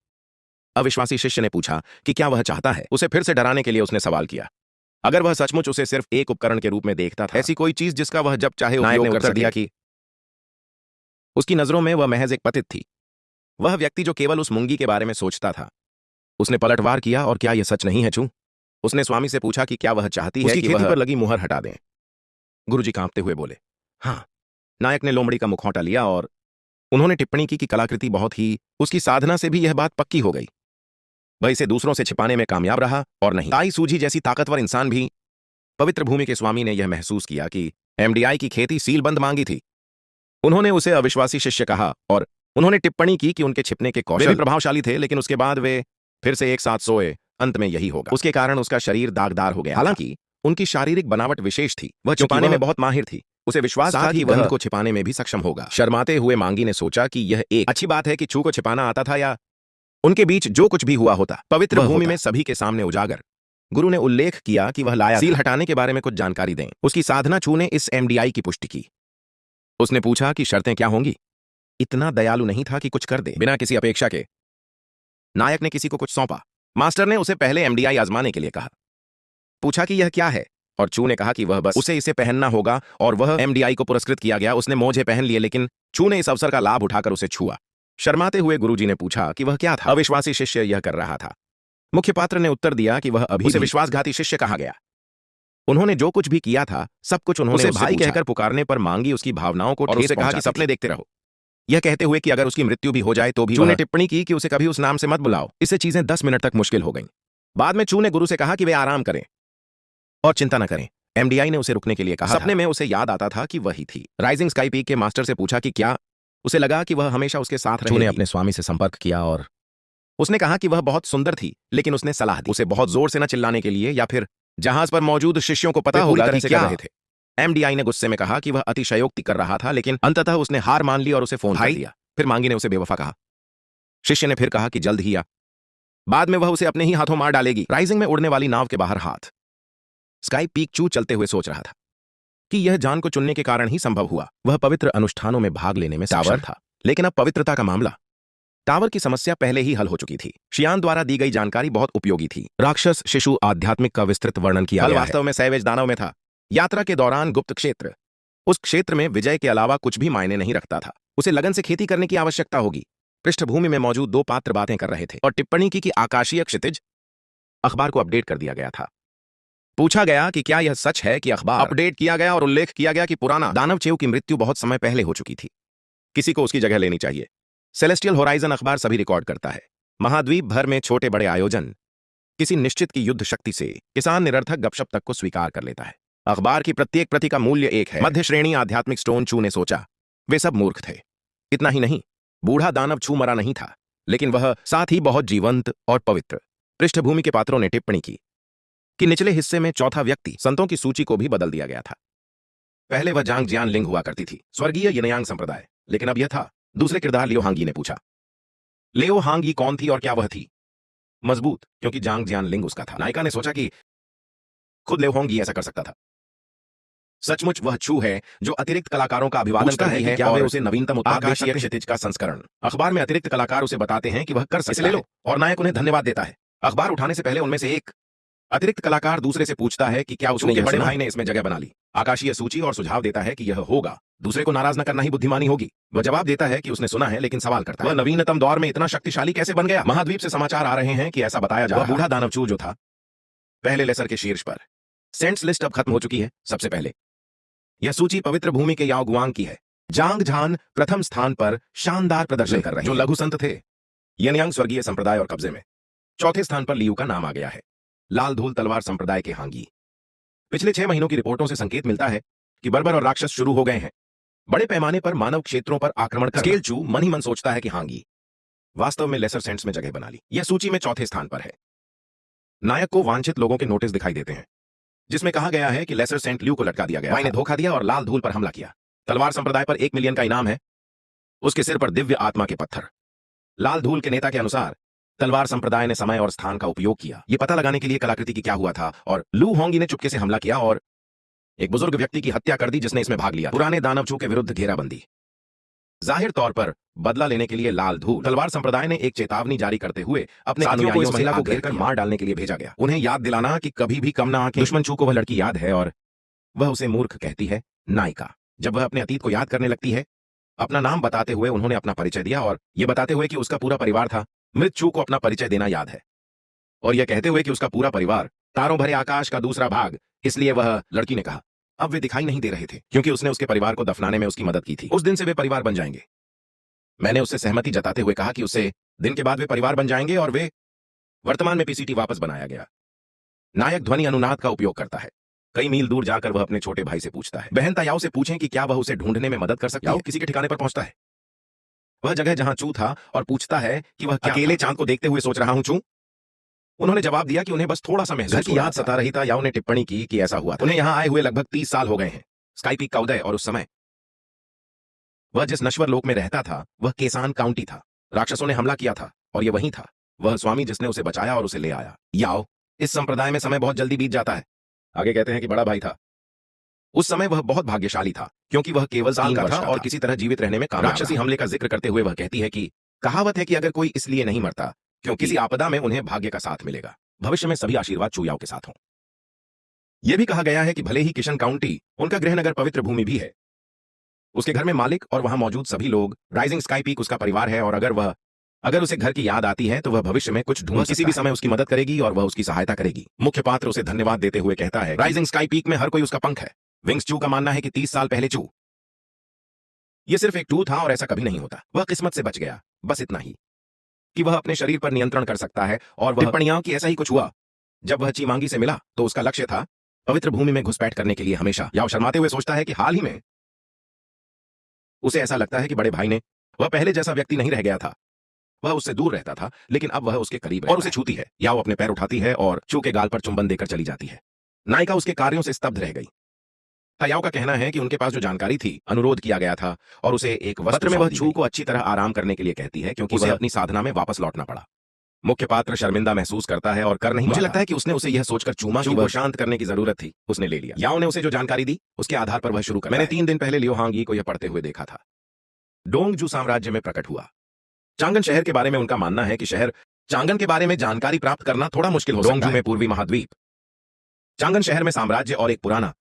अविश्वासी शिष्य ने पूछा कि क्या वह चाहता है। उसे फिर से डराने के लिए उसने सवाल किया। अगर वह सचमुच उसे सिर्फ एक उपकरण के रूप में देखता था, ऐसी कोई चीज जिसका वह जब चाहे उपयोग कर दिया कि उसकी नजरों में वह महज एक पतित थी, वह व्यक्ति जो केवल उस मुंगी के बारे में सोचता था। उसने पलटवार किया। और क्या यह सच नहीं है चू? उसने स्वामी से पूछा कि क्या वह चाहती है कि खेती पर लगी मुहर हटा दें। गुरुजी कांपते हुए बोले, हाँ। नायक ने लोमड़ी का मुखौटा लिया और उन्होंने टिप्पणी की कि कलाकृति बहुत ही, उसकी साधना से भी यह बात पक्की हो गई। वह इसे दूसरों से छिपाने में कामयाब रहा और नहीं। ताई सूजी जैसी ताकतवर इंसान भी। पवित्र भूमि के स्वामी ने यह महसूस किया कि एमडीआई की खेती सीलबंद मांगी थी। उन्होंने उसे अविश्वासी शिष्य कहा और उन्होंने टिप्पणी की कि उनके छिपने के कौशल प्रभावशाली थे, लेकिन उसके बाद वे फिर से एक साथ सोए। अंत में यही होगा। उसके कारण उसका शरीर दागदार हो गया। हालांकि उनकी शारीरिक बनावट विशेष थी। वह छुपाने में बहुत माहिर थी। उसे विश्वास था कि गंध को छिपाने में भी सक्षम होगा। शर्माते हुए मांगी ने सोचा कि यह एक अच्छी बात है कि छू को छिपाना आता था, या उनके बीच जो कुछ भी हुआ होता पवित्र भूमि में सभी के सामने उजागर। गुरु ने उल्लेख किया कि वह लाया सील हटाने के बारे में कुछ जानकारी दें। उसकी साधना छू ने इस एमडीआई की पुष्टि की। उसने पूछा कि शर्तें क्या होंगी। इतना दयालु नहीं था कि कुछ कर दे बिना किसी अपेक्षा के। नायक ने किसी को कुछ सौंपा। मास्टर ने उसे पहले एमडीआई आजमाने के लिए कहा। पूछा कि यह क्या है, और चू ने कहा कि वह बस उसे इसे पहनना होगा, और वह एमडीआई को पुरस्कृत किया गया। उसने मोजे पहन लिए, लेकिन चू ने इस अवसर का लाभ उठाकर उसे छुआ। शर्माते हुए गुरुजी ने पूछा कि वह क्या था। अविश्वासी शिष्य यह कर रहा था। मुख्य पात्र ने उत्तर दिया कि वह अभी उसे विश्वासघाती शिष्य कहा गया। उन्होंने जो कुछ भी किया था, सब कुछ उन्होंने उसे भाई कहकर पुकारने पर मांगी उसकी भावनाओं को ठेस कहा कि सपने देखते रहो, यह कहते हुए कि अगर उसकी मृत्यु भी हो जाए तो भी। चू ने टिप्पणी की कि उसे कभी उस नाम से मत बुलाओ। इससे चीजें 10 मिनट तक मुश्किल हो गईं। बाद में चू ने गुरु से कहा कि वे आराम करें और चिंता न करें। एमडीआई ने उसे रुकने के लिए कहा। सपने में उसे याद आता था कि वही थी। राइजिंग स्काई पीक के मास्टर से पूछा कि क्या उसे लगा कि वह हमेशा उसके साथ रहेगी। चू ने अपने स्वामी से संपर्क किया और उसने कहा कि वह बहुत सुंदर थी, लेकिन उसने सलाह दी उसे बहुत जोर से न चिल्लाने के लिए, या फिर जहाज पर मौजूद शिष्यों को पता होगा कि क्या रहे थे। एमडीआई ने गुस्से में कहा कि वह अतिशयोक्ति कर रहा था, लेकिन अंततः उसने हार मान ली और उसे फोन कर दिया। फिर मांगी ने उसे बेवफा कहा। शिष्य ने फिर कहा कि जल्द ही या बाद में वह उसे अपने ही हाथों मार डालेगी। राइजिंग में उड़ने वाली नाव के बाहर हाथ स्काई पीक चू चलते हुए सोच रहा था कि यह जान को चुनने के कारण ही संभव हुआ। वह पवित्र अनुष्ठानों में भाग लेने में सक्षम था, लेकिन अब पवित्रता का मामला। टावर की समस्या पहले ही हल हो चुकी थी। शियान द्वारा दी गई जानकारी बहुत उपयोगी थी। राक्षस शिशु आध्यात्मिक का विस्तृत वर्णन किया गया है। वास्तव में सैवेज दानव में था। यात्रा के दौरान गुप्त क्षेत्र, उस क्षेत्र में विजय के अलावा कुछ भी मायने नहीं रखता था। उसे लगन से खेती करने की आवश्यकता होगी। पृष्ठभूमि में मौजूद 2 पात्र बातें कर रहे थे और टिप्पणी की कि आकाशीय क्षितिज। अखबार को अपडेट कर दिया गया था। पूछा गया कि क्या यह सच है कि अखबार अपडेट किया गया और उल्लेख किया गया कि पुराना दानव चेव की मृत्यु बहुत समय पहले हो चुकी थी। किसी को उसकी जगह लेनी चाहिए। सेलेस्टियल होराइजन अखबार सभी रिकॉर्ड करता है। महाद्वीप भर में छोटे बड़े आयोजन, किसी निश्चित की युद्ध शक्ति से किसान निरर्थक गपशप तक को स्वीकार कर लेता है। अखबार की प्रत्येक प्रति का मूल्य 1 है। मध्य श्रेणी आध्यात्मिक स्टोन। चू ने सोचा वे सब मूर्ख थे। इतना ही नहीं, बूढ़ा दानव छू मरा नहीं था। लेकिन वह साथ ही बहुत जीवंत और पवित्र। पृष्ठभूमि के पात्रों ने टिप्पणी की कि निचले हिस्से में चौथा व्यक्ति संतों की सूची को भी बदल दिया गया था। पहले वह जांग जियान लिंग हुआ करती थी, स्वर्गीय यिनयांग संप्रदाय, लेकिन अब यह था दूसरे किरदार लियो हांगी ने पूछा। लियो हांगी कौन थी और क्या वह थी? मजबूत, क्योंकि जांग जियान लिंग उसका था। नायिका ने सोचा कि खुद लियो हांगी ऐसा कर सकता था। सचमुच वह छू है जो अतिरिक्त कलाकारों का अभिवादन करती है, क्या वे उसे नवीनतम उत्पाद आकाशीय क्षितिज का संस्करण। अखबार में अतिरिक्त कलाकार उसे बताते हैं कि वह कर सकता है, ले लो, और नायक उन्हें धन्यवाद देता है। अखबार उठाने से पहले उनमें से एक अतिरिक्त कलाकार दूसरे से पूछता है कि क्या उसके बड़े भाई ने इसमें जगह बना ली। आकाशीय सूची और सुझाव देता है कि यह होगा। दूसरे को नाराज न करना ही बुद्धिमानी होगी। वह जवाब देता है कि उसने सुना है, लेकिन सवाल करता है वह नवीनतम दौर में इतना शक्तिशाली कैसे बन गया। महाद्वीप से समाचार आ रहे हैं कि ऐसा बताया जा रहा है बूढ़ा दानवचू जो था पहले लेसर के शीर्ष पर। सेंट्स लिस्ट अब खत्म हो चुकी है। सबसे पहले यह सूची पवित्र भूमि के याओ गुआंग की है। जांग झान प्रथम स्थान पर शानदार प्रदर्शन कर रहे हैं, जो लघु संत थे। यिनयांग स्वर्गीय संप्रदाय और कब्जे में। चौथे स्थान पर लियू का नाम आ गया है, लाल धूल तलवार संप्रदाय के हांगी। पिछले 6 महीनों की रिपोर्टों से संकेत मिलता है कि बर्बर और राक्षस शुरू हो गए हैं बड़े पैमाने पर मानव क्षेत्रों पर आक्रमण कर। स्केल चू मन ही मन सोचता है कि हांगी वास्तव में लेसर सेंट्स में जगह बना ली। यह सूची में चौथे स्थान पर है। नायक को वांछित लोगों के नोटिस दिखाई देते हैं, जिसमें कहा गया है कि लेसर सेंट ल्यू को लटका दिया गया। वाई ने धोखा दिया और लाल धूल पर हमला किया। तलवार संप्रदाय पर 1 मिलियन का इनाम है। उसके सिर पर दिव्य आत्मा के पत्थर। लाल धूल के नेता के अनुसार तलवार संप्रदाय ने समय और स्थान का उपयोग किया, यह पता लगाने के लिए कलाकृति की क्या हुआ था, और लू होंगी ने चुपके से हमला किया और एक बुजुर्ग व्यक्ति की हत्या कर दी जिसने इसमें भाग लिया। पुराने दानवचू के विरुद्ध घेराबंदी। जाहिर तौर पर बदला लेने के लिए लाल धूल तलवार संप्रदाय ने एक चेतावनी जारी करते हुए अपने अनुयायियों को इस महिला को घेरकर मार डालने के लिए भेजा गया। उन्हें याद दिलाना कि कभी भी कम ना आंखें। दुश्मन चू को वह लड़की याद है और वह उसे मूर्ख कहती है। नायिका जब वह अपने अतीत को याद करने लगती है, अपना नाम बताते हुए उन्होंने अपना परिचय दिया और यह बताते हुए कि उसका पूरा परिवार था। मृत चू को अपना परिचय देना याद है और यह कहते हुए कि उसका पूरा परिवार तारों भरे आकाश का दूसरा भाग। इसलिए वह लड़की ने कहा अब वे दिखाई नहीं दे रहे थे क्योंकि उसने उसके परिवार को दफनाने में उसकी मदद की थी। उस दिन से वे परिवार बन जाएंगे। मैंने उससे सहमति जताते हुए कहा कि उससे दिन के बाद वे परिवार बन जाएंगे और वे वर्तमान में पीसीटी वापस बनाया गया। नायक ध्वनि अनुनाद का उपयोग करता है। कई मील दूर जाकर वह अपने छोटे भाई से पूछता है, बहन तायाओ से पूछें कि क्या वह उसे ढूंढने में मदद कर सकती है। किसी के ठिकाने पर पहुंचता है, वह जगह जहां चू था, और पूछता है कि वह अकेले चांद को देखते हुए सोच रहा हूं चू। उन्होंने जवाब दिया कि उन्हें बस थोड़ा सा महसूस की याद सता रही था। याओ ने टिप्पणी की कि ऐसा हुआ। उन्हें यहां आए हुए लगभग 30 साल हो गए हैं। स्काईपीक का उदय और उस समय वह जिस नश्वर लोक में रहता था वह केसान काउंटी था। राक्षसों ने हमला किया था और यह वही था वह स्वामी जिसने उसे बचाया और उसे ले आया। याओ इस संप्रदाय में समय बहुत जल्दी बीत जाता है। आगे कहते हैं कि बड़ा भाई था। उस समय वह बहुत भाग्यशाली था क्योंकि वह केवल 3 वर्ष का था और किसी तरह जीवित रहने में कामयाब। राक्षसी हमले का जिक्र करते हुए वह कहती है कि कहावत है कि अगर कोई इसलिए नहीं मरता क्योंकि किसी आपदा में उन्हें भाग्य का साथ मिलेगा। भविष्य में सभी आशीर्वाद चूयाओं के साथ हों। यह भी कहा गया है कि भले ही किशन काउंटी उनका गृहनगर पवित्र भूमि भी है, उसके घर में मालिक और वहां मौजूद सभी लोग राइजिंग स्काई पीक उसका परिवार है, और अगर उसे घर की याद आती है तो वह भविष्य में कुछ ढूंढ किसी भी समय उसकी मदद करेगी और वह उसकी सहायता करेगी। मुख्य पात्र उसे धन्यवाद देते हुए कहता है राइजिंग स्काई पीक में हर कोई उसका पंख है। विंग्स चू का मानना है कि 30 साल पहले चू यह सिर्फ एक टू था और ऐसा कभी नहीं होता। वह किस्मत से बच गया, बस इतना ही कि वह अपने शरीर पर नियंत्रण कर सकता है। और वह टिप्पणियां कि ऐसा ही कुछ हुआ। जब वह चीमांगी से मिला तो उसका लक्ष्य था पवित्र भूमि में घुसपैठ करने के लिए। हमेशा याओ शर्माते हुए सोचता है कि हाल ही में उसे ऐसा लगता है कि बड़े भाई ने वह पहले जैसा व्यक्ति नहीं रह गया था। वह उससे दूर रहता था लेकिन अब वह उसके करीब और उसे छूती है। याओ अपने पैर उठाती है और चू के गाल पर चुंबन देकर चली जाती है। नायिका उसके कार्यों से स्तब्ध रह गई। तायाओ का कहना है कि उनके पास जो जानकारी थी अनुरोध किया गया था और उसे एक वस्त्र में वह चू को अच्छी तरह आराम करने के लिए कहती है क्योंकि उसे अपनी साधना में वापस लौटना पड़ा। मुख्य पात्र शर्मिंदा महसूस करता है और कर नहीं। मुझे लगता है कि उसने उसे यह सोचकर चूमा कि वह शांत करने की जरूरत थी, उसने ले लिया। याओ ने उसे जो जानकारी दी उसके आधार पर वह शुरू कर। मैंने 3 दिन पहले लियो हांगी को यह पढ़ते हुए देखा था। डोंगजू साम्राज्य में प्रकट हुआ। चांगन शहर के बारे में उनका मानना है कि शहर चांगन के बारे में जानकारी प्राप्त करना थोड़ा मुश्किल हो सकता है। डोंगजू में पूर्वी महाद्वीप चांगन शहर में साम्राज्य और एक पुराना।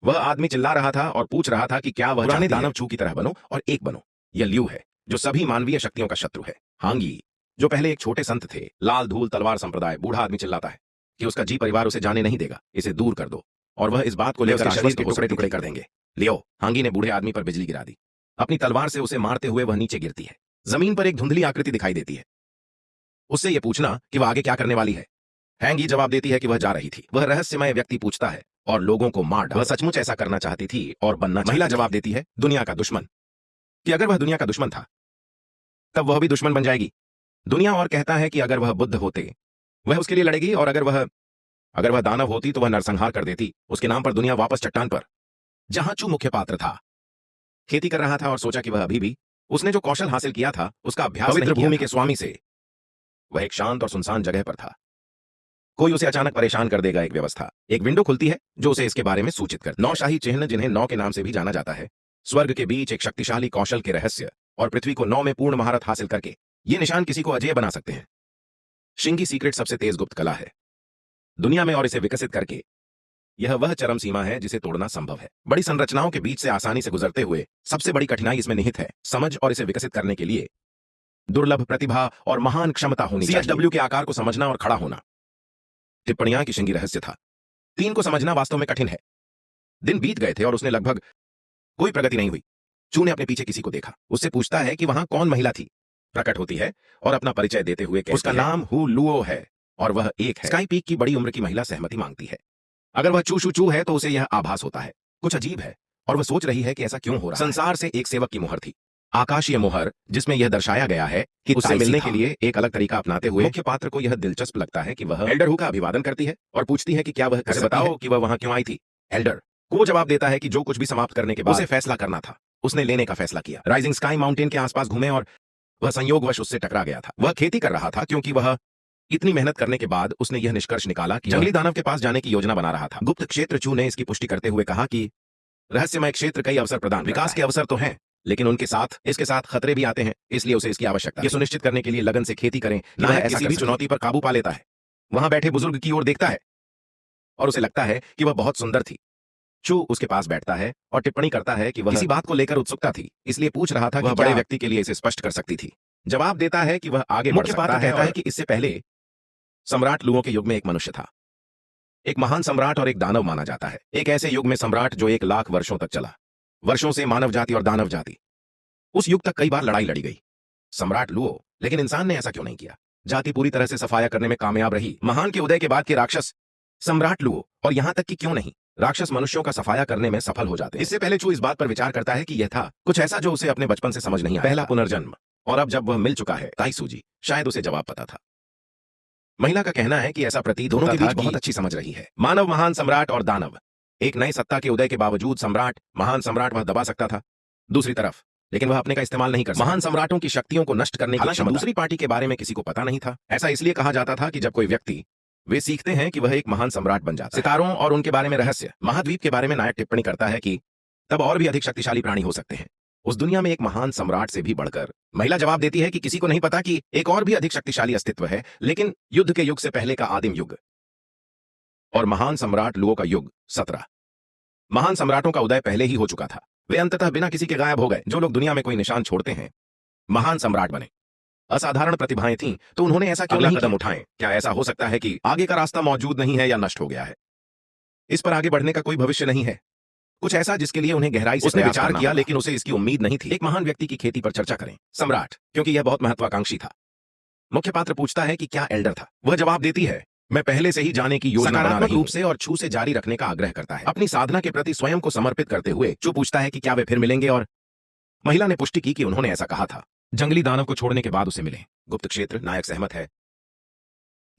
वह आदमी चिल्ला रहा था और पूछ रहा था कि क्या वह पुराने दानव चू की तरह बनो और एक बनो। यह ल्यू है जो सभी मानवीय शक्तियों का शत्रु है। हांगी जो पहले एक छोटे संत थे। लाल धूल तलवार संप्रदाय। बूढ़ा आदमी चिल्लाता है कि उसका जी परिवार उसे जाने नहीं देगा, इसे दूर कर दो, और वह इस बात को लेकर शरीर के टुकड़े टुकड़े कर देंगे। लियो हांगी ने बूढ़े आदमी पर बिजली गिरा दी। अपनी तलवार से उसे मारते हुए वह नीचे गिरती है। जमीन पर एक धुंधली आकृति दिखाई देती है। उससे यह पूछना कि वह आगे क्या करने वाली है। हैंगी जवाब देती है कि वह जा रही थी। वह रहस्यमय व्यक्ति पूछता है और लोगों को मार डाला। वह सचमुच ऐसा करना चाहती थी और बनना। महिला जवाब देती है दुनिया का दुश्मन, कि अगर वह दुनिया का दुश्मन था तब वह भी दुश्मन बन जाएगी। दुनिया और कहता है कि अगर वह बुद्ध होते वह उसके लिए लड़ेगी, और अगर वह दानव होती तो वह नरसंहार कर देती उसके नाम पर दुनिया वापस चट्टान पर। जहां चू मुख्य पात्र था, खेती कर रहा था और सोचा कि वह अभी भी उसने जो कौशल हासिल किया था उसका अभ्यास पवित्र भूमि के स्वामी से। वह एक शांत और सुनसान जगह पर था। कोई उसे अचानक परेशान कर देगा। एक व्यवस्था, एक विंडो खुलती है जो उसे इसके बारे में सूचित करती है। 9 शाही चिन्ह, जिन्हें 9 के नाम से भी जाना जाता है, स्वर्ग के बीच एक शक्तिशाली कौशल के रहस्य और पृथ्वी को 9 में पूर्ण महारत हासिल करके ये निशान किसी को अजेय बना सकते हैं। शिंगी सीक्रेट सबसे तेज गुप्त कला है दुनिया में, और इसे विकसित करके यह वह चरम सीमा है जिसे तोड़ना संभव है। बड़ी संरचनाओं के बीच से आसानी से गुजरते हुए सबसे बड़ी कठिनाई इसमें निहित है समझ, और इसे विकसित करने के लिए दुर्लभ प्रतिभा और महान क्षमता होनी चाहिए। CHW के आकार को समझना और खड़ा होना। टिप्पणियां की शिंगी रहस्य था। 3 को समझना वास्तव में कठिन है। दिन बीत गए थे और उसने लगभग कोई प्रगति नहीं हुई। चू ने अपने पीछे किसी को देखा। उससे पूछता है कि वहां कौन महिला थी। प्रकट होती है और अपना परिचय देते हुए उसका नाम हु लुओ है और वह एक है। स्काई पीक की बड़ी उम्र की महिला सहमति मांगती है। अगर वह चू शू चू है तो उसे यह आभास होता है कुछ अजीब है, और वह सोच रही है कि ऐसा क्यों हो रहा है। संसार से एक सेवक की मुहर थी, आकाशीय मुहर, जिसमें यह दर्शाया गया है कि उससे मिलने के लिए एक अलग तरीका अपनाते हुए मुख्य पात्र को यह दिलचस्प लगता है कि वह एल्डर हु का अभिवादन करती है और पूछती है कि क्या वह कर बताओ कि वह वहां क्यों आई थी। एल्डर को जवाब देता है कि जो कुछ भी समाप्त करने के बाद उसे फैसला करना था उसने लेने का फैसला किया। राइजिंग स्काई माउंटेन के आसपास घूमे और वह संयोगवश उससे टकरा गया था। वह खेती कर रहा था क्योंकि वह इतनी मेहनत करने के बाद उसने यह निष्कर्ष निकाला कि जंगली दानव के पास जाने की योजना बना रहा था। गुप्त क्षेत्र चू ने इसकी पुष्टि करते हुए कहा कि रहस्यमय क्षेत्र कई अवसर प्रदान, विकास के अवसर तो हैं, लेकिन उनके साथ इसके साथ खतरे भी आते हैं, इसलिए उसे इसकी आवश्यकता है। ये सुनिश्चित करने के लिए लगन से खेती करें कि वह किसी भी चुनौती पर काबू पा लेता है। वहां बैठे बुजुर्ग की ओर देखता है और उसे लगता है कि वह बहुत सुंदर थी। चू उसके पास बैठता है और टिप्पणी करता है कि वह किसी बात को लेकर उत्सुकता थी, इसलिए पूछ रहा था कि बड़े व्यक्ति के लिए इसे स्पष्ट कर सकती थी। जवाब देता है कि वह आगे बढ़ सकता है। कहता है कि इससे पहले सम्राट लुओ के युग में एक मनुष्य था, एक महान सम्राट और एक दानव माना जाता है। एक ऐसे युग में सम्राट जो 1 लाख वर्षों तक चला। वर्षों से मानव जाति और दानव जाति, उस युग तक कई बार लड़ाई लड़ी गई। सम्राट लुओ, लेकिन इंसान ने ऐसा क्यों नहीं किया। जाति पूरी तरह से सफाया करने में कामयाब रही। महान के उदय के बाद के राक्षस सम्राट लुओ, और यहां तक कि क्यों नहीं, राक्षस मनुष्यों का सफाया करने में सफल हो जाते हैं। इससे पहले चू इस बात पर विचार करता है कि यह था कुछ ऐसा जो उसे अपने बचपन से समझ नहीं आया। पहला पुनर्जन्म, और अब जब वह मिल चुका है ताइसू जी, शायद उसे जवाब पता था। महिला का कहना है कि ऐसा प्रतीत दोनों के बीच बहुत अच्छी समझ रही है। मानव महान सम्राट और दानव, एक नई सत्ता के उदय के बावजूद सम्राट, महान सम्राट वह दबा सकता था दूसरी तरफ, लेकिन वह अपने का इस्तेमाल नहीं कर सकता। महान सम्राटों की शक्तियों को नष्ट करने की क्षमता दूसरी पार्टी के बारे में किसी को पता नहीं था। ऐसा इसलिए कहा जाता था कि जब कोई व्यक्ति वे सीखते हैं कि वह एक महान सम्राट बन जाता है। सितारों और उनके बारे में रहस्य, महाद्वीप के बारे में नायक टिप्पणी करता है कि तब और भी अधिक शक्तिशाली प्राणी हो सकते हैं उस दुनिया में एक महान सम्राट से भी बढ़कर। महिला जवाब देती है कि किसी को नहीं पता कि एक और भी अधिक शक्तिशाली अस्तित्व है, लेकिन युद्ध के युग से पहले का आदिम युग और महान सम्राट लुओ का युग 17 महान सम्राटों का उदय पहले ही हो चुका था। वे अंततः बिना किसी के गायब हो गए। जो लोग दुनिया में कोई निशान छोड़ते हैं महान सम्राट बने। असाधारण प्रतिभाएं थीं, तो उन्होंने ऐसा क्यों नहीं कदम उठाए। क्या ऐसा हो सकता है कि आगे का रास्ता मौजूद नहीं है या नष्ट हो गया है, इस पर आगे बढ़ने का कोई भविष्य नहीं है, कुछ ऐसा जिसके लिए उन्हें गहराई से विचार किया, लेकिन उसे इसकी उम्मीद नहीं थी। एक महान व्यक्ति की खेती पर चर्चा करें, सम्राट, क्योंकि यह बहुत महत्वाकांक्षी था। मुख्य पात्र पूछता है कि क्या एल्डर था। वह जवाब देती है, मैं पहले से ही जाने की योजना बना रही हूं। रूप से और छू से जारी रखने का आग्रह करता है, अपनी साधना के प्रति स्वयं को समर्पित करते हुए। चू पूछता है कि क्या वे फिर मिलेंगे, और महिला ने पुष्टि की कि उन्होंने ऐसा कहा था, जंगली दानव को छोड़ने के बाद उसे मिले। गुप्त क्षेत्र, नायक सहमत है,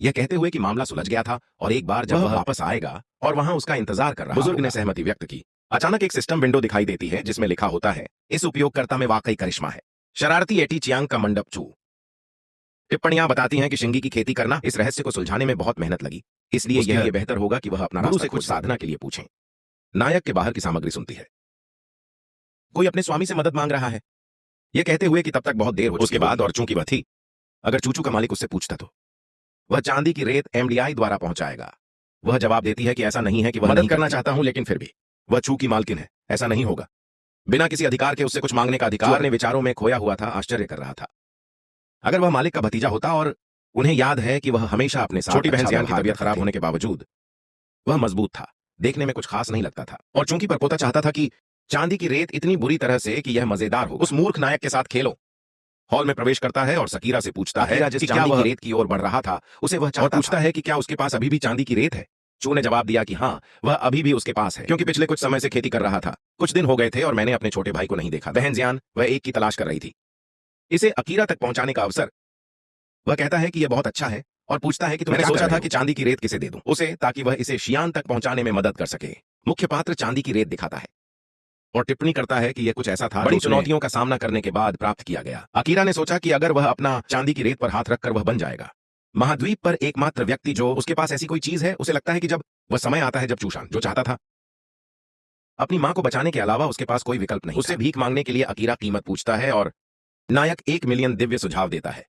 यह कहते हुए कि मामला सुलझ गया था और एक बार जब वह वापस आएगा और वहां उसका इंतजार कर रहा। बुजुर्ग ने सहमति व्यक्त की। अचानक एक सिस्टम विंडो दिखाई देती है जिसमें लिखा होता है, इस उपयोगकर्ता में वाकई करिश्मा है। शरारती एटी चियांग का मंडप चू। टिप्पणियां बताती हैं कि शिंगी की खेती करना इस रहस्य को सुलझाने में बहुत मेहनत लगी, इसलिए यह बेहतर होगा कि वह अपना गुरु से कुछ साधना के लिए पूछें। नायक के बाहर की सामग्री सुनती है, कोई अपने स्वामी से मदद मांग रहा है, यह कहते हुए कि तब तक बहुत देर हो उसके बाद, और चूंकि वह थी, अगर चूचू का मालिक उससे पूछता तो वह चांदी की रेत एमडीआई द्वारा पहुंचाएगा। वह जवाब देती है कि ऐसा नहीं है कि वह मदद करना चाहता हूं, लेकिन फिर भी वह चू की मालकिन है, ऐसा नहीं होगा। बिना किसी अधिकार के उससे कुछ मांगने का अधिकार। ने विचारों में खोया हुआ था, आश्चर्य कर रहा था। अगर वह मालिक का भतीजा होता और उन्हें याद है कि वह हमेशा अपने साथ छोटी बहन जियान की तबीयत खराब होने के बावजूद वह मजबूत था, देखने में कुछ खास नहीं लगता था, और चूंकि परपोता चाहता था कि चांदी की रेत इतनी बुरी तरह से कि यह मजेदार हो, उस मूर्ख नायक के साथ खेलो। हॉल में प्रवेश करता है और सकीरा से पूछता है कि क्या वह रेत की ओर बढ़ रहा था, उसे वह चाहता पूछता है कि क्या उसके पास अभी भी चांदी की रेत है। चू ने जवाब दिया कि हाँ, वह अभी भी उसके पास है, क्योंकि पिछले कुछ समय से खेती कर रहा था। कुछ दिन हो गए थे और मैंने अपने छोटे भाई को नहीं देखा। बहन जियान, वह एक की तलाश कर रही थी। इसे अकीरा तक पहुंचाने का अवसर। वह कहता है कि यह बहुत अच्छा है और पूछता है कि मैंने सोचा था कि चांदी की रेत किसे दे दूं उसे, ताकि वह इसे शियान तक पहुंचाने में मदद कर सके। मुख्य पात्र चांदी की रेत दिखाता है और टिप्पणी करता है कि यह कुछ ऐसा था बड़ी चुनौतियों का सामना करने के बाद प्राप्त किया गया। अकीरा ने सोचा कि अगर वह अपना चांदी की रेत पर हाथ रखकर वह बन जाएगा महाद्वीप पर एकमात्र व्यक्ति जो उसके पास ऐसी कोई चीज है। उसे लगता है कि जब वह समय आता है जब चूशान जो चाहता था अपनी मां को बचाने के अलावा उसके पास कोई विकल्प नहीं। उससे भीख मांगने के लिए अकीरा कीमत पूछता है और नायक 1 मिलियन दिव्य सुझाव देता है।